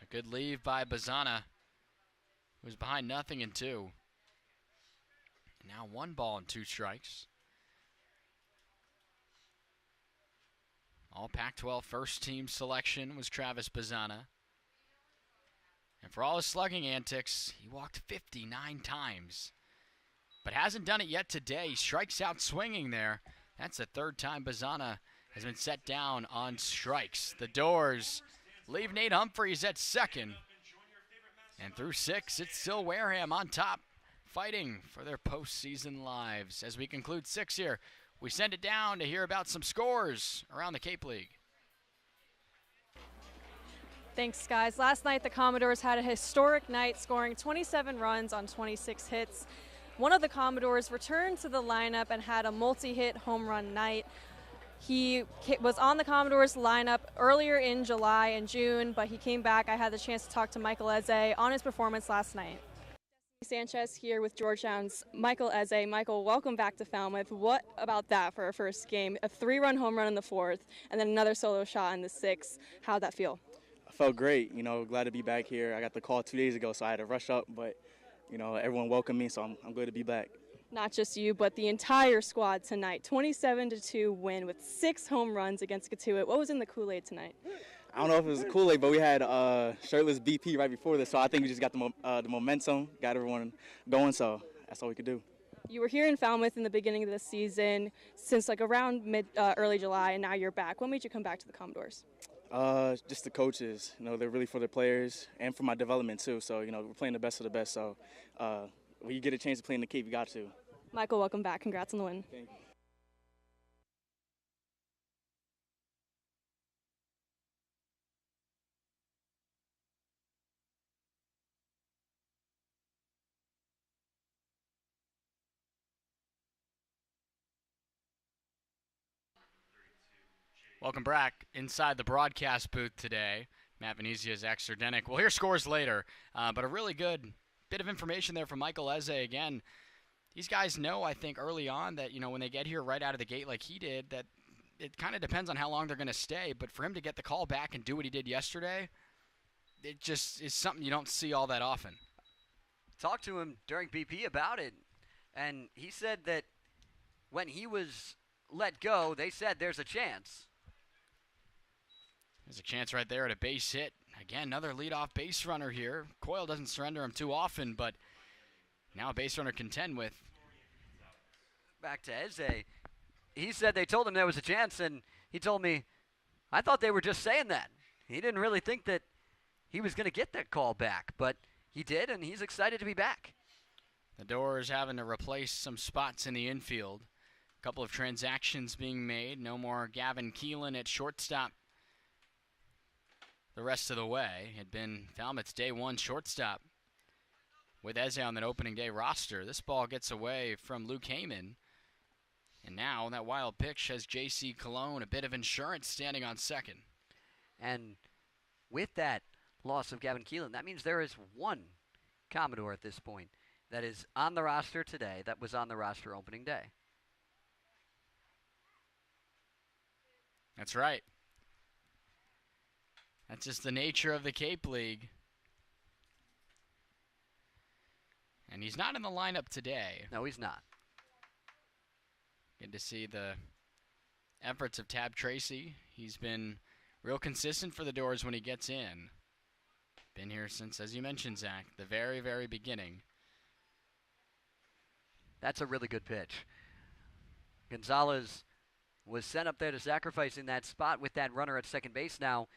A good leave by Bazzana, who was behind 0-2. And now 1 ball and 2 strikes. All Pac-12 first team selection was Travis Bazzana. And for all his slugging antics, he walked 59 times. But hasn't done it yet today. He strikes out swinging there. That's the 3rd time Bazzana has been set down on strikes. The Doors leave Nate Humphreys at 2nd. And through 6, it's still Wareham on top, fighting for their postseason lives. As we conclude 6 here, we send it down to hear about some scores around the Cape League. Thanks, guys. Last night, the Commodores had a historic night, scoring 27 runs on 26 hits. One of the Commodores returned to the lineup and had a multi-hit home run night. He was on the Commodores lineup earlier in July and June, but he came back. I had the chance to talk to Michael Eze on his performance last night. Sanchez here with Georgetown's Michael Eze. Michael, welcome back to Falmouth. What about that for our first game? A 3-run home run in the 4th, and then another solo shot in the 6th. How'd that feel? I felt great. Glad to be back here. I got the call 2 days ago, so I had to rush up, but everyone welcomed me, so I'm good to be back. Not just you, but the entire squad tonight. 27-2 win with 6 home runs against Katuitt. What was in the Kool-Aid tonight? I don't know if it was the Kool-Aid, but we had shirtless BP right before this, so I think we just got the momentum, got everyone going, so that's all we could do. You were here in Falmouth in the beginning of the season since around early July, and now you're back. What made you come back to the Commodores? Just the coaches. They're really for the players and for my development too. So we're playing the best of the best. So when you get a chance to play in the Cape, you got to. Michael, welcome back. Congrats on the win. Thank you. Welcome back inside the broadcast booth today. Matt Venezia's Extra Denick. We'll hear scores later, but a really good bit of information there from Michael Eze. Again, these guys know, I think, early on that, when they get here right out of the gate like he did, that it kind of depends on how long they're going to stay. But for him to get the call back and do what he did yesterday, it just is something you don't see all that often. Talked to him during BP about it, and he said that when he was let go, they said there's a chance. There's a chance right there at a base hit Again, another leadoff base runner here. Coyle doesn't surrender him too often, but now a base runner contend with. Back to Eze. He said they told him there was a chance, and he told me, I thought they were just saying that. He didn't really think that he was going to get that call back, but he did, and he's excited to be back. The Doors having to replace some spots in the infield. A couple of transactions being made. No more Gavin Keelan at shortstop the rest of the way. Had been Falmouth's day one shortstop with Eze on that opening day roster. This ball gets away from Luke Heyman. And now that wild pitch has J.C. Cologne, a bit of insurance, standing on second. And with that loss of Gavin Keelan, that means there is one Commodore at this point that is on the roster today that was on the roster opening day. That's right. That's just the nature of the Cape League. And he's not in the lineup today. No, he's not. Good to see the efforts of Tab Tracy. He's been real consistent for the Doors when he gets in. Been here since, as you mentioned, Zach, the very, very beginning. That's a really good pitch. Gonzalez was sent up there to sacrifice in that spot with that runner at second base. Now,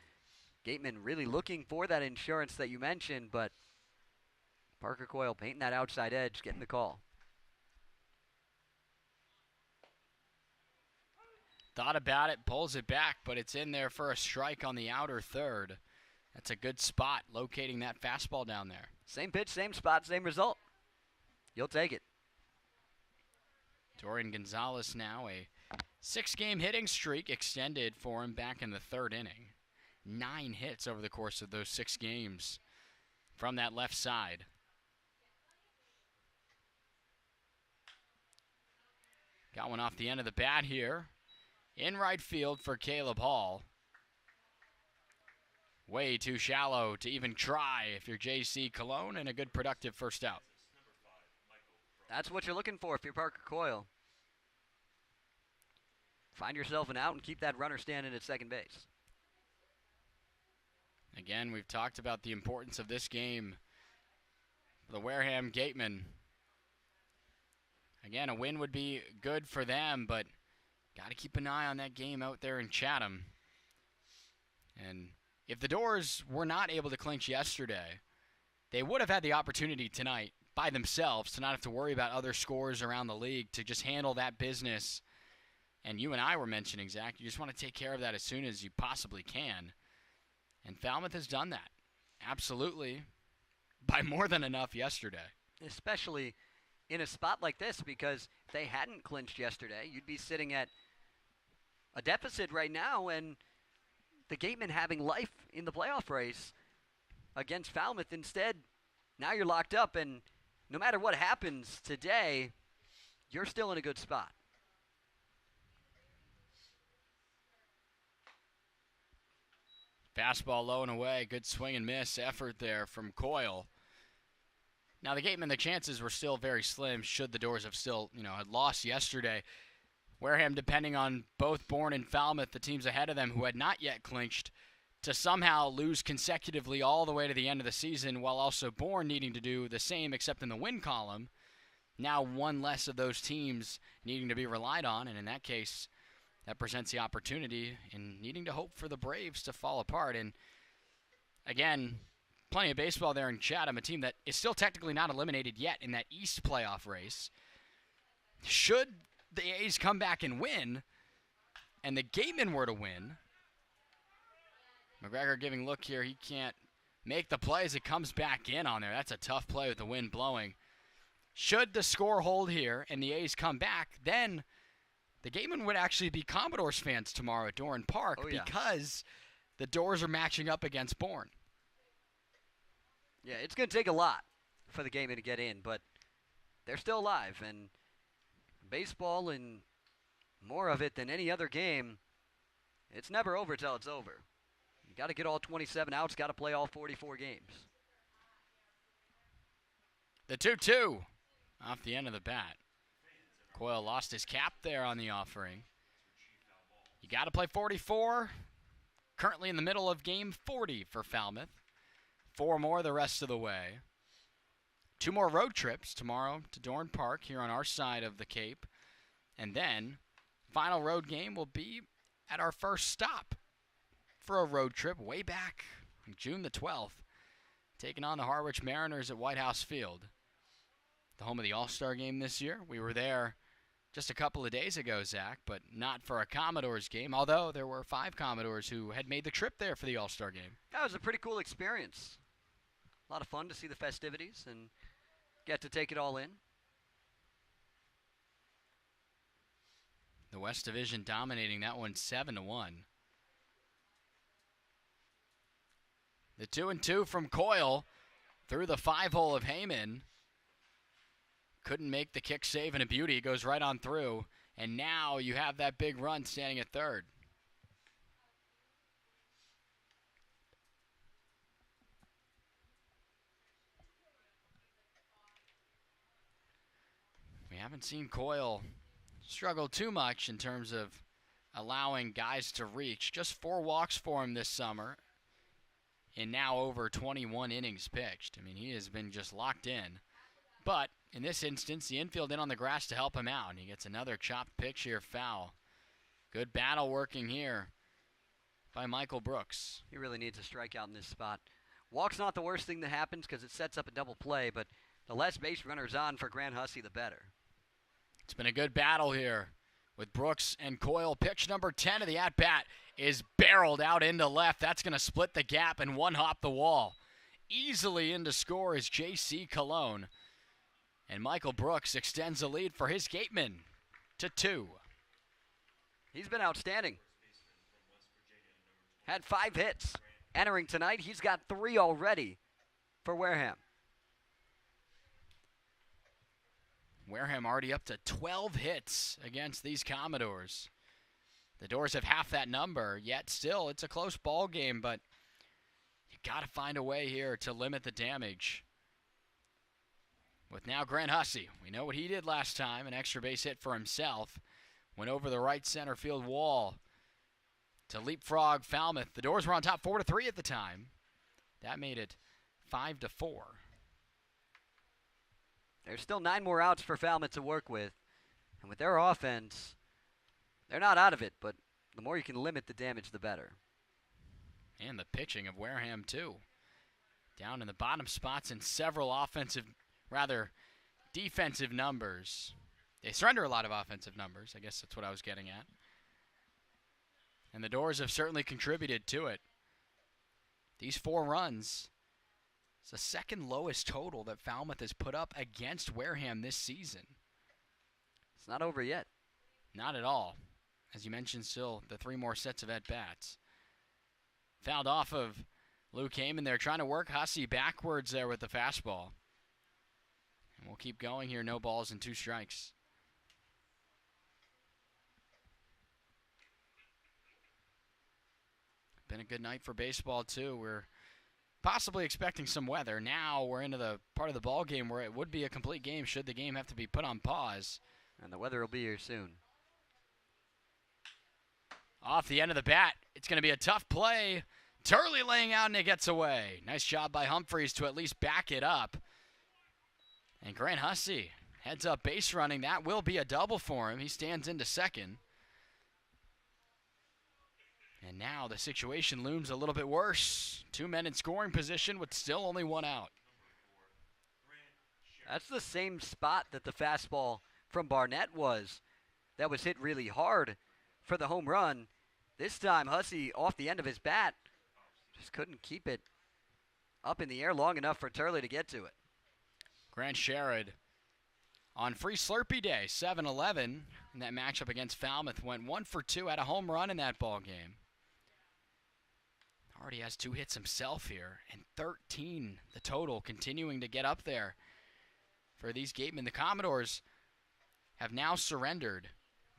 Gateman really looking for that insurance that you mentioned, but Parker Coyle painting that outside edge, getting the call. Thought about it, pulls it back, but it's in there for a strike on the outer third. That's a good spot, locating that fastball down there. Same pitch, same spot, same result. You'll take it. Dorian Gonzalez now, a 6-game hitting streak extended for him back in the third inning. 9 hits over the course of those 6 games from that left side. Got one off the end of the bat here. In right field for Caleb Hall. Way too shallow to even try if you're J.C. Cologne, and a good productive first out. That's what you're looking for if you're Parker Coyle. Find yourself an out and keep that runner standing at second base. Again, we've talked about the importance of this game for the Wareham Gateman. Again, a win would be good for them, but got to keep an eye on that game out there in Chatham. And if the Doors were not able to clinch yesterday, they would have had the opportunity tonight by themselves to not have to worry about other scores around the league, to just handle that business. And you and I were mentioning, Zach, you just want to take care of that as soon as you possibly can. And Falmouth has done that. Absolutely. By more than enough yesterday. Especially in a spot like this, because if they hadn't clinched yesterday, you'd be sitting at a deficit right now, and the Gatemen having life in the playoff race against Falmouth. Instead, now you're locked up, and no matter what happens today, you're still in a good spot. Fastball low and away. Good swing and miss effort there from Coyle. Now, the Gatemen, the chances were still very slim should the Doors have still, had lost yesterday. Wareham, depending on both Bourne and Falmouth, the teams ahead of them who had not yet clinched, to somehow lose consecutively all the way to the end of the season, while also Bourne needing to do the same except in the win column. Now one less of those teams needing to be relied on, and in that case, that presents the opportunity in needing to hope for the Braves to fall apart. And again, plenty of baseball there in Chatham, a team that is still technically not eliminated yet in that East playoff race. Should the A's come back and win, and the Gatemen were to win, McGregor giving look here, he can't make the play as it comes back in on there. That's a tough play with the wind blowing. Should the score hold here and the A's come back, then the Gatemen would actually be Commodores fans tomorrow at Doran Park, because the Doors are matching up against Bourne. Yeah, it's going to take a lot for the Gatemen to get in, but they're still alive. And baseball, and more of it than any other game, it's never over till it's over. You got to get all 27 outs, got to play all 44 games. The 2-2 off the end of the bat. Coyle lost his cap there on the offering. You got to play 44. currently in the middle of game 40 for Falmouth. 4 more the rest of the way. 2 more road trips tomorrow to Dorn Park here on our side of the Cape. And then, final road game will be at our first stop for a road trip way back on June the 12th, taking on the Harwich Mariners at White House Field, the home of the All-Star game this year. We were there just a couple of days ago, Zach, but not for a Commodores game, although there were 5 Commodores who had made the trip there for the All-Star game. That was a pretty cool experience. A lot of fun to see the festivities and get to take it all in. The West Division dominating that one 7-1. The 2-2 from Coyle through the 5-hole of Heyman. Couldn't make the kick save, and a beauty goes right on through. And now you have that big run standing at third. We haven't seen Coyle struggle too much in terms of allowing guys to reach. Just 4 walks for him this summer, and now over 21 innings pitched. I mean, he has been just locked in. But in this instance, the infield in on the grass to help him out, and he gets another chopped pitch here, foul. Good battle working here by Michael Brooks. He really needs a strikeout in this spot. Walk's not the worst thing that happens because it sets up a double play, but the less base runners on for Grant Hussey, the better. It's been a good battle here with Brooks and Coyle. Pitch number 10 of the at-bat is barreled out into left. That's going to split the gap and one-hop the wall. Easily in to score is J.C. Cologne. And Michael Brooks extends the lead for his Gateman to 2. He's been outstanding. Had 5 hits. Entering tonight, he's got 3 already for Wareham. Wareham already up to 12 hits against these Commodores. The Doors have half that number, yet still it's a close ball game, but you got to find a way here to limit the damage. With now Grant Hussey, we know what he did last time, an extra base hit for himself. Went over the right center field wall to leapfrog Falmouth. The Doors were on top 4-3 at the time. That made it 5-4. There's still 9 more outs for Falmouth to work with. And with their offense, they're not out of it, but the more you can limit the damage, the better. And the pitching of Wareham, too. Down in the bottom spots in several defensive numbers. They surrender a lot of offensive numbers. I guess that's what I was getting at. And the Doors have certainly contributed to it. These 4 runs, it's the second lowest total that Falmouth has put up against Wareham this season. It's not over yet. Not at all. As you mentioned, still the 3 more sets of at-bats. Fouled off of Luke Heyman there, trying to work Hussey backwards there with the fastball. And we'll keep going here, no balls and 2 strikes. Been a good night for baseball, too. We're possibly expecting some weather. Now we're into the part of the ball game where it would be a complete game should the game have to be put on pause. And the weather will be here soon. Off the end of the bat, it's going to be a tough play. Turley laying out and it gets away. Nice job by Humphreys to at least back it up. And Grant Hussey heads up base running. That will be a double for him. He stands into second. And now the situation looms a little bit worse. 2 men in scoring position with still only 1 out. That's the same spot that the fastball from Barnett was. That was hit really hard for the home run. This time Hussey off the end of his bat just couldn't keep it up in the air long enough for Turley to get to it. Grant Sherrod on Free Slurpee Day, 7-11 in that matchup against Falmouth. Went 1 for 2, had a home run in that ball game. Already has 2 hits himself here, and 13 the total, continuing to get up there for these Gatemen. The Commodores have now surrendered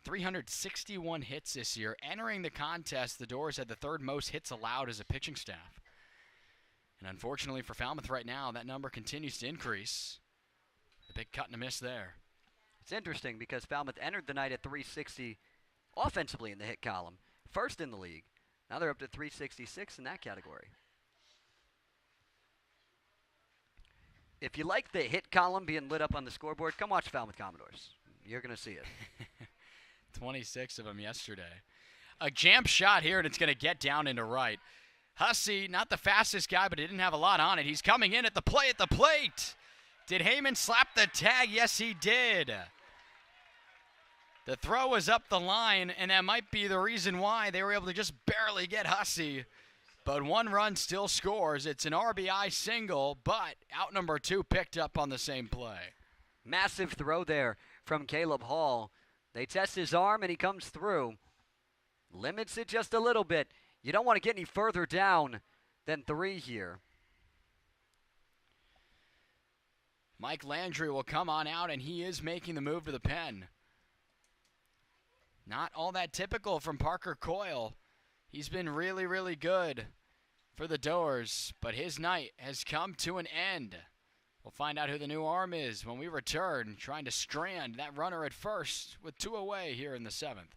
361 hits this year. Entering the contest, the Doors had the 3rd most hits allowed as a pitching staff. And unfortunately for Falmouth right now, that number continues to increase. The big cut and a miss there. It's interesting because Falmouth entered the night at 360 offensively in the hit column, 1st in the league. Now they're up to 366 in that category. If you like the hit column being lit up on the scoreboard, come watch Falmouth Commodores. You're going to see it. 26 of them yesterday. A jam shot here, and it's going to get down into right. Hussey, not the fastest guy, but he didn't have a lot on it. He's coming in at the plate. Did Heyman slap the tag? Yes, he did. The throw was up the line, and that might be the reason why they were able to just barely get Hussey. But one run still scores. It's an RBI single, but out number 2 picked up on the same play. Massive throw there from Caleb Hall. They test his arm, and he comes through. Limits it just a little bit. You don't want to get any further down than 3 here. Mike Landry will come on out, and he is making the move to the pen. Not all that typical from Parker Coyle. He's been really, really good for the Doors, but his night has come to an end. We'll find out who the new arm is when we return, trying to strand that runner at first with 2 away here in the 7th.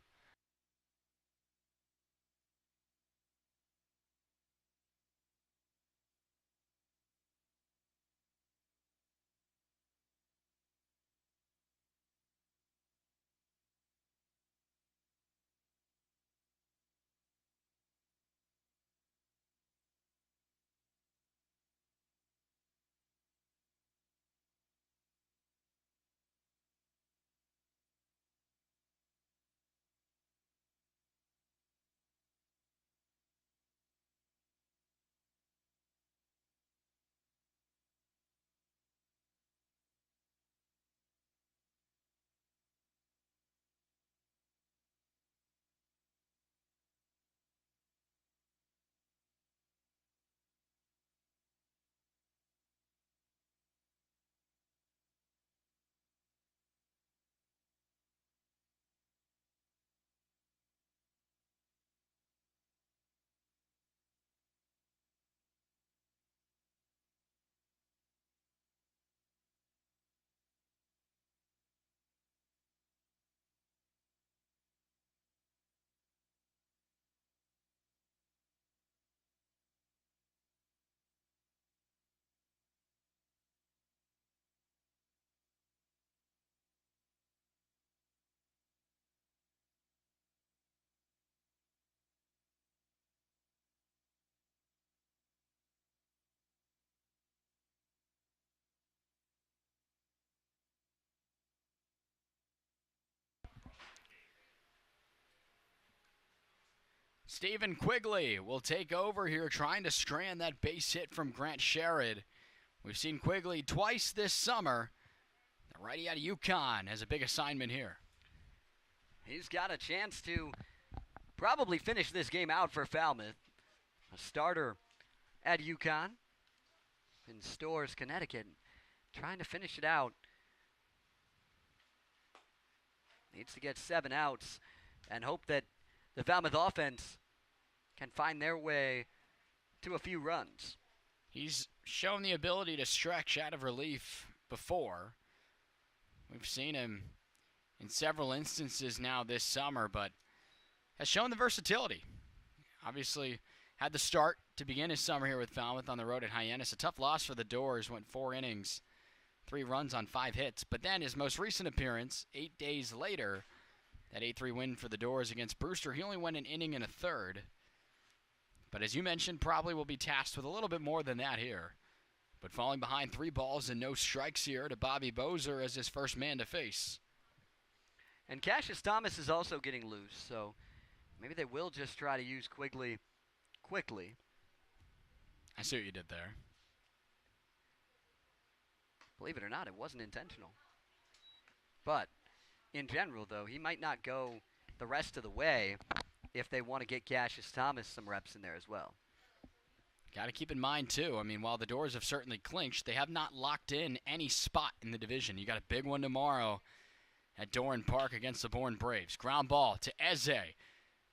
Stephen Quigley will take over here, trying to strand that base hit from Grant Sherrod. We've seen Quigley twice this summer. The righty out of UConn has a big assignment here. He's got a chance to probably finish this game out for Falmouth. A starter at UConn in Storrs, Connecticut, trying to finish it out. Needs to get 7 outs and hope that the Falmouth offense can find their way to a few runs. He's shown the ability to stretch out of relief before. We've seen him in several instances now this summer, but has shown the versatility. Obviously had the start to begin his summer here with Falmouth on the road at Hyannis. A tough loss for the Doors, went 4 innings, 3 runs on 5 hits. But then his most recent appearance, 8 days later, that 8-3 win for the Doors against Brewster, he only went an inning and a third. But as you mentioned, probably will be tasked with a little bit more than that here. But falling behind 3 balls and no strikes here to Bobby Bozer as his first man to face. And Cassius Thomas is also getting loose, so maybe they will just try to use Quigley quickly. I see what you did there. Believe it or not, it wasn't intentional. But in general, though, he might not go the rest of the way if they want to get Cassius Thomas some reps in there as well. Got to keep in mind, too, I mean, while the Doors have certainly clinched, they have not locked in any spot in the division. You got a big one tomorrow at Doran Park against the Bourne Braves. Ground ball to Eze.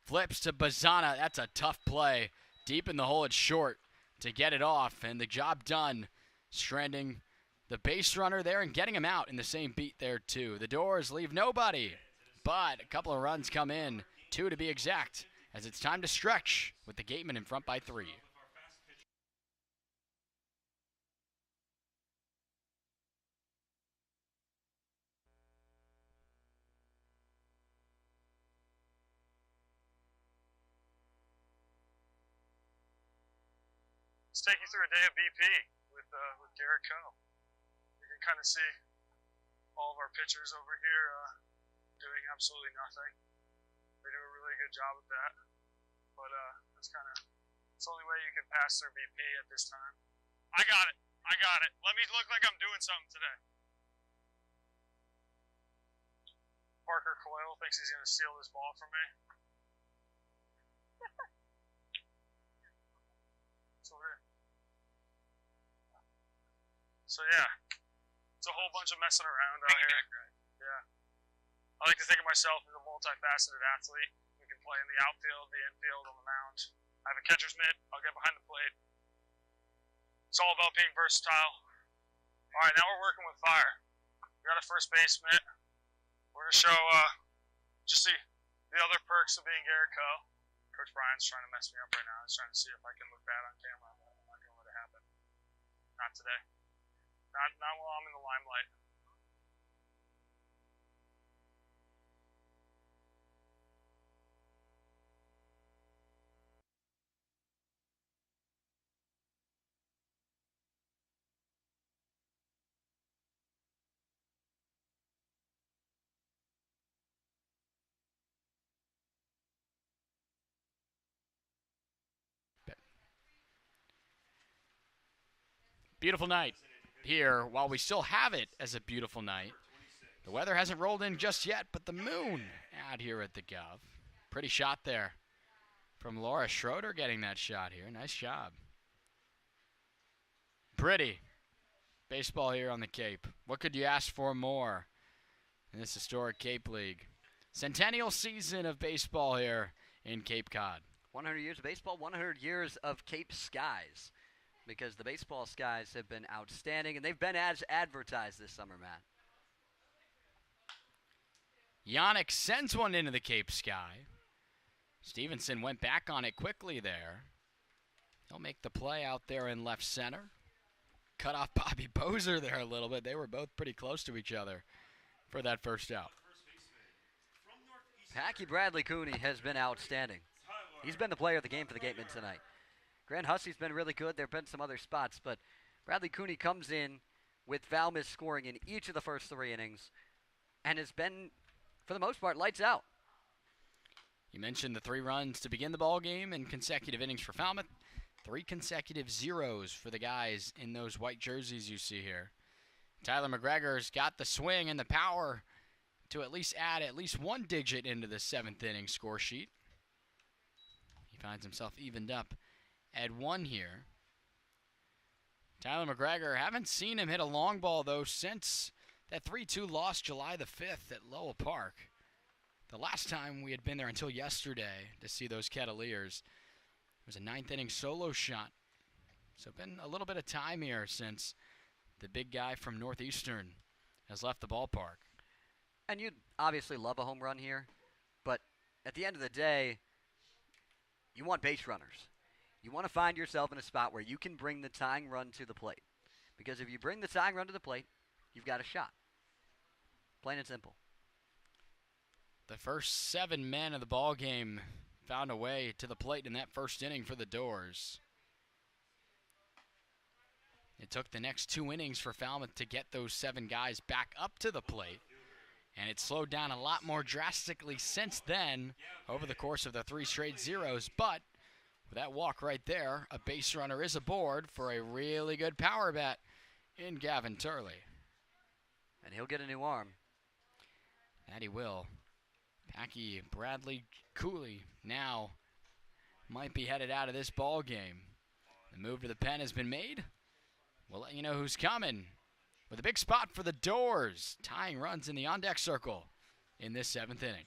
Flips to Bazana. That's a tough play. Deep in the hole, it's short to get it off, and the job done, stranding the base runner there and getting him out in the same beat there, too. The Doors leave nobody, but a couple of runs come in, 2 to be exact, as it's time to stretch with the Gateman in front by 3. Let's take you through a day of BP with Garrett Coe. You can kind of see all of our pitchers over here doing absolutely nothing. They do a really good job of that, but it's the only way you can pass through BP at this time. I got it. Let me look like I'm doing something today. Parker Coyle thinks he's going to steal this ball from me. It's over here. So yeah, it's a whole bunch of messing around out here. Yeah. I like to think of myself as a multifaceted athlete who can play in the outfield, the infield, on the mound. I have a catcher's mitt. I'll get behind the plate. It's all about being versatile. All right, now we're working with fire. We got a first base mitt. We're going to show just the other perks of being Garrett Coe. Coach Brian's trying to mess me up right now. He's trying to see if I can look bad on camera. I'm not going to let it happen. Not today. Not while I'm in the limelight. Beautiful night here. While we still have it as a beautiful night, the weather hasn't rolled in just yet, but the moon out here at the Guv. Pretty shot there from Laura Schroeder, getting that shot here. Nice job. Pretty baseball here on the Cape. What could you ask for more in this historic Cape League? Centennial season of baseball here in Cape Cod. 100 years of baseball, 100 years of Cape skies, because the baseball skies have been outstanding, and they've been as advertised this summer, Matt. Yannick sends one into the Cape sky. Stevenson went back on it quickly there. He'll make the play out there in left center. Cut off Bobby Bozer there a little bit. They were both pretty close to each other for that first out. Packy Bradley Cooney has been outstanding. He's been the player of the game for the Gatemen tonight. Grant Hussey's been really good. There have been some other spots, but Bradley Cooney comes in with Falmouth scoring in each of the first 3 innings and has been, for the most part, lights out. You mentioned the 3 runs to begin the ball game in consecutive innings for Falmouth. 3 consecutive zeros for the guys in those white jerseys you see here. Tyler McGregor's got the swing and the power to at least add at least 1 digit into the 7th inning score sheet. He finds himself evened up at 1 here. Tyler McGregor, haven't seen him hit a long ball, though, since that 3-2 loss July the 5th at Lowell Park. The last time we had been there until yesterday to see those Kettleers, it was a 9th inning solo shot. So been a little bit of time here since the big guy from Northeastern has left the ballpark. And you'd obviously love a home run here, but at the end of the day, you want base runners. You want to find yourself in a spot where you can bring the tying run to the plate. Because if you bring the tying run to the plate, you've got a shot. Plain and simple. The first 7 men of the ball game found a way to the plate in that first inning for the Doors. It took the next 2 innings for Falmouth to get those 7 guys back up to the plate. And it slowed down a lot more drastically since then over the course of the 3 straight zeros. But with that walk right there, a base runner is aboard for a really good power bat in Gavin Turley. And he'll get a new arm. That he will. Packy Bradley Cooley now might be headed out of this ball game. The move to the pen has been made. We'll let you know who's coming with a big spot for the Doors, tying runs in the on-deck circle in this 7th inning.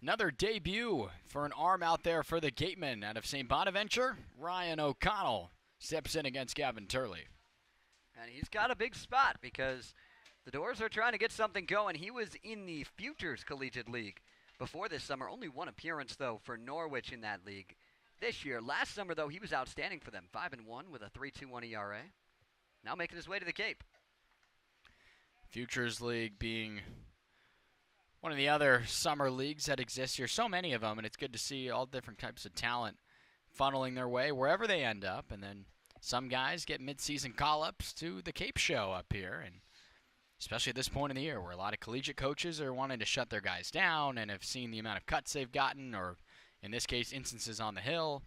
Another debut for an arm out there for the Gateman out of St. Bonaventure. Ryan O'Connell steps in against Gavin Turley. And he's got a big spot because the Doors are trying to get something going. He was in the Futures Collegiate League before this summer. Only one appearance, though, for Norwich in that league this year. Last summer, though, he was outstanding for them. 5-1 with a 3.21 ERA. Now making his way to the Cape. Futures League being one of the other summer leagues that exist here. So many of them, and it's good to see all different types of talent funneling their way wherever they end up. And then some guys get mid-season call-ups to the Cape show up here, and especially at this point in the year where a lot of collegiate coaches are wanting to shut their guys down and have seen the amount of cuts they've gotten, or in this case, instances on the hill.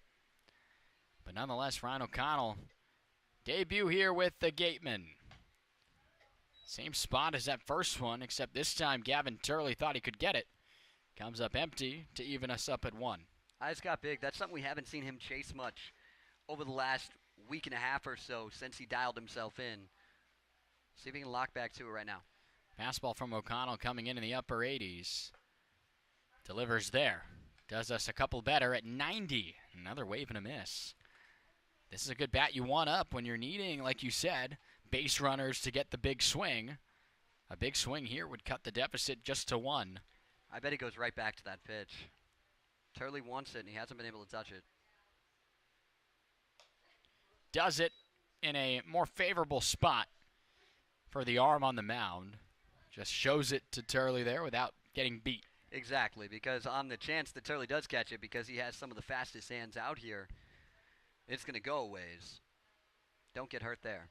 But nonetheless, Ryan O'Connell, debut here with the Gateman. Same spot as that first one, except this time Gavin Turley thought he could get it. Comes up empty to even us up at 1. Eyes got big. That's something we haven't seen him chase much over the last week and a half or so since he dialed himself in. See if he can lock back to it right now. Fastball from O'Connell coming in the upper 80s. Delivers there. Does us a couple better at 90. Another wave and a miss. This is a good bat you want up when you're needing, like you said, base runners to get the big swing. A big swing here would cut the deficit just to 1. I bet he goes right back to that pitch. Turley wants it, and he hasn't been able to touch it. Does it in a more favorable spot for the arm on the mound. Just shows it to Turley there without getting beat. Exactly, because on the chance that Turley does catch it, because he has some of the fastest hands out here, it's going to go a ways. Don't get hurt there.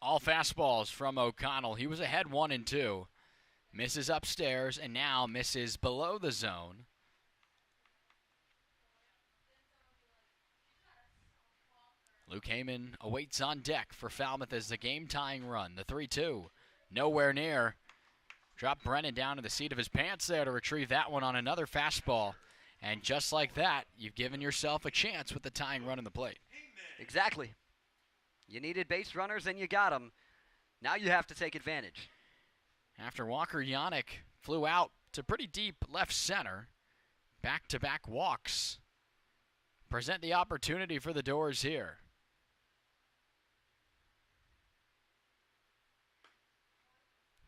All fastballs from O'Connell. He was ahead 1-2. Misses upstairs and now misses below the zone. Luke Heyman awaits on deck for Falmouth as the game-tying run. The 3-2. Nowhere near. Drop Brennan down to the seat of his pants there to retrieve that one on another fastball. And just like that, you've given yourself a chance with the tying run in the plate. Exactly. You needed base runners and you got them. Now you have to take advantage. After Walker Yannick flew out to pretty deep left center, back-to-back walks present the opportunity for the Doors here.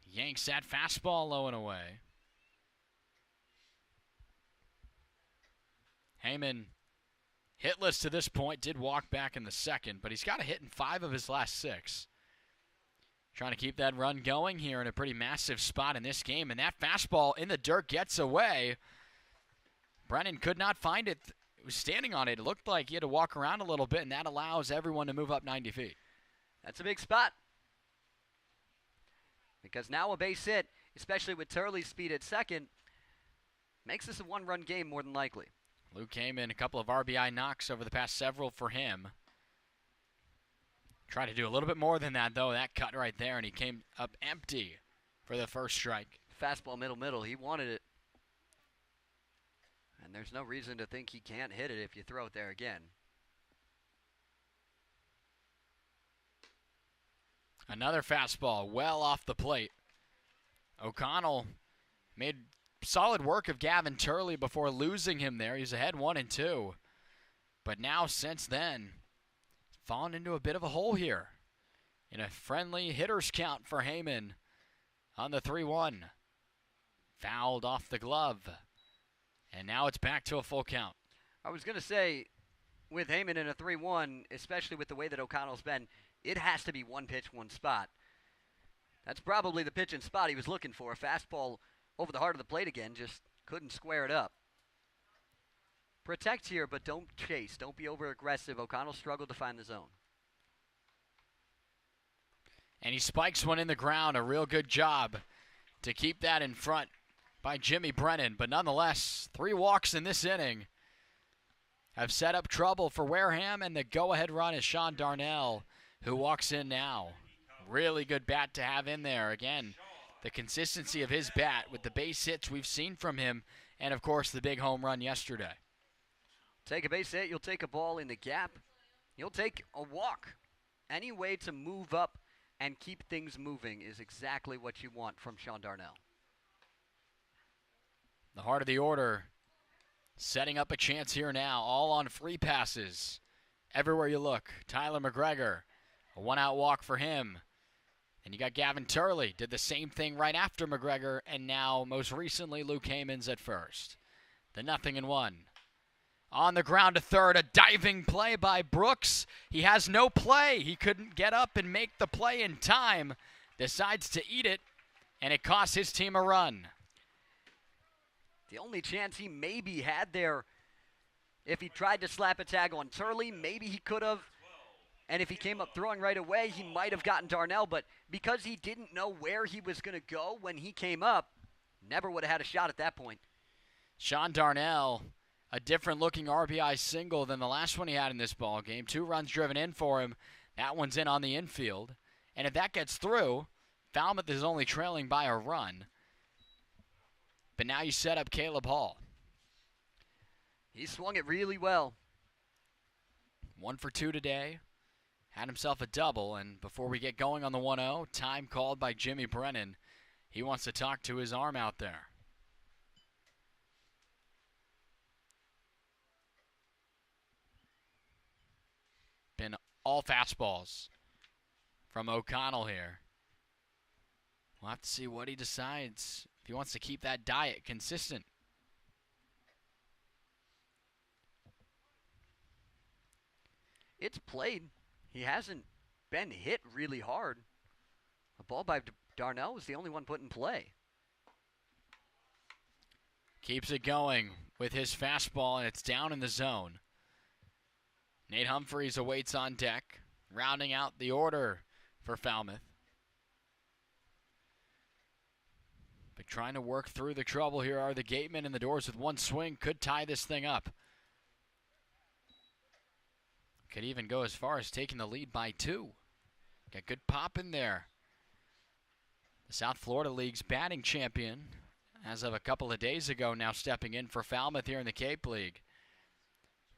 Yanks that fastball low and away. Heyman, hitless to this point, did walk back in the second, but he's got a hit in 5 of his last 6. Trying to keep that run going here in a pretty massive spot in this game, and that fastball in the dirt gets away. Brennan could not find it. He was standing on it. It looked like he had to walk around a little bit, and that allows everyone to move up 90 feet. That's a big spot. Because now a base hit, especially with Turley's speed at second, makes this a one-run game more than likely. Luke Heyman, a couple of RBI knocks over the past several for him. Tried to do a little bit more than that, though. That cut right there, and he came up empty for the first strike. Fastball middle. He wanted it. And there's no reason to think he can't hit it if you throw it there again. Another fastball well off the plate. O'Connell made solid work of Gavin Turley before losing him there. He's ahead 1-2. But now, since then, fallen into a bit of a hole here. In a friendly hitter's count for Heyman on the 3-1. Fouled off the glove. And now it's back to a full count. I was going to say, with Heyman in a 3-1, especially with the way that O'Connell's been, it has to be one pitch, one spot. That's probably the pitch and spot he was looking for. A fastball over the heart of the plate again, just couldn't square it up. Protect here, but don't chase. Don't be over-aggressive. O'Connell struggled to find the zone. And he spikes one in the ground. A real good job to keep that in front by Jimmy Brennan. But nonetheless, 3 walks in this inning have set up trouble for Wareham, and the go-ahead run is Sean Darnell, who walks in now. Really good bat to have in there. Again, the consistency of his bat with the base hits we've seen from him, and of course the big home run yesterday. Take a base hit, you'll take a ball in the gap, you'll take a walk. Any way to move up and keep things moving is exactly what you want from Sean Darnell. The heart of the order setting up a chance here now, all on free passes. Everywhere you look, Tyler McGregor, a one-out walk for him. And you got Gavin Turley, did the same thing right after McGregor, and now, most recently, Luke Haymans at first. The 0-1. On the ground to third, a diving play by Brooks. He has no play. He couldn't get up and make the play in time. Decides to eat it, and it costs his team a run. The only chance he maybe had there, if he tried to slap a tag on Turley, maybe he could have. And if he came up throwing right away, he might have gotten Darnell. But because he didn't know where he was going to go when he came up, never would have had a shot at that point. Sean Darnell, a different-looking RBI single than the last one he had in this ball game. 2 runs driven in for him. That one's in on the infield. And if that gets through, Falmouth is only trailing by a run. But now you set up Caleb Hall. He swung it really well. 1 for 2 today. Had himself a double, and before we get going on the 1-0, time called by Jimmy Brennan. He wants to talk to his arm out there. Been all fastballs from O'Connell here. We'll have to see what he decides if he wants to keep that diet consistent. It's played. He hasn't been hit really hard. A ball by Darnell was the only one put in play. Keeps it going with his fastball, and it's down in the zone. Nate Humphreys awaits on deck, rounding out the order for Falmouth. But trying to work through the trouble here are the Gatemen, and the Doors with one swing could tie this thing up. Could even go as far as taking the lead by 2. Got good pop in there. The South Florida League's batting champion, as of a couple of days ago, now stepping in for Falmouth here in the Cape League.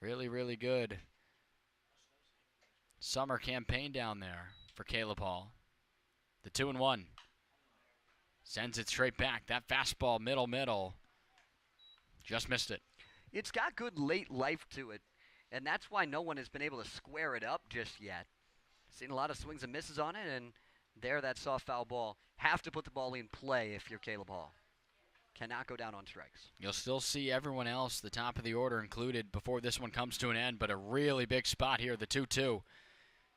Really, really good summer campaign down there for Caleb Hall. The 2-1. Sends it straight back. That fastball, middle. Just missed it. It's got good late life to it, and that's why no one has been able to square it up just yet. Seen a lot of swings and misses on it, and there, that soft foul ball. Have to put the ball in play if you're Caleb Hall. Cannot go down on strikes. You'll still see everyone else, the top of the order included, before this one comes to an end, but a really big spot here, the 2-2.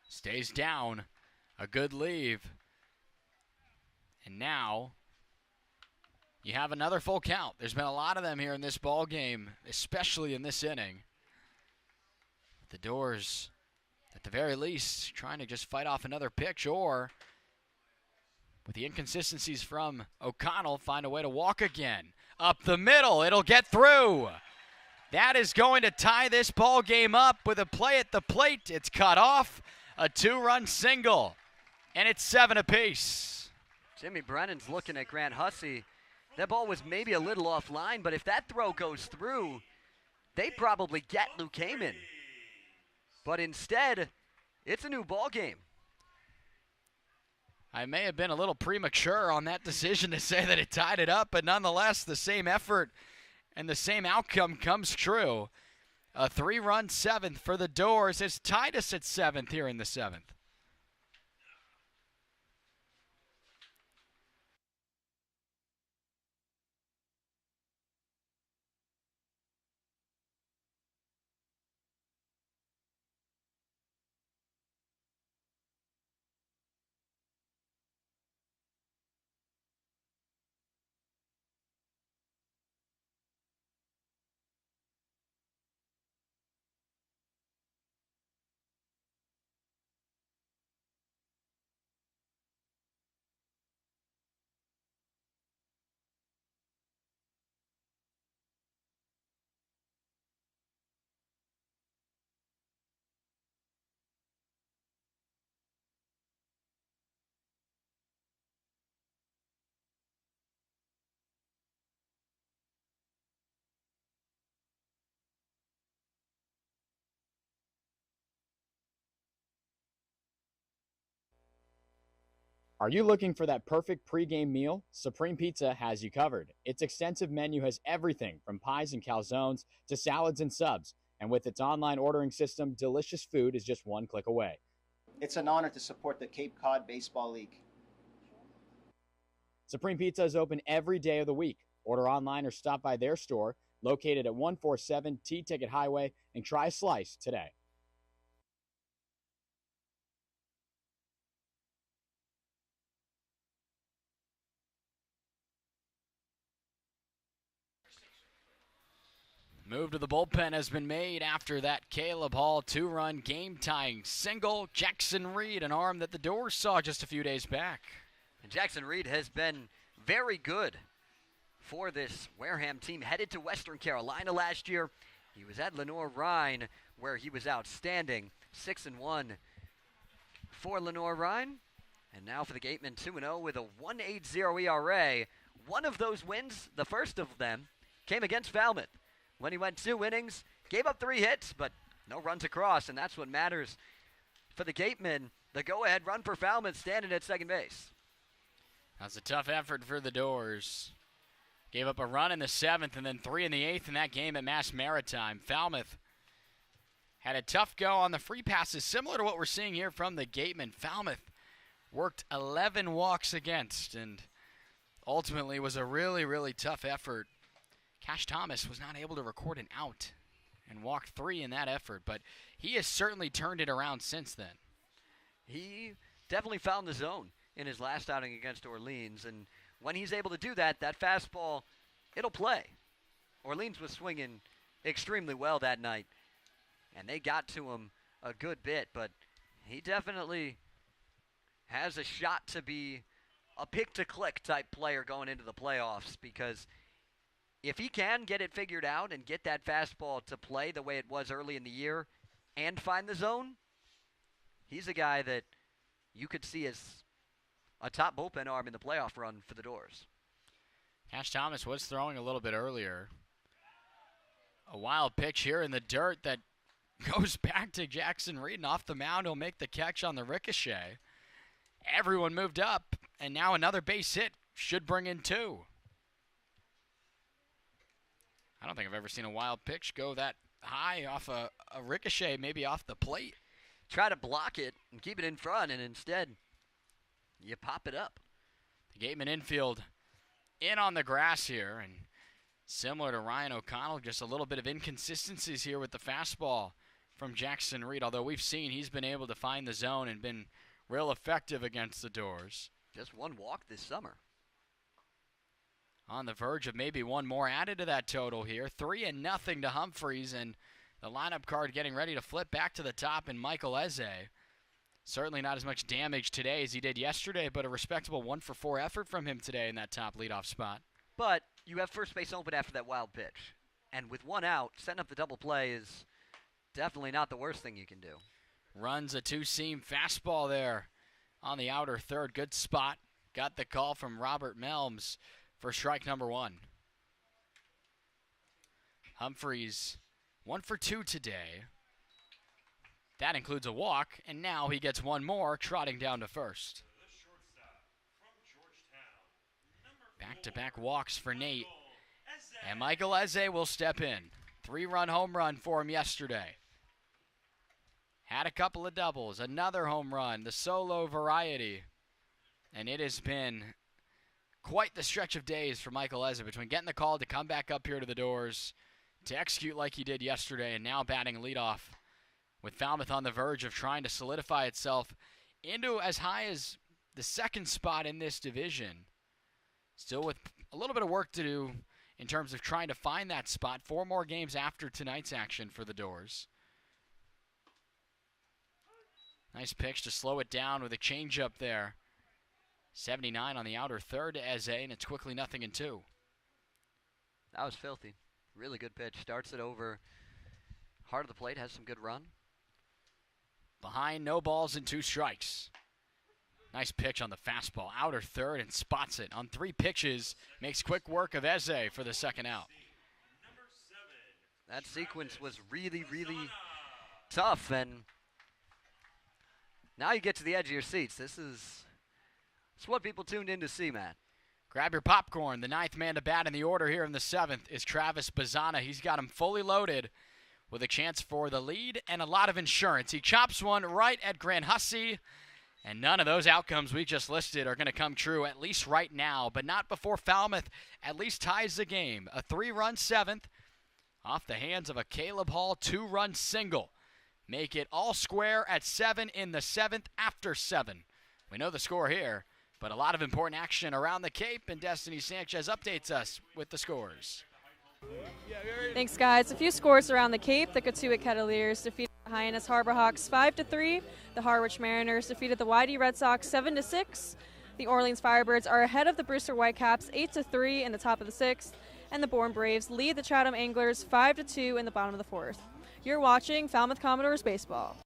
Stays down. A good leave. And now you have another full count. There's been a lot of them here in this ball game, especially in this inning. The Doors, at the very least, trying to just fight off another pitch, or with the inconsistencies from O'Connell, find a way to walk again. Up the middle, it'll get through. That is going to tie this ball game up with a play at the plate. It's cut off, a 2-run single, and it's 7 apiece. Jimmy Brennan's looking at Grant Hussey. That ball was maybe a little offline, but if that throw goes through, they probably get Luke Heyman. But instead, it's a new ball game. I may have been a little premature on that decision to say that it tied it up, but nonetheless, the same effort and the same outcome comes true. A 3-run 7th for the Doors has tied us at 7th here in the 7th. Are you looking for that perfect pregame meal? Supreme Pizza has you covered. Its extensive menu has everything from pies and calzones to salads and subs. And with its online ordering system, delicious food is just one click away. It's an honor to support the Cape Cod Baseball League. Supreme Pizza is open every day of the week. Order online or stop by their store located at 147 T-Ticket Highway and try a slice today. Move to the bullpen has been made after that Caleb Hall 2-run game-tying single. Jackson Reed, an arm that the Doors saw just a few days back. And Jackson Reed has been very good for this Wareham team. Headed to Western Carolina last year. He was at Lenoir-Rhyne where he was outstanding. 6-1 for Lenoir-Rhyne. And now for the Gatemen, 2-0 with a 1.80 ERA. One of those wins, the first of them, came against Falmouth, when he went 2 innings, gave up 3 hits, but no runs across, and that's what matters for the Gatemen. The go-ahead run for Falmouth standing at second base. That's a tough effort for the Doors. Gave up a run in the 7th and then 3 in the 8th in that game at Mass Maritime. Falmouth had a tough go on the free passes, similar to what we're seeing here from the Gatemen. Falmouth worked 11 walks against, and ultimately was a really, really tough effort. Cash Thomas was not able to record an out and walked 3 in that effort, but he has certainly turned it around since then. He definitely found the zone in his last outing against Orleans, and when he's able to do that, that fastball, it'll play. Orleans was swinging extremely well that night, and they got to him a good bit, but he definitely has a shot to be a pick-to-click type player going into the playoffs, because if he can get it figured out and get that fastball to play the way it was early in the year and find the zone, he's a guy that you could see as a top bullpen arm in the playoff run for the Doors. Cash Thomas was throwing a little bit earlier. A wild pitch here in the dirt that goes back to Jackson Reed, and off the mound he'll make the catch on the ricochet. Everyone moved up, and now another base hit should bring in 2. I don't think I've ever seen a wild pitch go that high off a ricochet, maybe off the plate. Try to block it and keep it in front, and instead you pop it up. The Gateman infield in on the grass here, and similar to Ryan O'Connell, just a little bit of inconsistencies here with the fastball from Jackson Reed, although we've seen he's been able to find the zone and been real effective against the Doors. Just 1 walk this summer. On the verge of maybe 1 more added to that total here. 3-0 to Humphreys, and the lineup card getting ready to flip back to the top, and Michael Eze. Certainly not as much damage today as he did yesterday, but a respectable 1-for-4 effort from him today in that top leadoff spot. But you have first base open after that wild pitch. And with 1 out, setting up the double play is definitely not the worst thing you can do. Runs a 2-seam fastball there on the outer third. Good spot. Got the call from Robert Melms for strike number 1. Humphreys 1 for 2 today. That includes a walk, and now he gets 1 more, trotting down to first. Back-to-back walks for Nate. And Michael Eze will step in. 3-run home run for him yesterday. Had a couple of doubles, another home run, the solo variety. And it has been quite the stretch of days for Michael Eze between getting the call to come back up here to the Doors, to execute like he did yesterday, and now batting leadoff with Falmouth on the verge of trying to solidify itself into as high as the 2nd spot in this division. Still with a little bit of work to do in terms of trying to find that spot. 4 more games after tonight's action for the Doors. Nice pitch to slow it down with a changeup there. 79 on the outer third to Eze, and it's quickly 0-2. That was filthy. Really good pitch. Starts it over heart of the plate, has some good run. Behind, no balls and 2 strikes. Nice pitch on the fastball. Outer third and spots it on 3 pitches. Makes quick work of Eze for the 2nd out. That sequence was really, really tough, and now you get to the edge of your seats. This is It's what people tuned in to see, man. Grab your popcorn. The 9th man to bat in the order here in the 7th is Travis Bazzana. He's got him fully loaded with a chance for the lead and a lot of insurance. He chops one right at Grand Hussey, and none of those outcomes we just listed are going to come true, at least right now, but not before Falmouth at least ties the game. A 3-run 7th off the hands of a Caleb Hall 2-run single. Make it all square at 7 in the 7th after 7. We know the score here, but a lot of important action around the Cape, and Destiny Sanchez updates us with the scores. Thanks, guys. A few scores around the Cape. The Cotuit Cavaliers defeated the Hyannis Harbor Hawks 5-3. The Harwich Mariners defeated the YD Red Sox 7-6. The Orleans Firebirds are ahead of the Brewster Whitecaps 8-3 in the top of the 6th. And the Bourne Braves lead the Chatham Anglers 5-2 in the bottom of the 4th. You're watching Falmouth Commodores Baseball.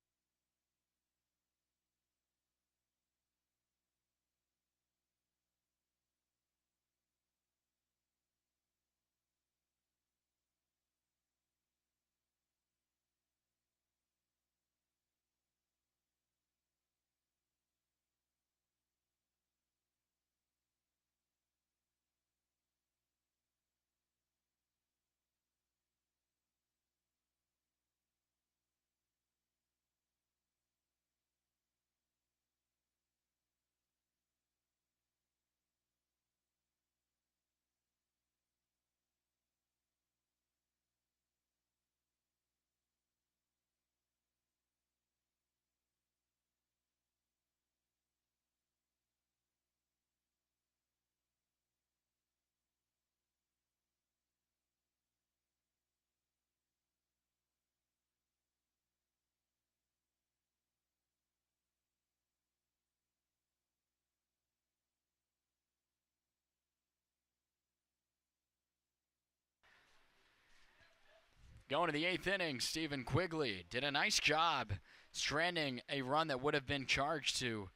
Going to the 8th inning, Stephen Quigley did a nice job stranding a run that would have been charged to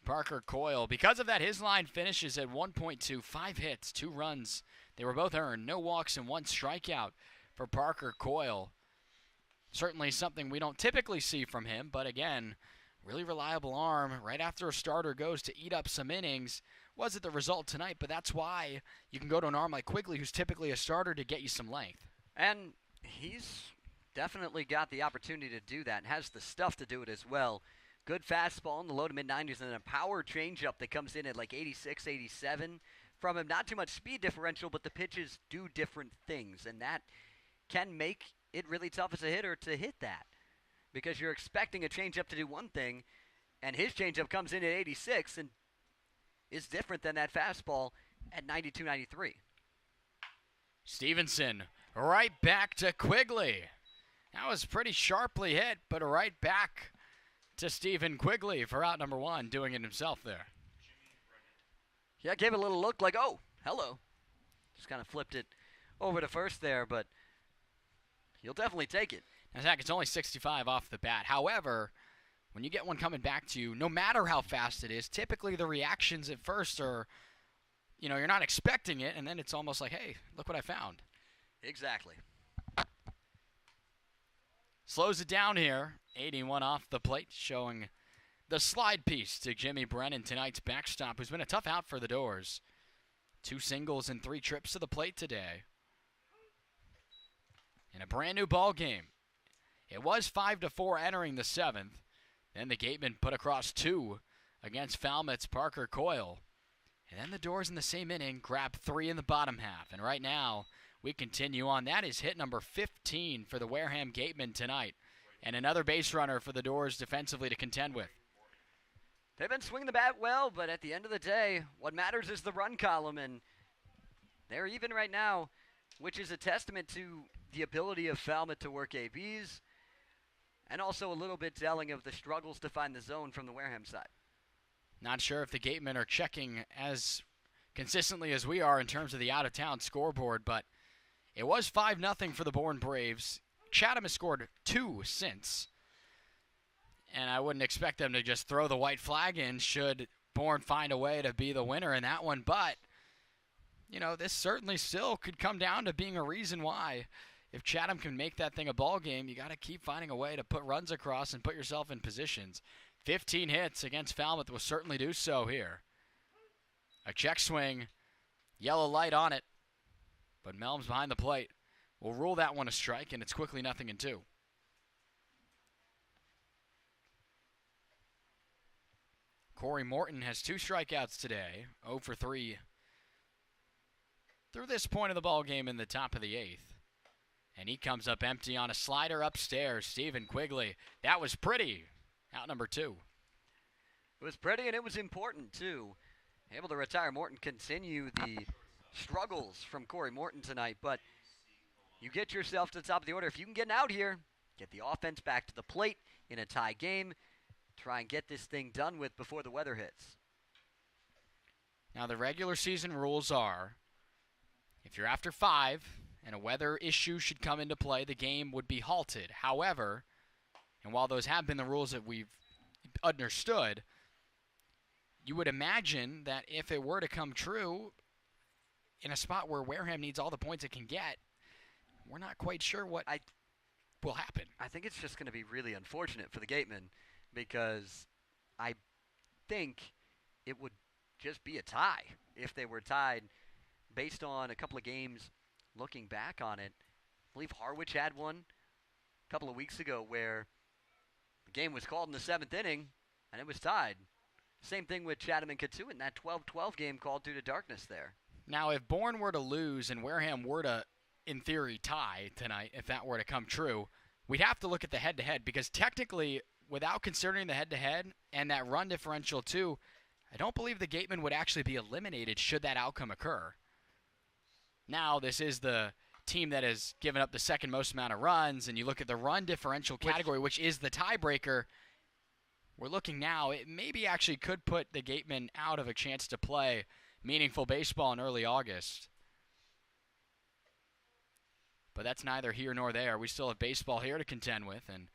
Parker Coyle. Because of that, his line finishes at 1.2, 5 hits, 2 runs. They were both earned, no walks and 1 strikeout for Parker Coyle. Certainly something we don't typically see from him, but again, really reliable arm right after a starter goes to eat up some innings. Wasn't the result tonight, but that's why you can go to an arm like Quigley, who's typically a starter, to get you some length. And he's definitely got the opportunity to do that and has the stuff to do it as well. Good fastball in the low to mid-90s and then a power changeup that comes in at like 86, 87 from him. Not too much speed differential, but the pitches do different things, and that can make it really tough as a hitter to hit that because you're expecting a changeup to do one thing, and his changeup comes in at 86 and is different than that fastball at 92, 93. Stevenson right back to Quigley. That was pretty sharply hit, but right back to Stephen Quigley for out number 1, doing it himself there. Yeah, gave it a little look like, oh, hello. Just kind of flipped it over to first there, but he'll definitely take it. Now, Zach, it's only 65 off the bat. However, when you get one coming back to you, no matter how fast it is, typically the reactions at first are, you know, you're not expecting it, and then it's almost like, hey, look what I found. Exactly. Slows it down here. 81 off the plate, showing the slide piece to Jimmy Brennan, tonight's backstop, who's been a tough out for the Doors. 2 singles and 3 trips to the plate today. In a brand new ball game. It was 5-4 entering the 7th. Then the Gateman put across 2 against Falmouth's Parker Coyle. And then the Doors in the same inning grabbed 3 in the bottom half. And right now, we continue on. That is hit number 15 for the Wareham Gateman tonight. And another base runner for the Doors defensively to contend with. They've been swinging the bat well, but at the end of the day, what matters is the run column. And they're even right now, which is a testament to the ability of Falmouth to work ABs. And also a little bit telling of the struggles to find the zone from the Wareham side. Not sure if the Gatemen are checking as consistently as we are in terms of the out-of-town scoreboard, but it was 5-0 for the Bourne Braves. Chatham has scored 2 since, and I wouldn't expect them to just throw the white flag in should Bourne find a way to be the winner in that one, but, you know, this certainly still could come down to being a reason why. If Chatham can make that thing a ball game, you got to keep finding a way to put runs across and put yourself in positions. 15 hits against Falmouth will certainly do so here. A check swing, yellow light on it, but Melms behind the plate will rule that one a strike, and it's quickly 0-2. Corey Morton has 2 strikeouts today, 0 for 3 through this point of the ball game in the top of the 8th. And he comes up empty on a slider upstairs. Stephen Quigley. That was pretty. Out number 2. It was pretty and it was important, too. Able to retire Morton, continue the struggles from Corey Morton tonight. But you get yourself to the top of the order. If you can get out here, get the offense back to the plate in a tie game, try and get this thing done with before the weather hits. Now, the regular season rules are, if you're after 5 and a weather issue should come into play, the game would be halted. However, and while those have been the rules that we've understood, you would imagine that if it were to come true, in a spot where Wareham needs all the points it can get, we're not quite sure what will happen. I think it's just going to be really unfortunate for the Gatemen, because I think it would just be a tie if they were tied based on a couple of games. Looking back on it, I believe Harwich had one a couple of weeks ago where the game was called in the 7th inning and it was tied. Same thing with Chatham and Catuit, that 12-12 game called due to darkness there. Now, if Bourne were to lose and Wareham were to, in theory, tie tonight, if that were to come true, we'd have to look at the head-to-head, because technically, without considering the head-to-head and that run differential too, I don't believe the Gatemen would actually be eliminated should that outcome occur. Now, this is the team that has given up the second most amount of runs, and you look at the run differential category, which is the tiebreaker. We're looking now, it maybe actually could put the Gatemen out of a chance to play meaningful baseball in early August. But that's neither here nor there. We still have baseball here to contend with, and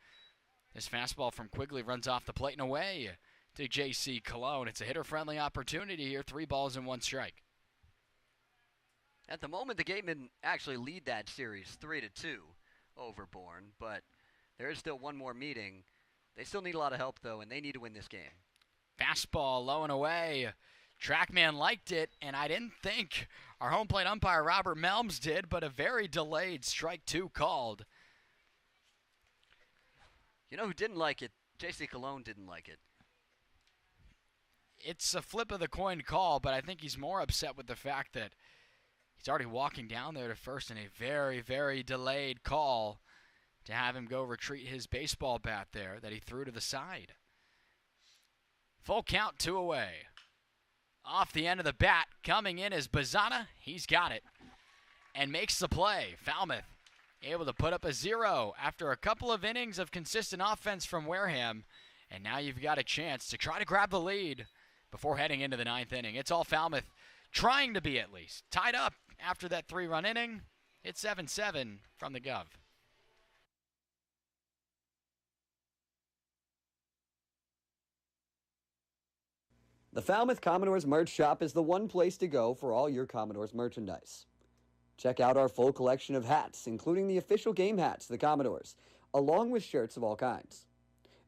this fastball from Quigley runs off the plate and away to J.C. Cologne. It's a hitter-friendly opportunity here, 3 balls and 1 strike. At the moment, the Gatemen actually lead that series 3-2 over Bourne, but there is still one more meeting. They still need a lot of help, though, and they need to win this game. Fastball low and away. Trackman liked it, and I didn't think our home plate umpire Robert Melms did, but a very delayed strike 2 called. You know who didn't like it? J.C. Cologne didn't like it. It's a flip of the coin call, but I think he's more upset with the fact that he's already walking down there to first in a very, very delayed call to have him go retreat his baseball bat there that he threw to the side. Full count, 2 away. Off the end of the bat, coming in is Bazana. He's got it and makes the play. Falmouth able to put up a 0 after a couple of innings of consistent offense from Wareham. And now you've got a chance to try to grab the lead before heading into the 9th inning. It's all Falmouth trying to be, at least tied up after that 3-run inning. It's 7-7 from the Guv. The Falmouth Commodores merch shop is the one place to go for all your Commodores merchandise. Check out our full collection of hats, including the official game hats of the Commodores, along with shirts of all kinds.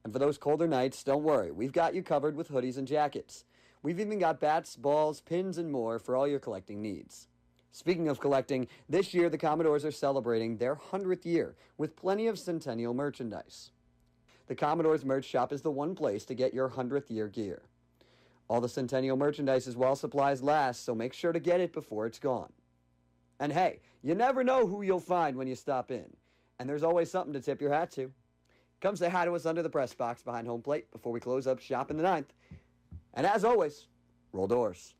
And for those colder nights, don't worry, we've got you covered with hoodies and jackets. We've even got bats, balls, pins, and more for all your collecting needs. Speaking of collecting, this year the Commodores are celebrating their 100th year with plenty of Centennial merchandise. The Commodores merch shop is the one place to get your 100th year gear. All the Centennial merchandise is while supplies last, so make sure to get it before it's gone. And hey, you never know who you'll find when you stop in, and there's always something to tip your hat to. Come say hi to us under the press box behind home plate before we close up shop in the 9th. And as always, roll doors.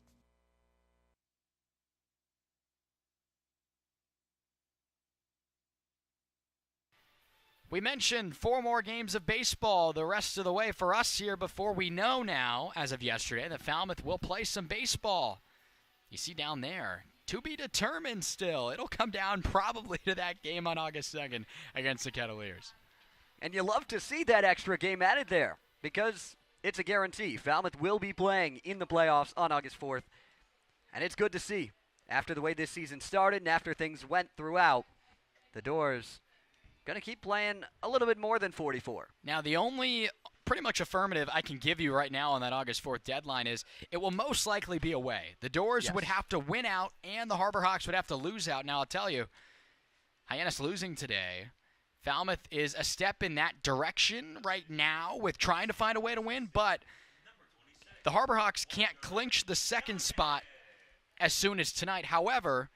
We mentioned 4 more games of baseball the rest of the way for us here before we know now, as of yesterday, that Falmouth will play some baseball. You see down there, to be determined still. It'll come down probably to that game on August 2nd against the Kettleers. And you love to see that extra game added there because it's a guarantee. Falmouth will be playing in the playoffs on August 4th, and it's good to see. After the way this season started and after things went throughout, the Doors going to keep playing a little bit more than 44. Now, the only pretty much affirmative I can give you right now on that August 4th deadline is it will most likely be away. The Doors would have to win out, and the Harbor Hawks would have to lose out. Now, I'll tell you, Hyannis losing today. Falmouth is a step in that direction right now with trying to find a way to win, but the Harbor Hawks can't clinch the second spot as soon as tonight. However,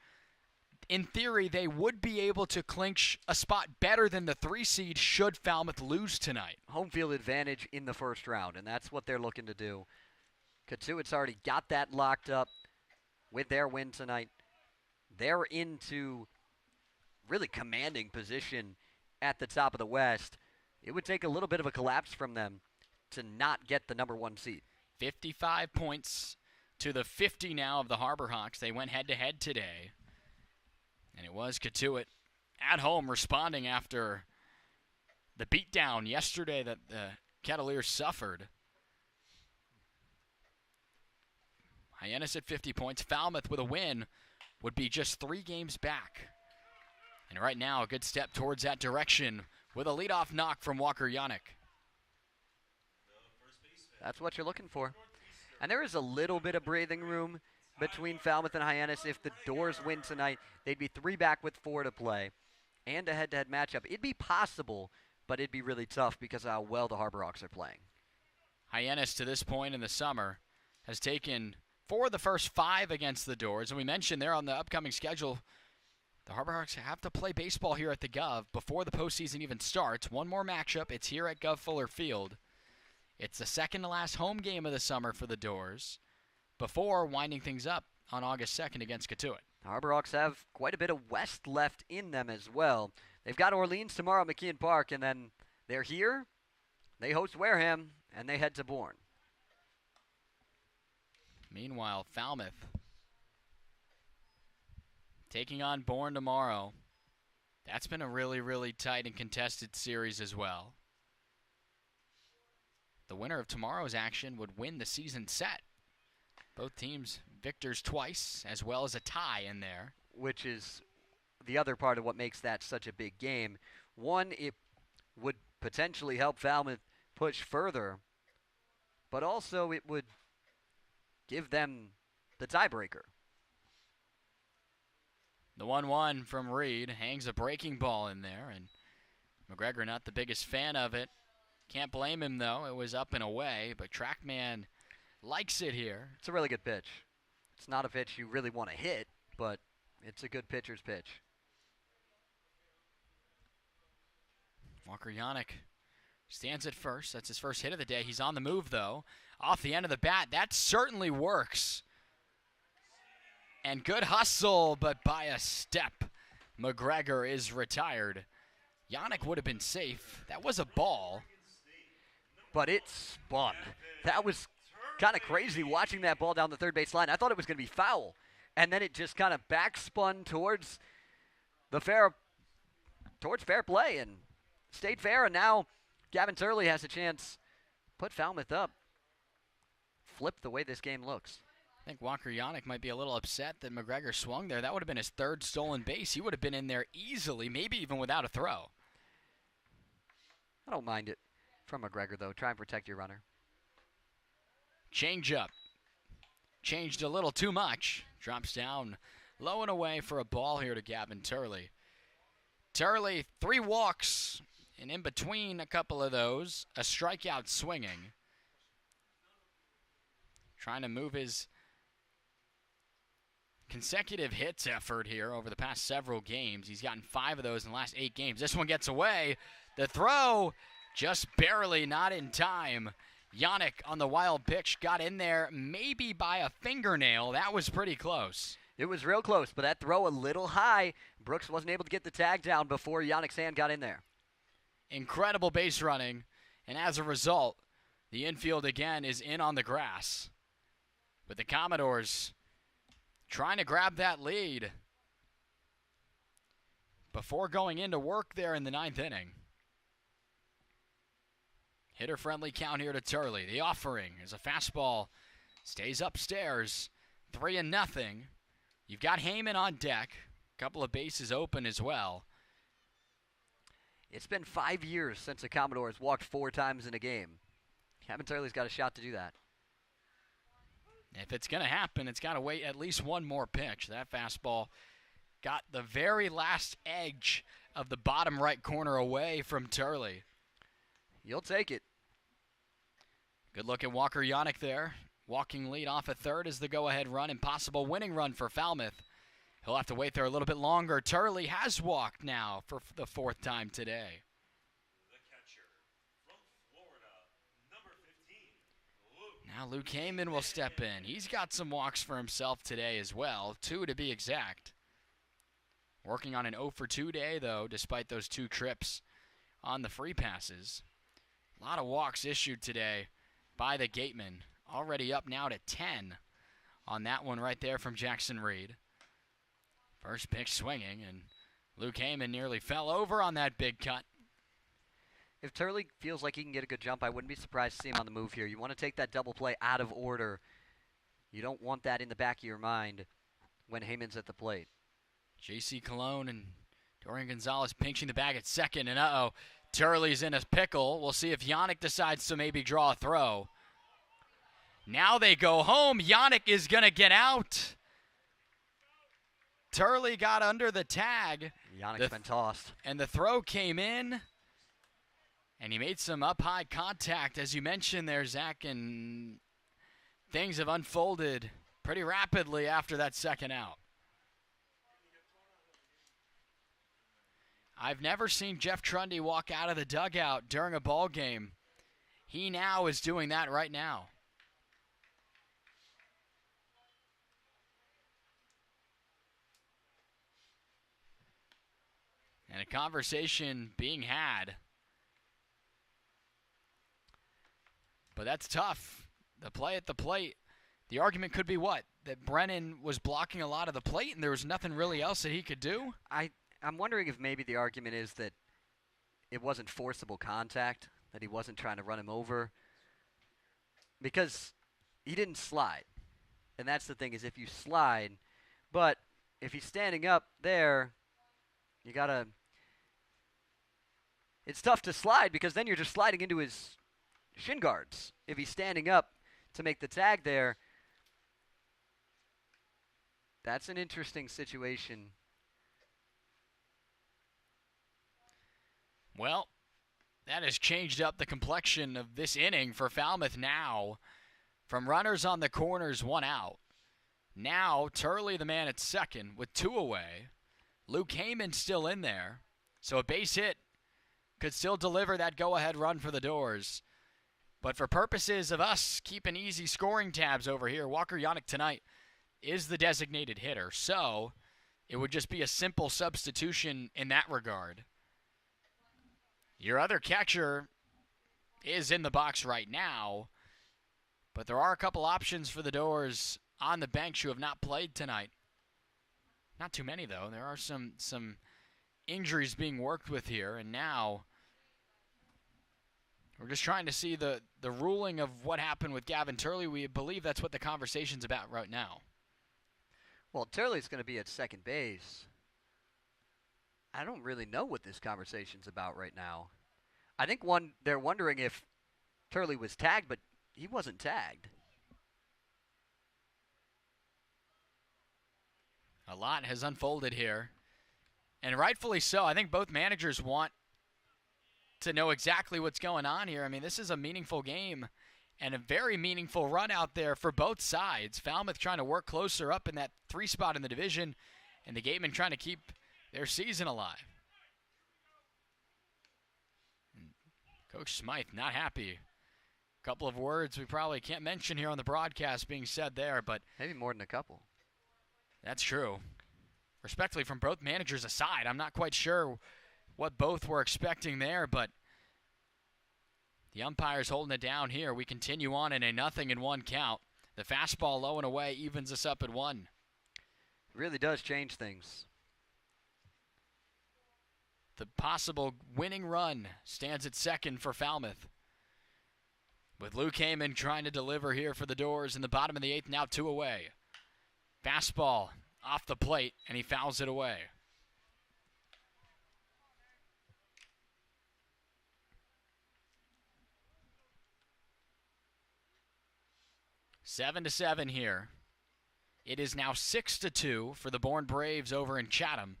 in theory, they would be able to clinch a spot better than the 3 seed should Falmouth lose tonight. Home field advantage in the first round, and that's what they're looking to do. Katuitt's already got that locked up with their win tonight. They're into really commanding position at the top of the West. It would take a little bit of a collapse from them to not get the number 1 seed. 55 points to the 50 now of the Harbor Hawks. They went head-to-head today. And it was Katuitt at home responding after the beatdown yesterday that the Cavaliers suffered. Hyannis at 50 points. Falmouth with a win would be just 3 games back. And right now, a good step towards that direction with a leadoff knock from Walker Yannick. That's what you're looking for. And there is a little bit of breathing room between Falmouth and Hyannis. If the Doors win tonight, they'd be 3 back with 4 to play. And a head-to-head matchup. It'd be possible, but it'd be really tough because of how well the Harbor Hawks are playing. Hyannis, to this point in the summer, has taken 4 of the first 5 against the Doors. And we mentioned they're on the upcoming schedule. The Harbor Hawks have to play baseball here at the Guv before the postseason even starts. One more matchup. It's here at Guv Fuller Field. It's the second-to-last home game of the summer for the Doors before winding things up on August 2nd against Katuitt. Harbor Hawks have quite a bit of West left in them as well. They've got Orleans tomorrow at McKeon Park, and then they're here. They host Wareham, and they head to Bourne. Meanwhile, Falmouth taking on Bourne tomorrow. That's been a really, really tight and contested series as well. The winner of tomorrow's action would win the season set. Both teams victors twice, as well as a tie in there. Which is the other part of what makes that such a big game. One, it would potentially help Falmouth push further, but also it would give them the tiebreaker. The 1-1 from Reed hangs a breaking ball in there, and McGregor not the biggest fan of it. Can't blame him, though. It was up and away, but TrackMan likes it here. It's a really good pitch. It's not a pitch you really want to hit, but it's a good pitcher's pitch. Walker Yannick stands at first. That's his first hit of the day. He's on the move, though. Off the end of the bat. That certainly works. And good hustle, but by a step. McGregor is retired. Yannick would have been safe. That was a ball. But it spun. That was kind of crazy watching that ball down the third base line. I thought it was going to be foul. And then it just kind of backspun towards fair play and stayed fair. And now Gavin Turley has a chance to put Falmouth up. Flip the way this game looks. I think Walker Yannick might be a little upset that McGregor swung there. That would have been his 3rd stolen base. He would have been in there easily, maybe even without a throw. I don't mind it from McGregor, though. Try and protect your runner. Change up. Changed a little too much. Drops down low and away for a ball here to Gavin Turley. Turley, 3 walks, and in between a couple of those, a strikeout swinging. Trying to move his consecutive hits effort here over the past several games. He's gotten 5 of those in the last 8 games. This one gets away. The throw just barely not in time. Yannick on the wild pitch got in there maybe by a fingernail. That was pretty close. It was real close, but that throw a little high. Brooks wasn't able to get the tag down before Yannick's hand got in there. Incredible base running, and as a result, the infield again is in on the grass. With the Commodores trying to grab that lead before going into work there in the 9th inning. Hitter-friendly count here to Turley. The offering is a fastball. Stays upstairs. 3-0. You've got Heyman on deck. A couple of bases open as well. It's been 5 years since the Commodores walked 4 times in a game. Gavin Turley's got a shot to do that. If it's going to happen, it's got to wait at least one more pitch. That fastball got the very last edge of the bottom right corner away from Turley. You'll take it. Good look at Walker Yannick there. Walking lead off at third is the go-ahead run, and possible winning run for Falmouth. He'll have to wait there a little bit longer. Turley has walked now for the fourth time today. Now Luke Heyman will step in. He's got some walks for himself today as well, 2 to be exact. Working on an 0 for 2 day, though, despite those 2 trips on the free passes. A lot of walks issued today by the Gateman. Already up now to 10 on that one right there from Jackson Reed. First pitch swinging, and Luke Heyman nearly fell over on that big cut. If Turley feels like he can get a good jump, I wouldn't be surprised to see him on the move here. You want to take that double play out of order. You don't want that in the back of your mind when Heyman's at the plate. J.C. Cologne and Dorian Gonzalez pinching the bag at second, and uh-oh, Turley's in a pickle. We'll see if Yannick decides to maybe draw a throw. Now they go home. Yannick is going to get out. Turley got under the tag. Yannick's been tossed. And the throw came in. And he made some up-high contact, as you mentioned there, Zach, and things have unfolded pretty rapidly after that second out. I've never seen Jeff Trundy walk out of the dugout during a ball game. He now is doing that right now. And a conversation being had. But that's tough. The play at the plate, the argument could be what? That Brennan was blocking a lot of the plate and there was nothing really else that he could do? I'm wondering if maybe the argument is that it wasn't forcible contact, that he wasn't trying to run him over. Because he didn't slide. And that's the thing, is if you slide, but if he's standing up there, you got to... It's tough to slide because then you're just sliding into his shin guards. If he's standing up to make the tag there, that's an interesting situation. Well, that has changed up the complexion of this inning for Falmouth now. From runners on the corners, 1 out. Now, Turley the man at second with 2 away. Luke Heyman still in there. So a base hit could still deliver that go-ahead run for the Doors. But for purposes of us keeping easy scoring tabs over here, Walker Yannick tonight is the designated hitter. So it would just be a simple substitution in that regard. Your other catcher is in the box right now, but there are a couple options for the Doors on the bench who have not played tonight. Not too many, though. There are some injuries being worked with here, and now we're just trying to see the ruling of what happened with Gavin Turley. We believe that's what the conversation's about right now. Well, Turley's going to be at second base. I don't really know what this conversation's about right now. I think they're wondering if Turley was tagged, but he wasn't tagged. A lot has unfolded here, and rightfully so. I think both managers want to know exactly what's going on here. I mean, this is a meaningful game and a very meaningful run out there for both sides. Falmouth trying to work closer up in that 3 spot in the division, and the Gatemen trying to keep their season alive. Coach Smythe not happy. A couple of words we probably can't mention here on the broadcast being said there, but maybe more than a couple. That's true. Respectfully, from both managers aside, I'm not quite sure what both were expecting there, but the umpire's holding it down here. We continue on in a 0-1 count. The fastball low and away evens us up at 1. It really does change things. The possible winning run stands at second for Falmouth, with Luke Heyman trying to deliver here for the Doors in the bottom of the 8th, now 2 away. Fastball off the plate, and he fouls it away. 7-7 here. It is now 6-2 for the Bourne Braves over in Chatham.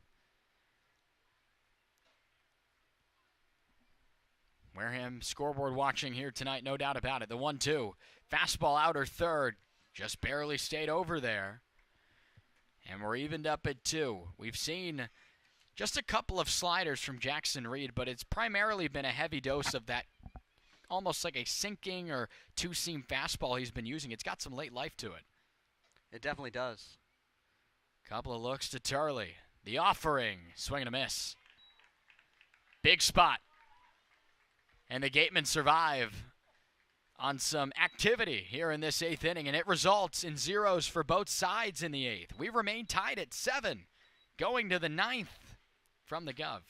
Wareham scoreboard watching here tonight, no doubt about it. The 1-2. Fastball outer third. Just barely stayed over there. And we're evened up at 2. We've seen just a couple of sliders from Jackson Reed, but it's primarily been a heavy dose of that almost like a sinking or two-seam fastball he's been using. It's got some late life to it. It definitely does. Couple of looks to Turley. The offering. Swing and a miss. Big spot. And the Gatemen survive on some activity here in this 8th inning, and it results in zeros for both sides in the 8th. We remain tied at 7, going to the 9th from the Guv.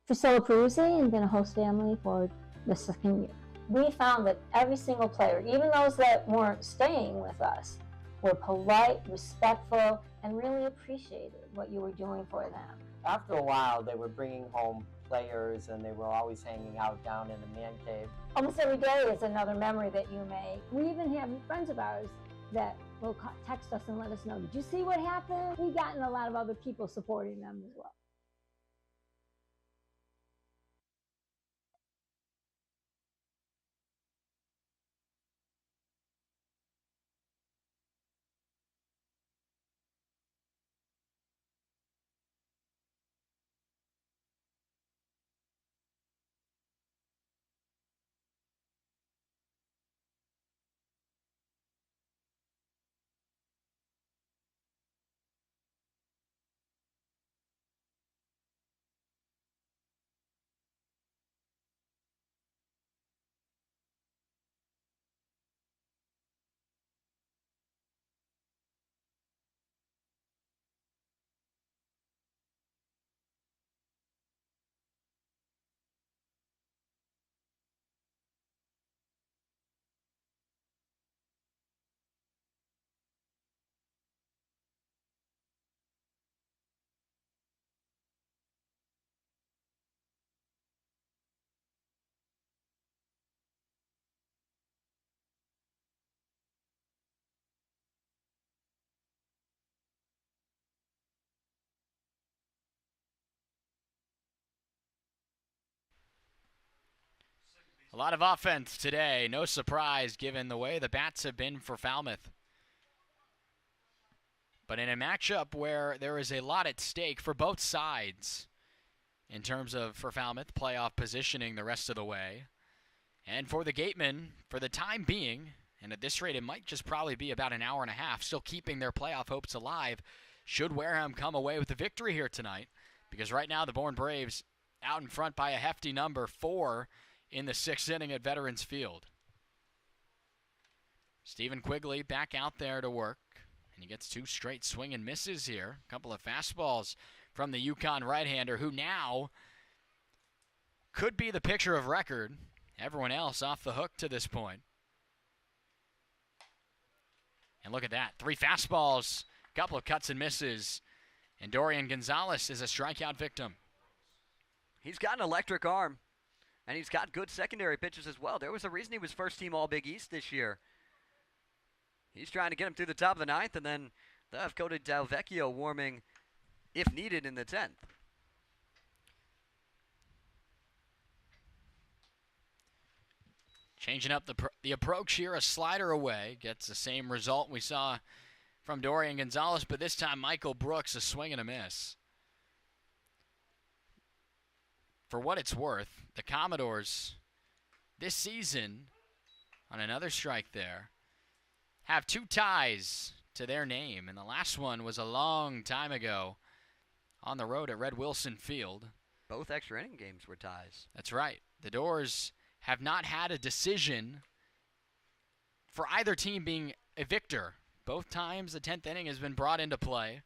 Priscilla Peruzzi and been a host family for the second year. We found that every single player, even those that weren't staying with us, were polite, respectful, and really appreciated what you were doing for them. After a while, they were bringing home players, and they were always hanging out down in the man cave. Almost every day is another memory that you make. We even have friends of ours that will text us and let us know, did you see what happened? We've gotten a lot of other people supporting them as well. A lot of offense today. No surprise given the way the bats have been for Falmouth. But in a matchup where there is a lot at stake for both sides in terms of, for Falmouth, playoff positioning the rest of the way. And for the Gatemen, for the time being, and at this rate it might just probably be about an hour and a half, still keeping their playoff hopes alive, should Wareham come away with the victory here tonight. Because right now the Bourne Braves out in front by a hefty number, 4 in the 6th inning at Veterans Field. Stephen Quigley back out there to work, and he gets 2 straight swing and misses here. A couple of fastballs from the Yukon right-hander, who now could be the pitcher of record. Everyone else off the hook to this point. And look at that, 3 fastballs, a couple of cuts and misses, and Dorian Gonzalez is a strikeout victim. He's got an electric arm. And he's got good secondary pitches as well. There was a reason he was first team All-Big East this year. He's trying to get him through the top of the 9th, and then they'll have Cody Dalvecchio warming if needed in the 10th. Changing up the approach here, a slider away. Gets the same result we saw from Dorian Gonzalez, but this time Michael Brooks, a swing and a miss. For what it's worth, the Commodores this season, on another strike there, have 2 ties to their name. And the last one was a long time ago on the road at Red Wilson Field. Both extra inning games were ties. That's right. The Doors have not had a decision for either team being a victor. Both times the 10th inning has been brought into play.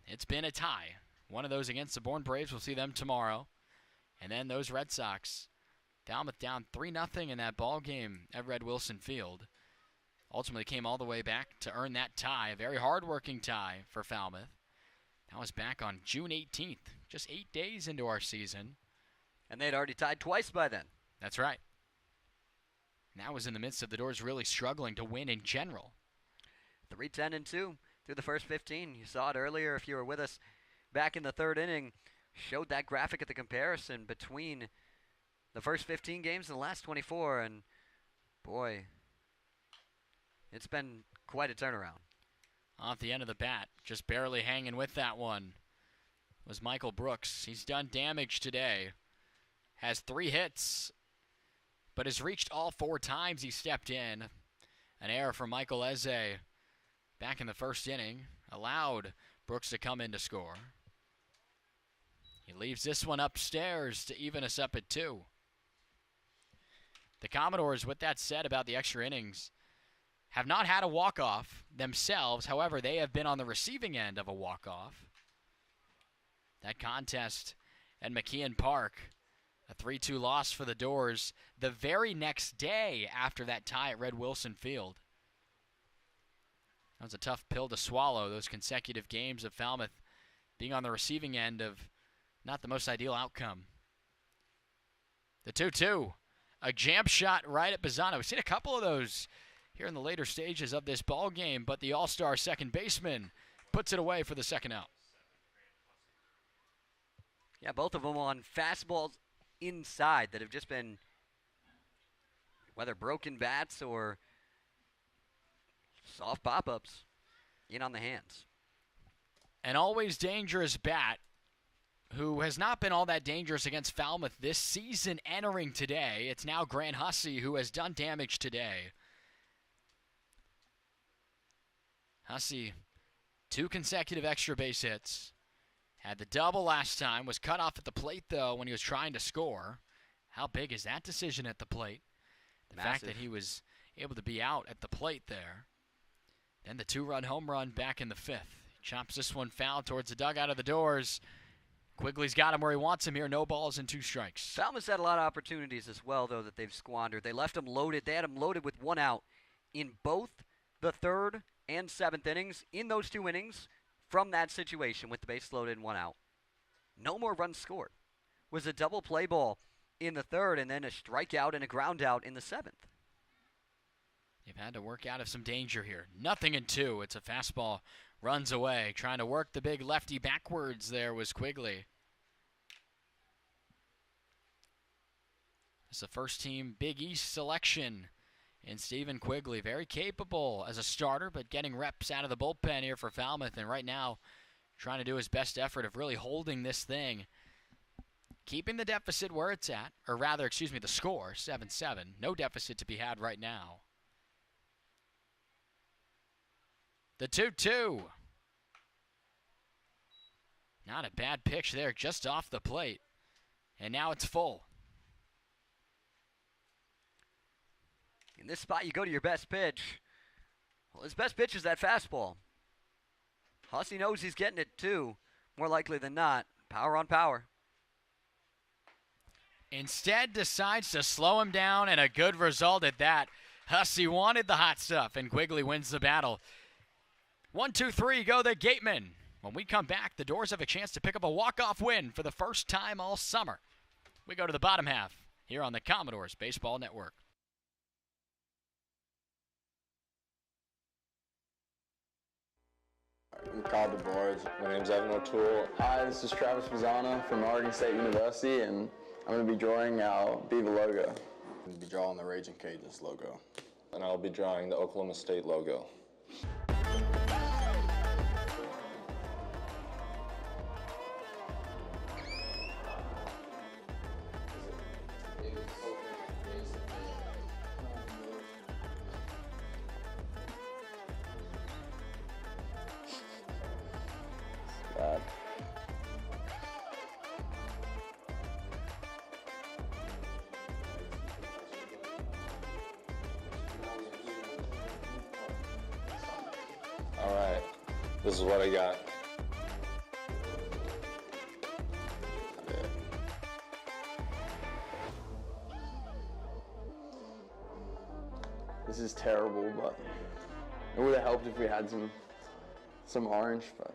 It's been a tie. One of those against the Bourne Braves. We'll see them tomorrow. And then those Red Sox, Falmouth down 3-0 in that ball game at Red Wilson Field. Ultimately came all the way back to earn that tie, a very hard-working tie for Falmouth. That was back on June 18th, just 8 days into our season. And they'd already tied twice by then. That's right. And that was in the midst of the Doors really struggling to win in general. 3-10-2 through the first 15. You saw it earlier if you were with us back in the third inning. Showed that graphic at the comparison between the first 15 games and the last 24. And, boy, it's been quite a turnaround. Off the end of the bat, just barely hanging with that one, was Michael Brooks. He's done damage today. Has 3 hits, but has reached all 4 times he stepped in. An error from Michael Eze back in the first inning allowed Brooks to come in to score. He leaves this one upstairs to even us up at 2. The Commodores, with that said about the extra innings, have not had a walk-off themselves. However, they have been on the receiving end of a walk-off. That contest at McKeon Park, a 3-2 loss for the Doors the very next day after that tie at Red Wilson Field. That was a tough pill to swallow, those consecutive games of Falmouth being on the receiving end of not the most ideal outcome. The 2-2, a jam shot right at Bazzana. We've seen a couple of those here in the later stages of this ball game, but the all-star second baseman puts it away for the second out. Yeah, both of them on fastballs inside that have just been, whether broken bats or soft pop-ups, in on the hands. An always dangerous bat who has not been all that dangerous against Falmouth this season entering today. It's now Grant Hussey who has done damage today. Hussey, 2 consecutive extra base hits. Had the double last time, was cut off at the plate, though, when he was trying to score. How big is that decision at the plate? The fact that he was able to be out at the plate there. Then the 2-run home run back in the 5th. Chops this one foul towards the dugout of the Doors. Quigley's got him where he wants him here. No balls and 2 strikes. Falmouth's had a lot of opportunities as well, though, that they've squandered. They left them loaded. They had them loaded with 1 out in both the 3rd and 7th innings. In those 2 innings, from that situation with the base loaded and 1 out, no more runs scored. Was a double play ball in the 3rd and then a strikeout and a ground out in the 7th. They've had to work out of some danger here. 0-2. It's a fastball. Runs away. Trying to work the big lefty backwards there was Quigley. It's the first team Big East selection in Stephen Quigley. Very capable as a starter, but getting reps out of the bullpen here for Falmouth. And right now, trying to do his best effort of really holding this thing. Keeping the deficit where it's at, or rather, excuse me, the score, 7-7. No deficit to be had right now. The 2-2. Not a bad pitch there, just off the plate. And now it's full. In this spot, you go to your best pitch. Well, his best pitch is that fastball. Hussey knows he's getting it too, more likely than not. Power on power. Instead, decides to slow him down, and a good result at that. Hussey wanted the hot stuff, and Quigley wins the battle. 1, 2, 3, go the Gatemen. When we come back, the Doors have a chance to pick up a walk-off win for the first time all summer. We go to the bottom half here on the Commodores Baseball Network. I'm called the boards. My name's Evan O'Toole. Hi, this is Travis Bazzana from Oregon State University, and I'm going to be drawing our Beaver logo. I'm going to be drawing the Raging Cajuns logo. And I'll be drawing the Oklahoma State logo. All right, this is what I got. This is terrible, but it would have helped if we had some orange, but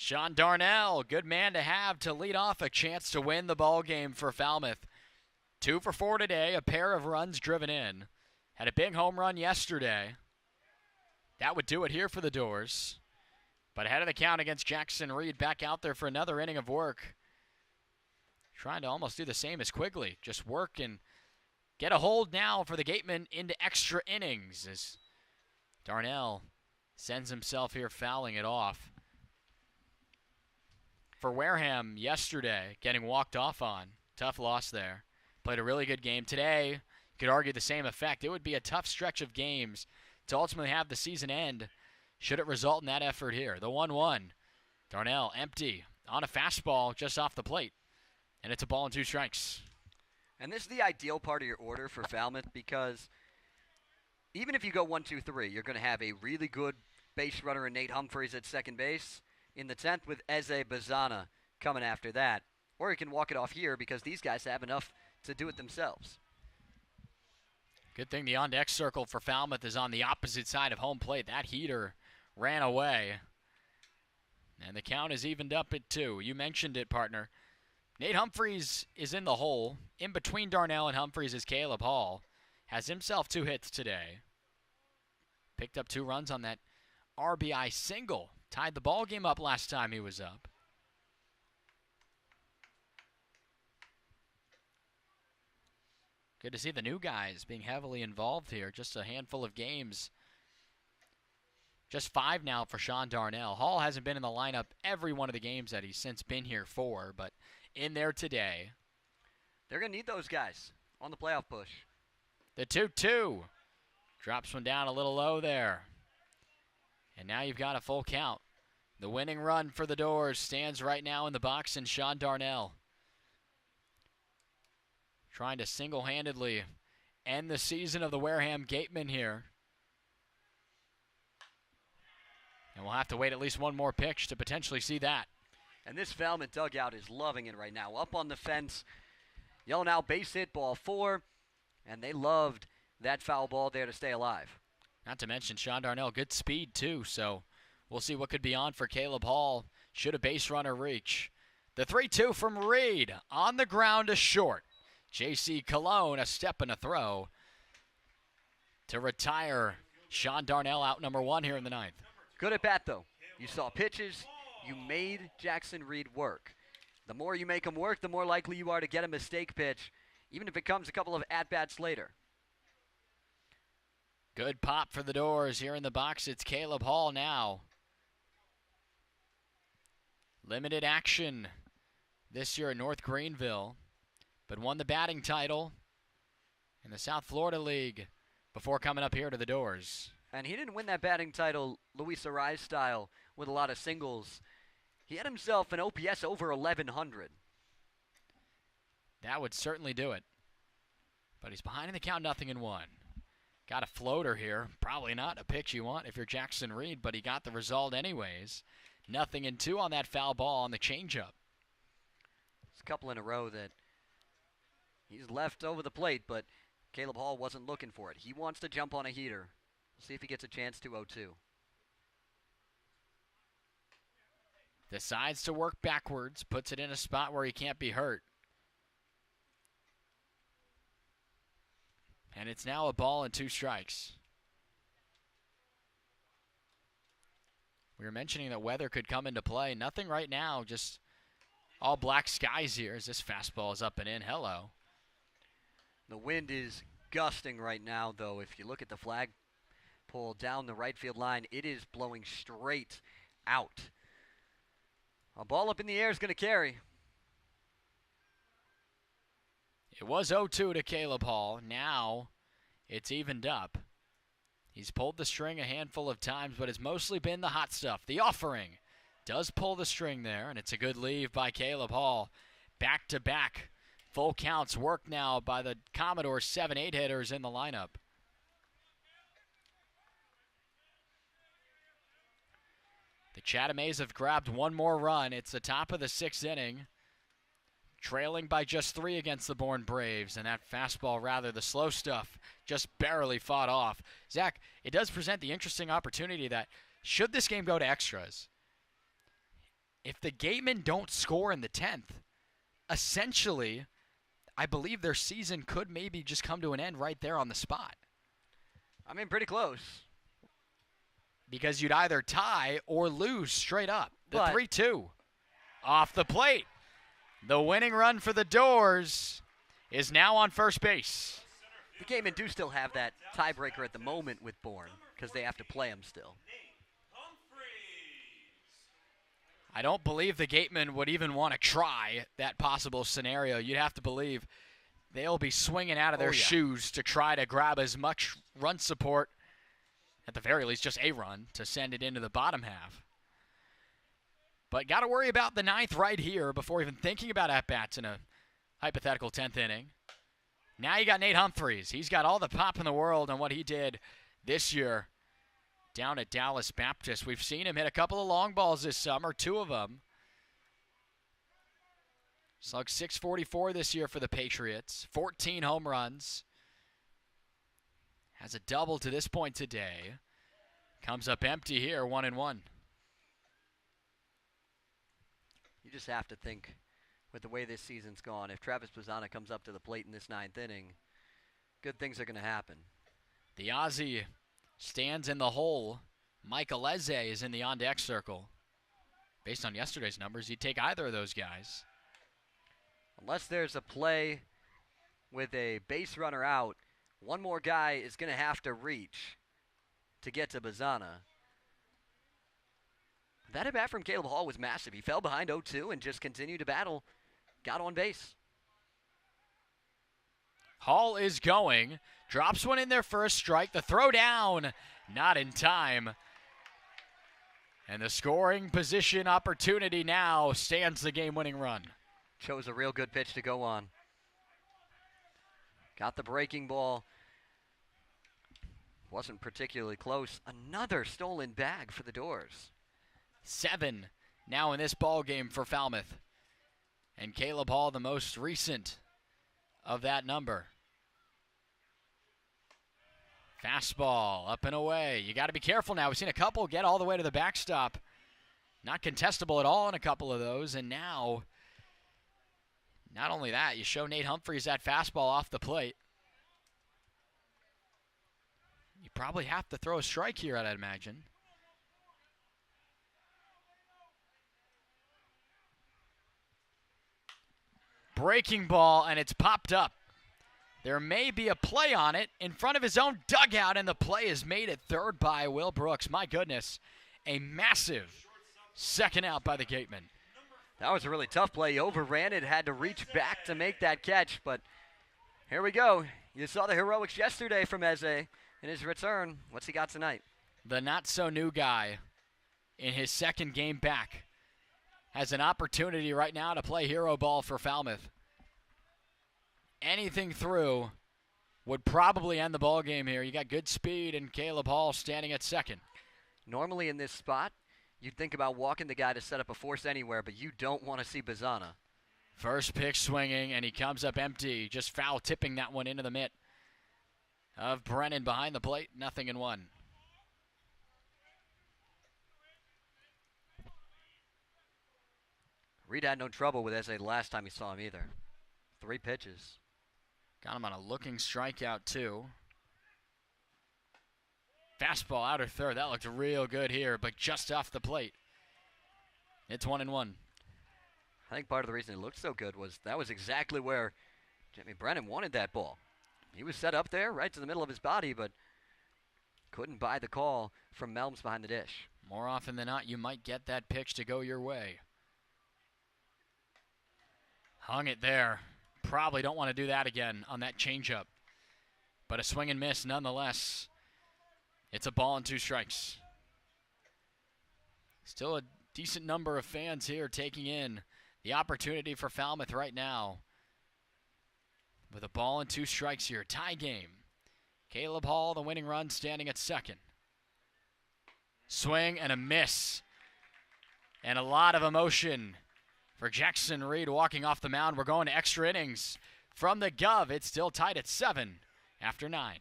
Sean Darnell, good man to have to lead off a chance to win the ball game for Falmouth. 2 for 4 today, a pair of runs driven in. Had a big home run yesterday. That would do it here for the Doors. But ahead of the count against Jackson Reed, back out there for another inning of work. Trying to almost do the same as Quigley. Just work and get a hold now for the Gateman into extra innings as Darnell sends himself here fouling it off. For Wareham yesterday, getting walked off on. Tough loss there. Played a really good game. Today, you could argue the same effect. It would be a tough stretch of games to ultimately have the season end should it result in that effort here. The 1-1. Darnell empty on a fastball just off the plate. And it's a ball and 2 strikes. And this is the ideal part of your order for Falmouth because even if you go 1-2-3, you're going to have a really good base runner in Nate Humphreys at second base in the 10th with Eze Bazana coming after that. Or you can walk it off here because these guys have enough to do it themselves. Good thing the on-deck circle for Falmouth is on the opposite side of home plate. That heater ran away. And the count is evened up at 2. You mentioned it, partner. Nate Humphreys is in the hole. In between Darnell and Humphreys is Caleb Hall. Has himself 2 hits today. Picked up 2 runs on that RBI single. Tied the ball game up last time he was up. Good to see the new guys being heavily involved here. Just a handful of games. Just 5 now for Sean Darnell. Hall hasn't been in the lineup every one of the games that he's since been here for, but in there today. They're going to need those guys on the playoff push. The 2-2. Drops one down a little low there. And now you've got a full count. The winning run for the Doors stands right now in the box, and Sean Darnell trying to single-handedly end the season of the Wareham Gateman here. And we'll have to wait at least one more pitch to potentially see that. And this Falmouth dugout is loving it right now. Up on the fence, yelling out base hit, ball 4. And they loved that foul ball there to stay alive. Not to mention Sean Darnell, good speed too. So we'll see what could be on for Caleb Hall. Should a base runner reach. The 3-2 from Reed. On the ground to short. J.C. Cologne, a step and a throw to retire Sean Darnell out number 1 here in the 9th. Good at bat, though. You saw pitches. You made Jackson Reed work. The more you make him work, the more likely you are to get a mistake pitch, even if it comes a couple of at-bats later. Good pop for the Doors here in the box. It's Caleb Hall now. Limited action this year at North Greenville, but won the batting title in the South Florida League before coming up here to the Doors. And he didn't win that batting title Luis Arise style with a lot of singles. He had himself an OPS over 1,100. That would certainly do it. But he's behind in the count, 0-1. Got a floater here. Probably not a pitch you want if you're Jackson Reed, but he got the result anyways. 0-2 on that foul ball on the changeup. It's a couple in a row that he's left over the plate, but Caleb Hall wasn't looking for it. He wants to jump on a heater. See if he gets a chance to 0-2. Decides to work backwards, puts it in a spot where he can't be hurt. And it's now a ball and 2 strikes. We were mentioning that weather could come into play. Nothing right now, just all black skies here as this fastball is up and in. Hello. The wind is gusting right now, though. If you look at the flagpole down the right field line, it is blowing straight out. A ball up in the air is going to carry. It was 0-2 to Caleb Hall. Now it's evened up. He's pulled the string a handful of times, but it's mostly been the hot stuff. The offering does pull the string there, and it's a good leave by Caleb Hall. Back-to-back full counts work now by the Commodores 7-8 hitters in the lineup. The Chatamays have grabbed one more run. It's the top of the 6th inning. Trailing by just 3 against the Bourne Braves. And that fastball, rather, the slow stuff, just barely fought off. Zach, it does present the interesting opportunity that should this game go to extras, if the Gatemen don't score in the 10th, essentially, I believe their season could maybe just come to an end right there on the spot. I mean, pretty close. Because you'd either tie or lose straight up. The 3-2 off the plate. The winning run for the Doors is now on first base. The Gatemen do still have that tiebreaker at the moment with Bourne because they have to play him still. I don't believe the Gatemen would even want to try that possible scenario. You'd have to believe they'll be swinging out of their shoes to try to grab as much run support, at the very least just a run, to send it into the bottom half. But got to worry about the 9th right here before even thinking about at-bats in a hypothetical 10th inning. Now you got Nate Humphreys. He's got all the pop in the world on what he did this year down at Dallas Baptist. We've seen him hit a couple of long balls this summer, 2 of them. Slugged .644 this year for the Patriots, 14 home runs. Has a double to this point today. Comes up empty here, 1-1. You just have to think, with the way this season's gone, if Travis Bazzana comes up to the plate in this 9th inning, good things are going to happen. The Aussie stands in the hole. Michael Eze is in the on-deck circle. Based on yesterday's numbers, you'd take either of those guys. Unless there's a play with a base runner out, one more guy is going to have to reach to get to Bazzana. That at bat from Caleb Hall was massive. He fell behind 0-2 and just continued to battle. Got on base. Hall is going. Drops one in there for a strike. The throw down, not in time. And the scoring position opportunity now stands the game-winning run. Chose a real good pitch to go on. Got the breaking ball. Wasn't particularly close. Another stolen bag for the Doors. 7 now in this ball game for Falmouth. And Caleb Hall, the most recent of that number. Fastball up and away. You got to be careful now. We've seen a couple get all the way to the backstop. Not contestable at all in a couple of those. And now, not only that, you show Nate Humphreys that fastball off the plate. You probably have to throw a strike here, I'd imagine. Breaking ball, and it's popped up. There may be a play on it in front of his own dugout, and the play is made at third by Will Brooks. My goodness, a massive second out by the Gatemen. That was a really tough play. He overran it, had to reach back to make that catch, but here we go. You saw the heroics yesterday from Eze in his return. What's he got tonight? The not-so-new guy in his second game back has an opportunity right now to play hero ball for Falmouth. Anything through would probably end the ball game here. You got good speed and Caleb Hall standing at second. Normally in this spot, you'd think about walking the guy to set up a force anywhere, but you don't want to see Bazzana. First pitch swinging, and he comes up empty, just foul tipping that one into the mitt of Brennan behind the plate. 0-1. Reed had no trouble with Eze the last time he saw him either. 3 pitches. Got him on a looking strikeout, too. Fastball outer third. That looked real good here, but just off the plate. It's 1-1. I think part of the reason it looked so good was that was exactly where Jimmy Brennan wanted that ball. He was set up there right to the middle of his body, but couldn't buy the call from Melms behind the dish. More often than not, you might get that pitch to go your way. Hung it there. Probably don't want to do that again on that changeup. But a swing and miss nonetheless. It's a ball and 2 strikes. Still a decent number of fans here taking in the opportunity for Falmouth right now. With a ball and 2 strikes here. Tie game. Caleb Hall, the winning run, standing at second. Swing and a miss. And a lot of emotion for Jackson Reed walking off the mound. We're going to extra innings from the Guv. It's still tied at 7 after 9.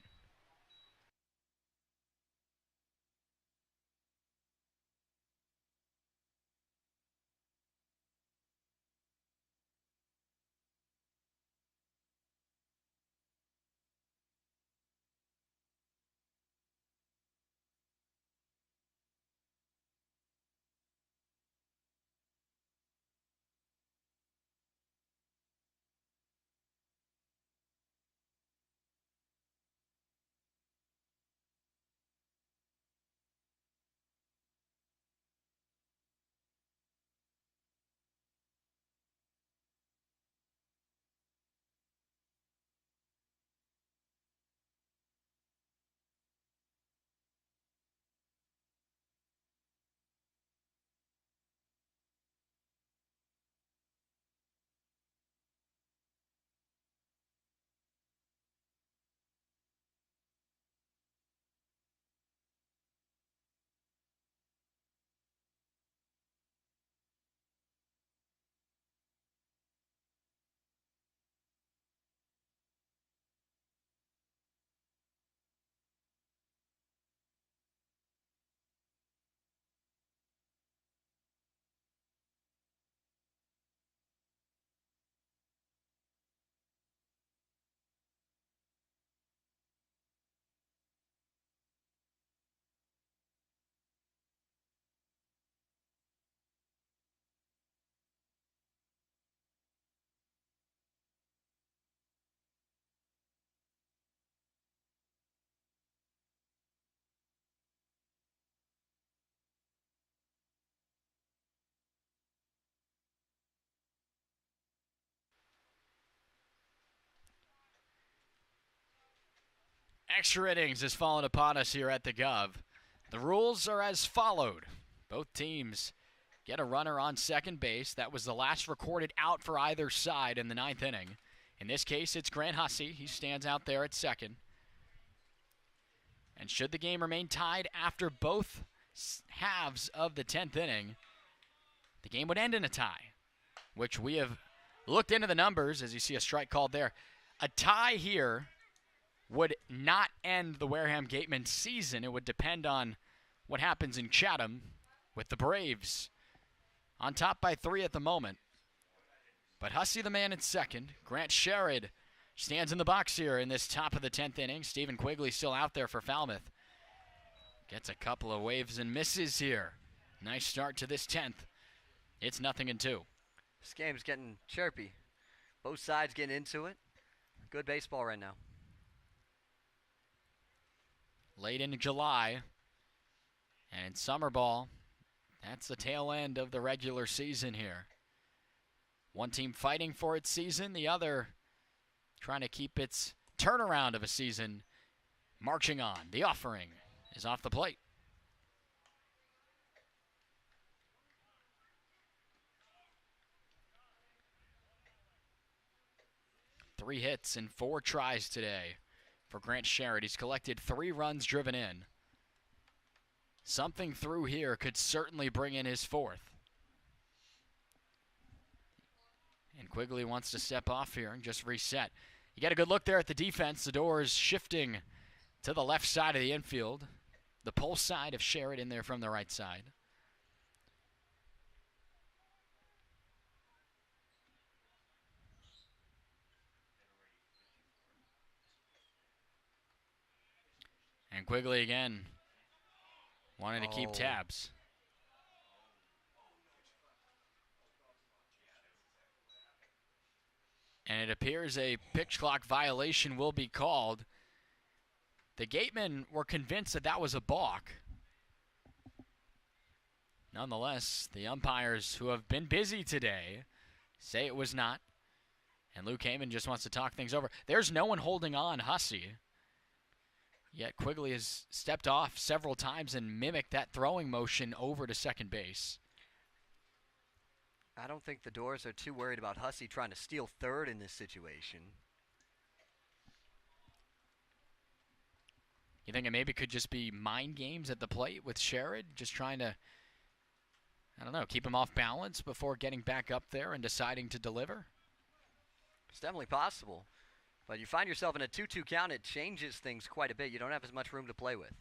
Extra innings has fallen upon us here at the Guv. The rules are as followed. Both teams get a runner on second base. That was the last recorded out for either side in the 9th inning. In this case, it's Grant Hussey. He stands out there at second. And should the game remain tied after both halves of the 10th inning, the game would end in a tie, which we have looked into the numbers, as you see a strike called there. A tie here would not end the Wareham Gateman season. It would depend on what happens in Chatham with the Braves on top by 3 at the moment. But Hussey the man in second. Grant Sherrod stands in the box here in this top of the 10th inning. Stephen Quigley still out there for Falmouth. Gets a couple of waves and misses here. Nice start to this 10th. It's 0-2. This game's getting chirpy. Both sides getting into it. Good baseball right now. Late into July. And in summer ball, that's the tail end of the regular season here. One team fighting for its season, the other trying to keep its turnaround of a season marching on. The offering is off the plate. Three hits and 4 tries today for Grant Sherrod. He's collected 3 runs driven in. Something through here could certainly bring in his 4th. And Quigley wants to step off here and just reset. You get a good look there at the defense. The door is shifting to the left side of the infield. The pull side of Sherrod in there from the right side. And Quigley again wanting to keep tabs. And it appears a pitch clock violation will be called. The Gatemen were convinced that that was a balk. Nonetheless, the umpires who have been busy today say it was not. And Luke Heyman just wants to talk things over. There's no one holding on Hussey. Yet Quigley has stepped off several times and mimicked that throwing motion over to second base. I don't think the Doors are too worried about Hussey trying to steal third in this situation. You think it maybe could just be mind games at the plate with Sherrod, just trying to, I don't know, keep him off balance before getting back up there and deciding to deliver? It's definitely possible. But you find yourself in a 2-2 count, it changes things quite a bit. You don't have as much room to play with.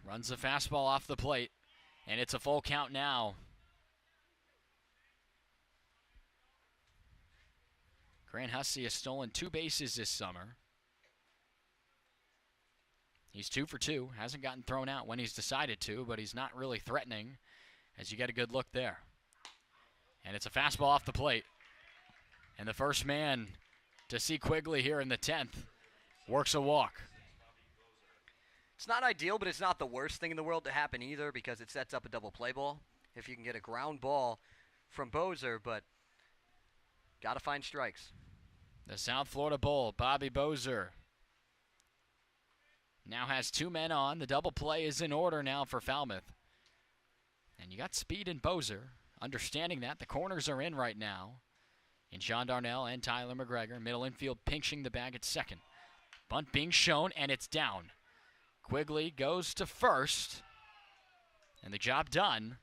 Runs the fastball off the plate, and it's a full count now. Grant Hussey has stolen 2 bases this summer. He's 2 for 2. Hasn't gotten thrown out when he's decided to, but he's not really threatening as you get a good look there. And it's a fastball off the plate. And the first man to see Quigley here in the 10th works a walk. It's not ideal, but it's not the worst thing in the world to happen either because it sets up a double play ball. If you can get a ground ball from Bozer, but got to find strikes. The South Florida Bull, Bobby Bozer, now has 2 men on. The double play is in order now for Falmouth. And you got speed in Bozer. Understanding that, the corners are in right now. In Sean Darnell and Tyler McGregor. Middle infield pinching the bag at second. Bunt being shown, and it's down. Quigley goes to first. And the job done.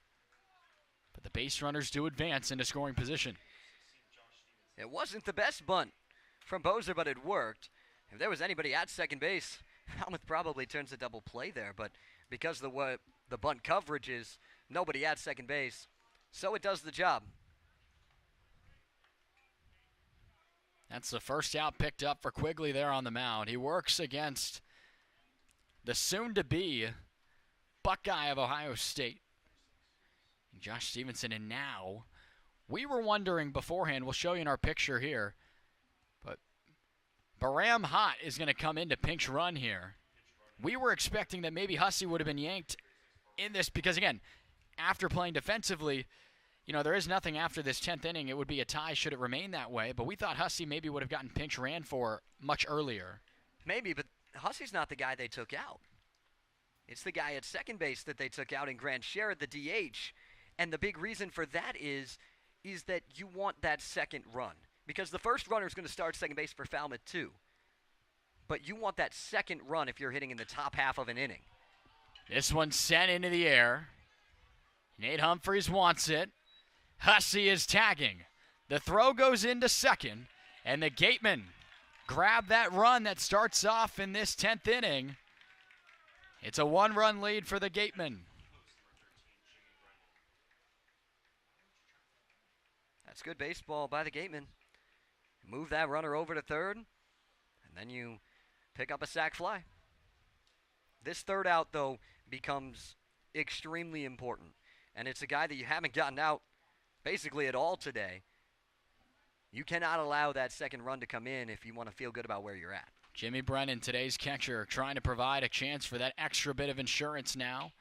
But the base runners do advance into scoring position. It wasn't the best bunt from Bozer, but it worked. If there was anybody at second base, Falmouth probably turns a double play there. But because the bunt coverage is nobody at second base, so it does the job. That's the first out picked up for Quigley there on the mound. He works against the soon-to-be Buckeye of Ohio State, Josh Stevenson. And now, we were wondering beforehand, we'll show you in our picture here, but Baram Hott is going to come in to pinch run here. We were expecting that maybe Hussey would have been yanked in this because, again, after playing defensively, you know, there is nothing after this 10th inning. It would be a tie should it remain that way, but we thought Hussey maybe would have gotten pinch ran for much earlier. Maybe, but Hussey's not the guy they took out. It's the guy at second base that they took out in Grand Sherrod, the DH. And the big reason for that is that you want that second run. Because the first runner is going to start second base for Falmouth too. But you want that second run if you're hitting in the top half of an inning. This one's sent into the air. Nate Humphreys wants it. Hussey is tagging. The throw goes into second, and the Gatemen grab that run that starts off in this 10th inning. It's a 1-run lead for the Gatemen. That's good baseball by the Gatemen. Move that runner over to third, and then you pick up a sac fly. This third out, though, becomes extremely important. And it's a guy that you haven't gotten out basically at all today. You cannot allow that second run to come in if you want to feel good about where you're at. Jimmy Brennan, today's catcher, trying to provide a chance for that extra bit of insurance now.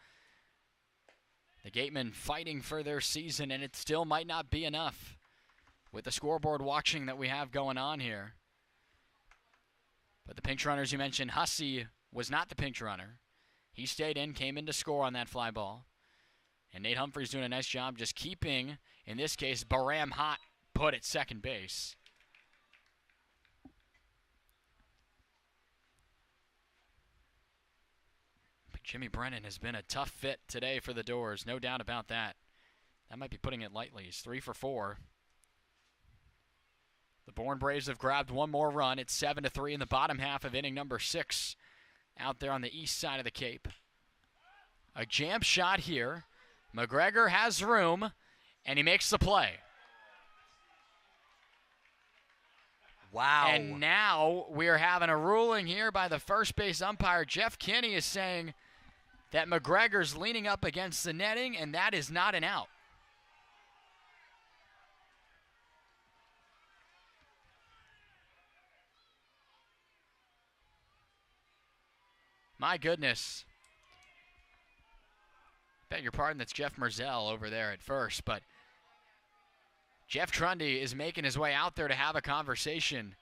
The Gatemen fighting for their season, and it still might not be enough with the scoreboard watching that we have going on here. But the pinch runners you mentioned, Hussey was not the pinch runner. He stayed in, came in to score on that fly ball. And Nate Humphreys doing a nice job just keeping, in this case, Baram hot put at second base. But Jimmy Brennan has been a tough fit today for the Doors, no doubt about that. That might be putting it lightly. He's 3 for 4. The Bourne Braves have grabbed one more run. It's 7-3 in the bottom half of inning number 6 out there on the east side of the Cape. A jam shot here. McGregor has room, and he makes the play. Wow. And now we're having a ruling here by the first base umpire. Jeff Kinney is saying that McGregor's leaning up against the netting, and that is not an out. My goodness. Beg your pardon, that's Jeff Merzell over there at first, but Jeff Trundy is making his way out there to have a conversation.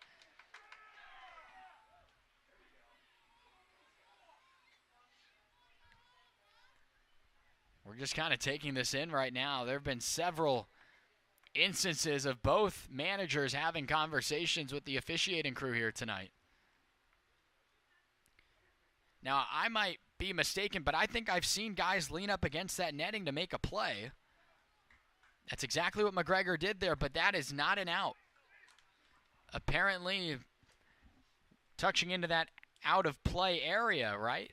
We're just kind of taking this in right now. There have been several instances of both managers having conversations with the officiating crew here tonight. Now, I might be mistaken, but I think I've seen guys lean up against that netting to make a play. That's exactly what McGregor did there, but that is not an out. Apparently, touching into that out-of-play area, right?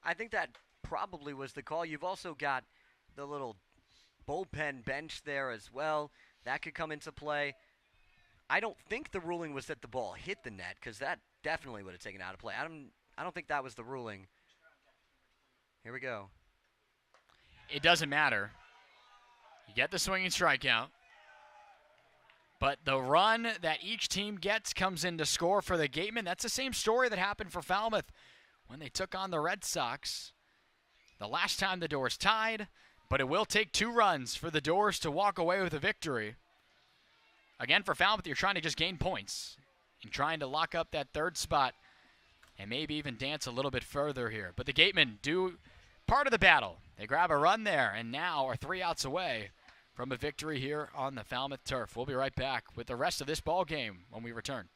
I think that probably was the call. You've also got the little bullpen bench there as well. That could come into play. I don't think the ruling was that the ball hit the net, because that definitely would have taken out of play. I don't think that was the ruling. Here we go. It doesn't matter. You get the swinging strikeout. But the run that each team gets comes in to score for the Gatemen. That's the same story that happened for Falmouth when they took on the Red Sox. The last time the Doors tied, but it will take 2 runs for the Doors to walk away with a victory. Again, for Falmouth, you're trying to just gain points and trying to lock up that third spot and maybe even dance a little bit further here. But the Gatemen do part of the battle. They grab a run there and now are 3 outs away from a victory here on the Falmouth turf. We'll be right back with the rest of this ball game when we return.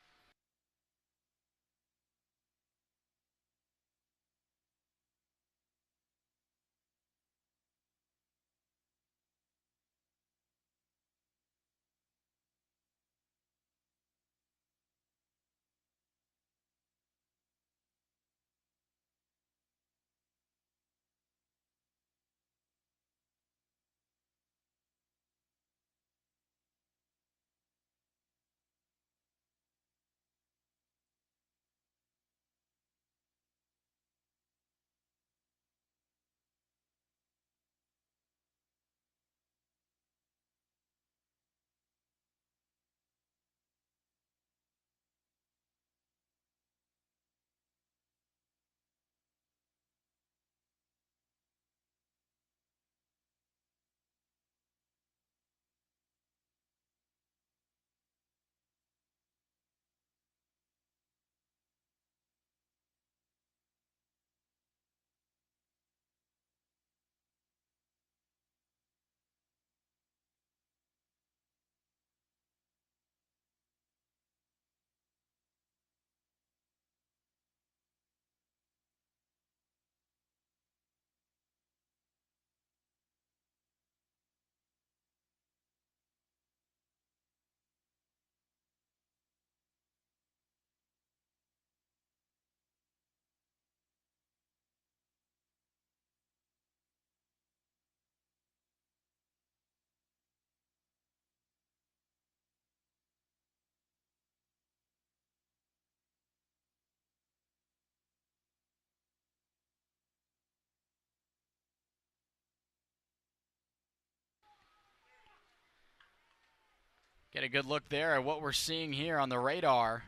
Get a good look there at what we're seeing here on the radar.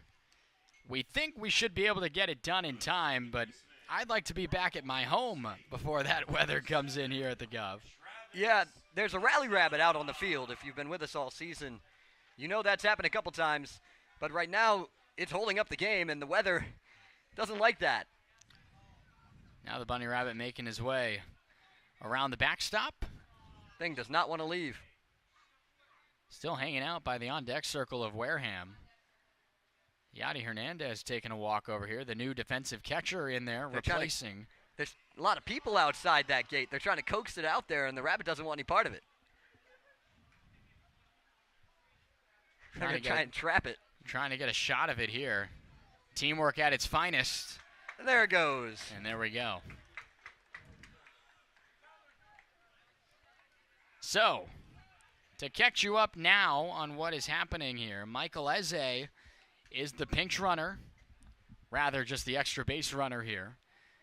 We think we should be able to get it done in time, but I'd like to be back at my home before that weather comes in here at the Guv. Yeah, there's a rally rabbit out on the field. If you've been with us all season, you know that's happened a couple times. But right now, it's holding up the game, and the weather doesn't like that. Now the bunny rabbit making his way around the backstop. Thing does not want to leave. Still hanging out by the on-deck circle of Wareham. Yadi Hernandez taking a walk over here. The new defensive catcher in there replacing. There's a lot of people outside that gate. They're trying to coax it out there, and the rabbit doesn't want any part of it. They're going to try and trap it. Trying to get a shot of it here. Teamwork at its finest. And there it goes. And there we go. So, to catch you up now on what is happening here, Michael Eze is the pinch runner, rather just the extra base runner here.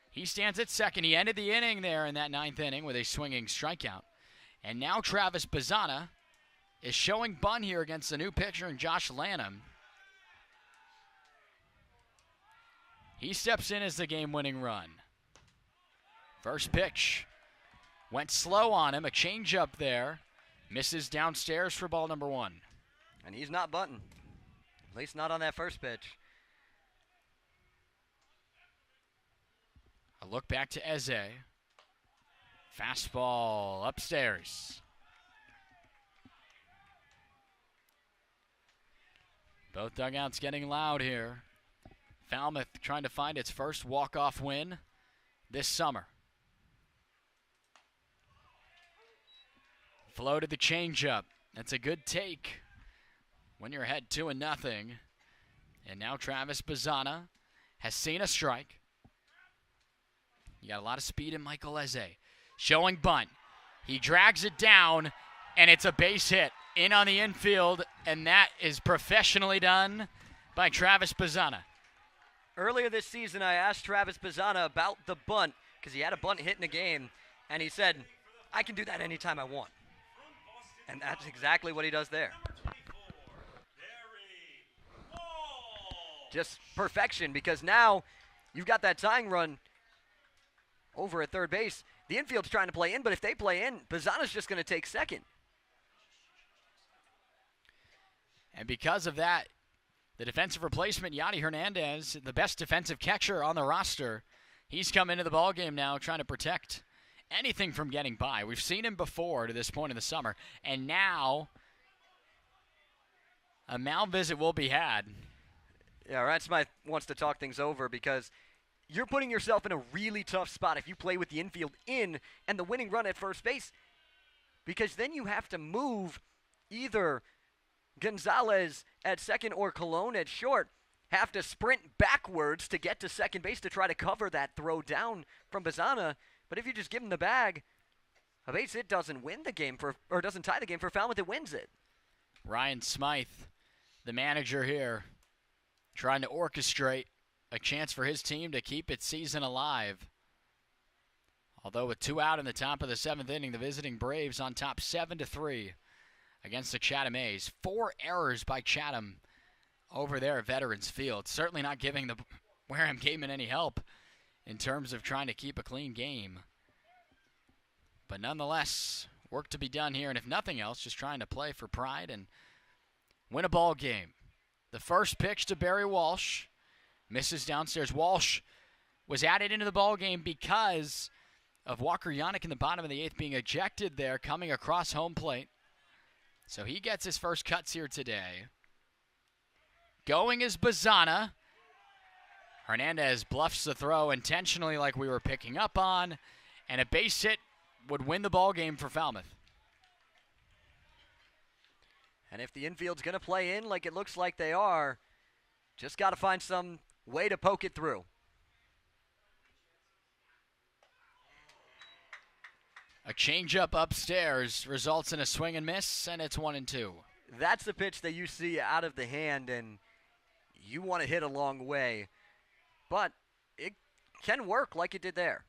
He stands at second. He ended the inning there in that 9th inning with a swinging strikeout. And now Travis Bazzana is showing bunt here against the new pitcher in Josh Lanham. He steps in as the game-winning run. First pitch went slow on him, a changeup there. Misses downstairs for ball number 1. And he's not bunting, at least not on that first pitch. A look back to Eze. Fastball upstairs. Both dugouts getting loud here. Falmouth trying to find its first walk-off win this summer. Floated the changeup. That's a good take when you're ahead 2-0. And now Travis Bazzana has seen a strike. You got a lot of speed in Michael Eze. Showing bunt. He drags it down, and it's a base hit in on the infield, and that is professionally done by Travis Bazzana. Earlier this season, I asked Travis Bazzana about the bunt because he had a bunt hit in the game, and he said, I can do that anytime I want. And that's exactly what he does there. Just perfection, because now you've got that tying run over at third base. The infield's trying to play in, but if they play in, Bazzana's just going to take second. And because of that, the defensive replacement, Yadi Hernandez, the best defensive catcher on the roster, he's come into the ballgame now trying to protect anything from getting by. We've seen him before to this point in the summer, and now a mound visit will be had. Yeah, Ryan Smythe wants to talk things over because you're putting yourself in a really tough spot if you play with the infield in and the winning run at first base, because then you have to move either Gonzalez at second or Colon at short, have to sprint backwards to get to second base to try to cover that throw down from Bazzana. But if you just give him the bag, a base hit doesn't win the game or doesn't tie the game for Falmouth, it wins it. Ryan Smythe, the manager here, trying to orchestrate a chance for his team to keep its season alive. Although with 2 out in the top of the 7th inning, the visiting Braves on top 7-3 against the Chatham A's. 4 errors by Chatham over there at Veterans Field. Certainly not giving the Wareham Gateman any help in terms of trying to keep a clean game. But nonetheless, work to be done here, and if nothing else, just trying to play for pride and win a ball game. The first pitch to Barry Walsh. Misses downstairs. Walsh was added into the ball game because of Walker Yannick in the bottom of the 8th being ejected there, coming across home plate. So he gets his first cuts here today. Going is Bazzana. Hernandez bluffs the throw intentionally like we were picking up on, and a base hit would win the ball game for Falmouth. And if the infield's going to play in like it looks like they are, just got to find some way to poke it through. A changeup upstairs results in a swing and miss, and it's 1-2. That's the pitch that you see out of the hand, and you want to hit a long way. But it can work like it did there.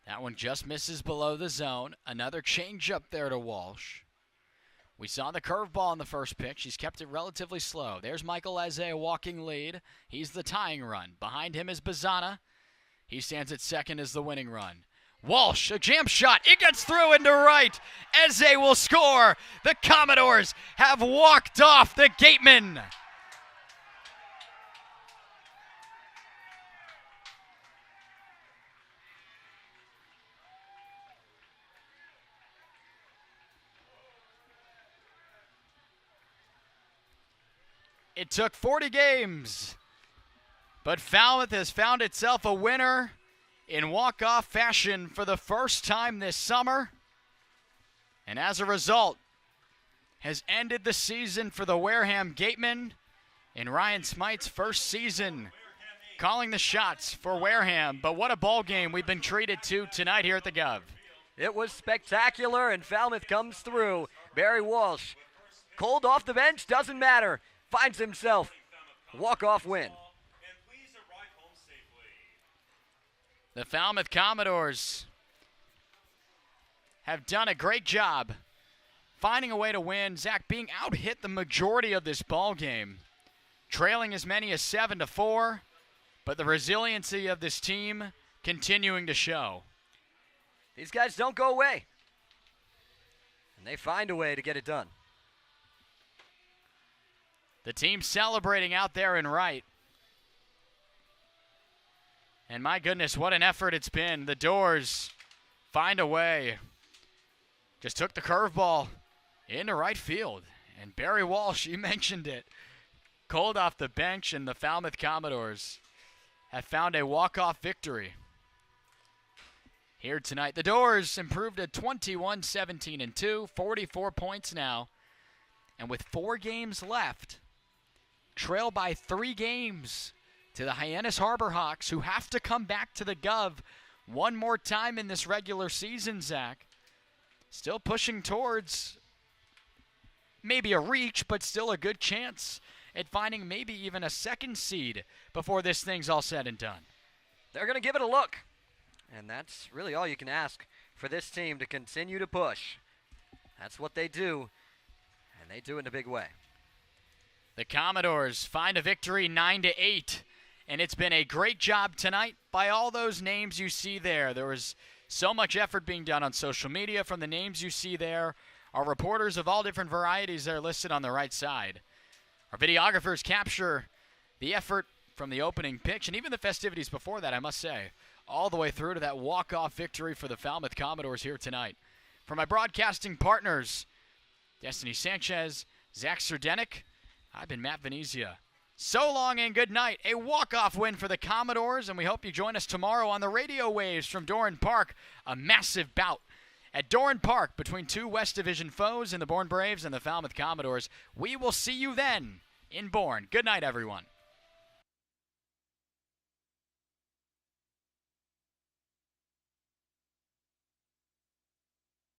That one just misses below the zone. Another change up there to Walsh. We saw the curveball in the first pitch. He's kept it relatively slow. There's Michael Eze, a walking lead. He's the tying run. Behind him is Bazana. He stands at second as the winning run. Walsh, a jam shot. It gets through into right. Eze will score. The Commodores have walked off the Gateman. It took 40 games, but Falmouth has found itself a winner in walk-off fashion for the first time this summer, and as a result, has ended the season for the Wareham Gateman in Ryan Smite's first season, calling the shots for Wareham. But what a ball game we've been treated to tonight here at the Guv. It was spectacular, and Falmouth comes through. Barry Walsh, cold off the bench, doesn't matter. Finds himself walk-off win. The Falmouth Commodores have done a great job finding a way to win. Zach being out-hit the majority of this ball game, trailing as many as 7-4, but the resiliency of this team continuing to show. These guys don't go away, and they find a way to get it done. The team celebrating out there in right. And my goodness, what an effort it's been. The Doors find a way. Just took the curveball into right field. And Barry Walsh, you mentioned it, cold off the bench, and the Falmouth Commodores have found a walk-off victory here tonight. The Doors improved to 21-17-2, 44 points now. And with 4 games left, trail by 3 games to the Hyannis Harbor Hawks, who have to come back to the Guv one more time in this regular season, Zach. Still pushing towards maybe a reach, but still a good chance at finding maybe even a second seed before this thing's all said and done. They're going to give it a look, and that's really all you can ask for this team to continue to push. That's what they do, and they do it in a big way. The Commodores find a victory 9-8, and it's been a great job tonight by all those names you see there. There was so much effort being done on social media from the names you see there. Our reporters of all different varieties that are listed on the right side. Our videographers capture the effort from the opening pitch and even the festivities before that, I must say, all the way through to that walk-off victory for the Falmouth Commodores here tonight. For my broadcasting partners, Destiny Sanchez, Zach Serdenik, I've been Matt Venezia. So long and good night. A walk-off win for the Commodores, and we hope you join us tomorrow on the radio waves from Doran Park. A massive bout at Doran Park between 2 West Division foes in the Bourne Braves and the Falmouth Commodores. We will see you then in Bourne. Good night, everyone.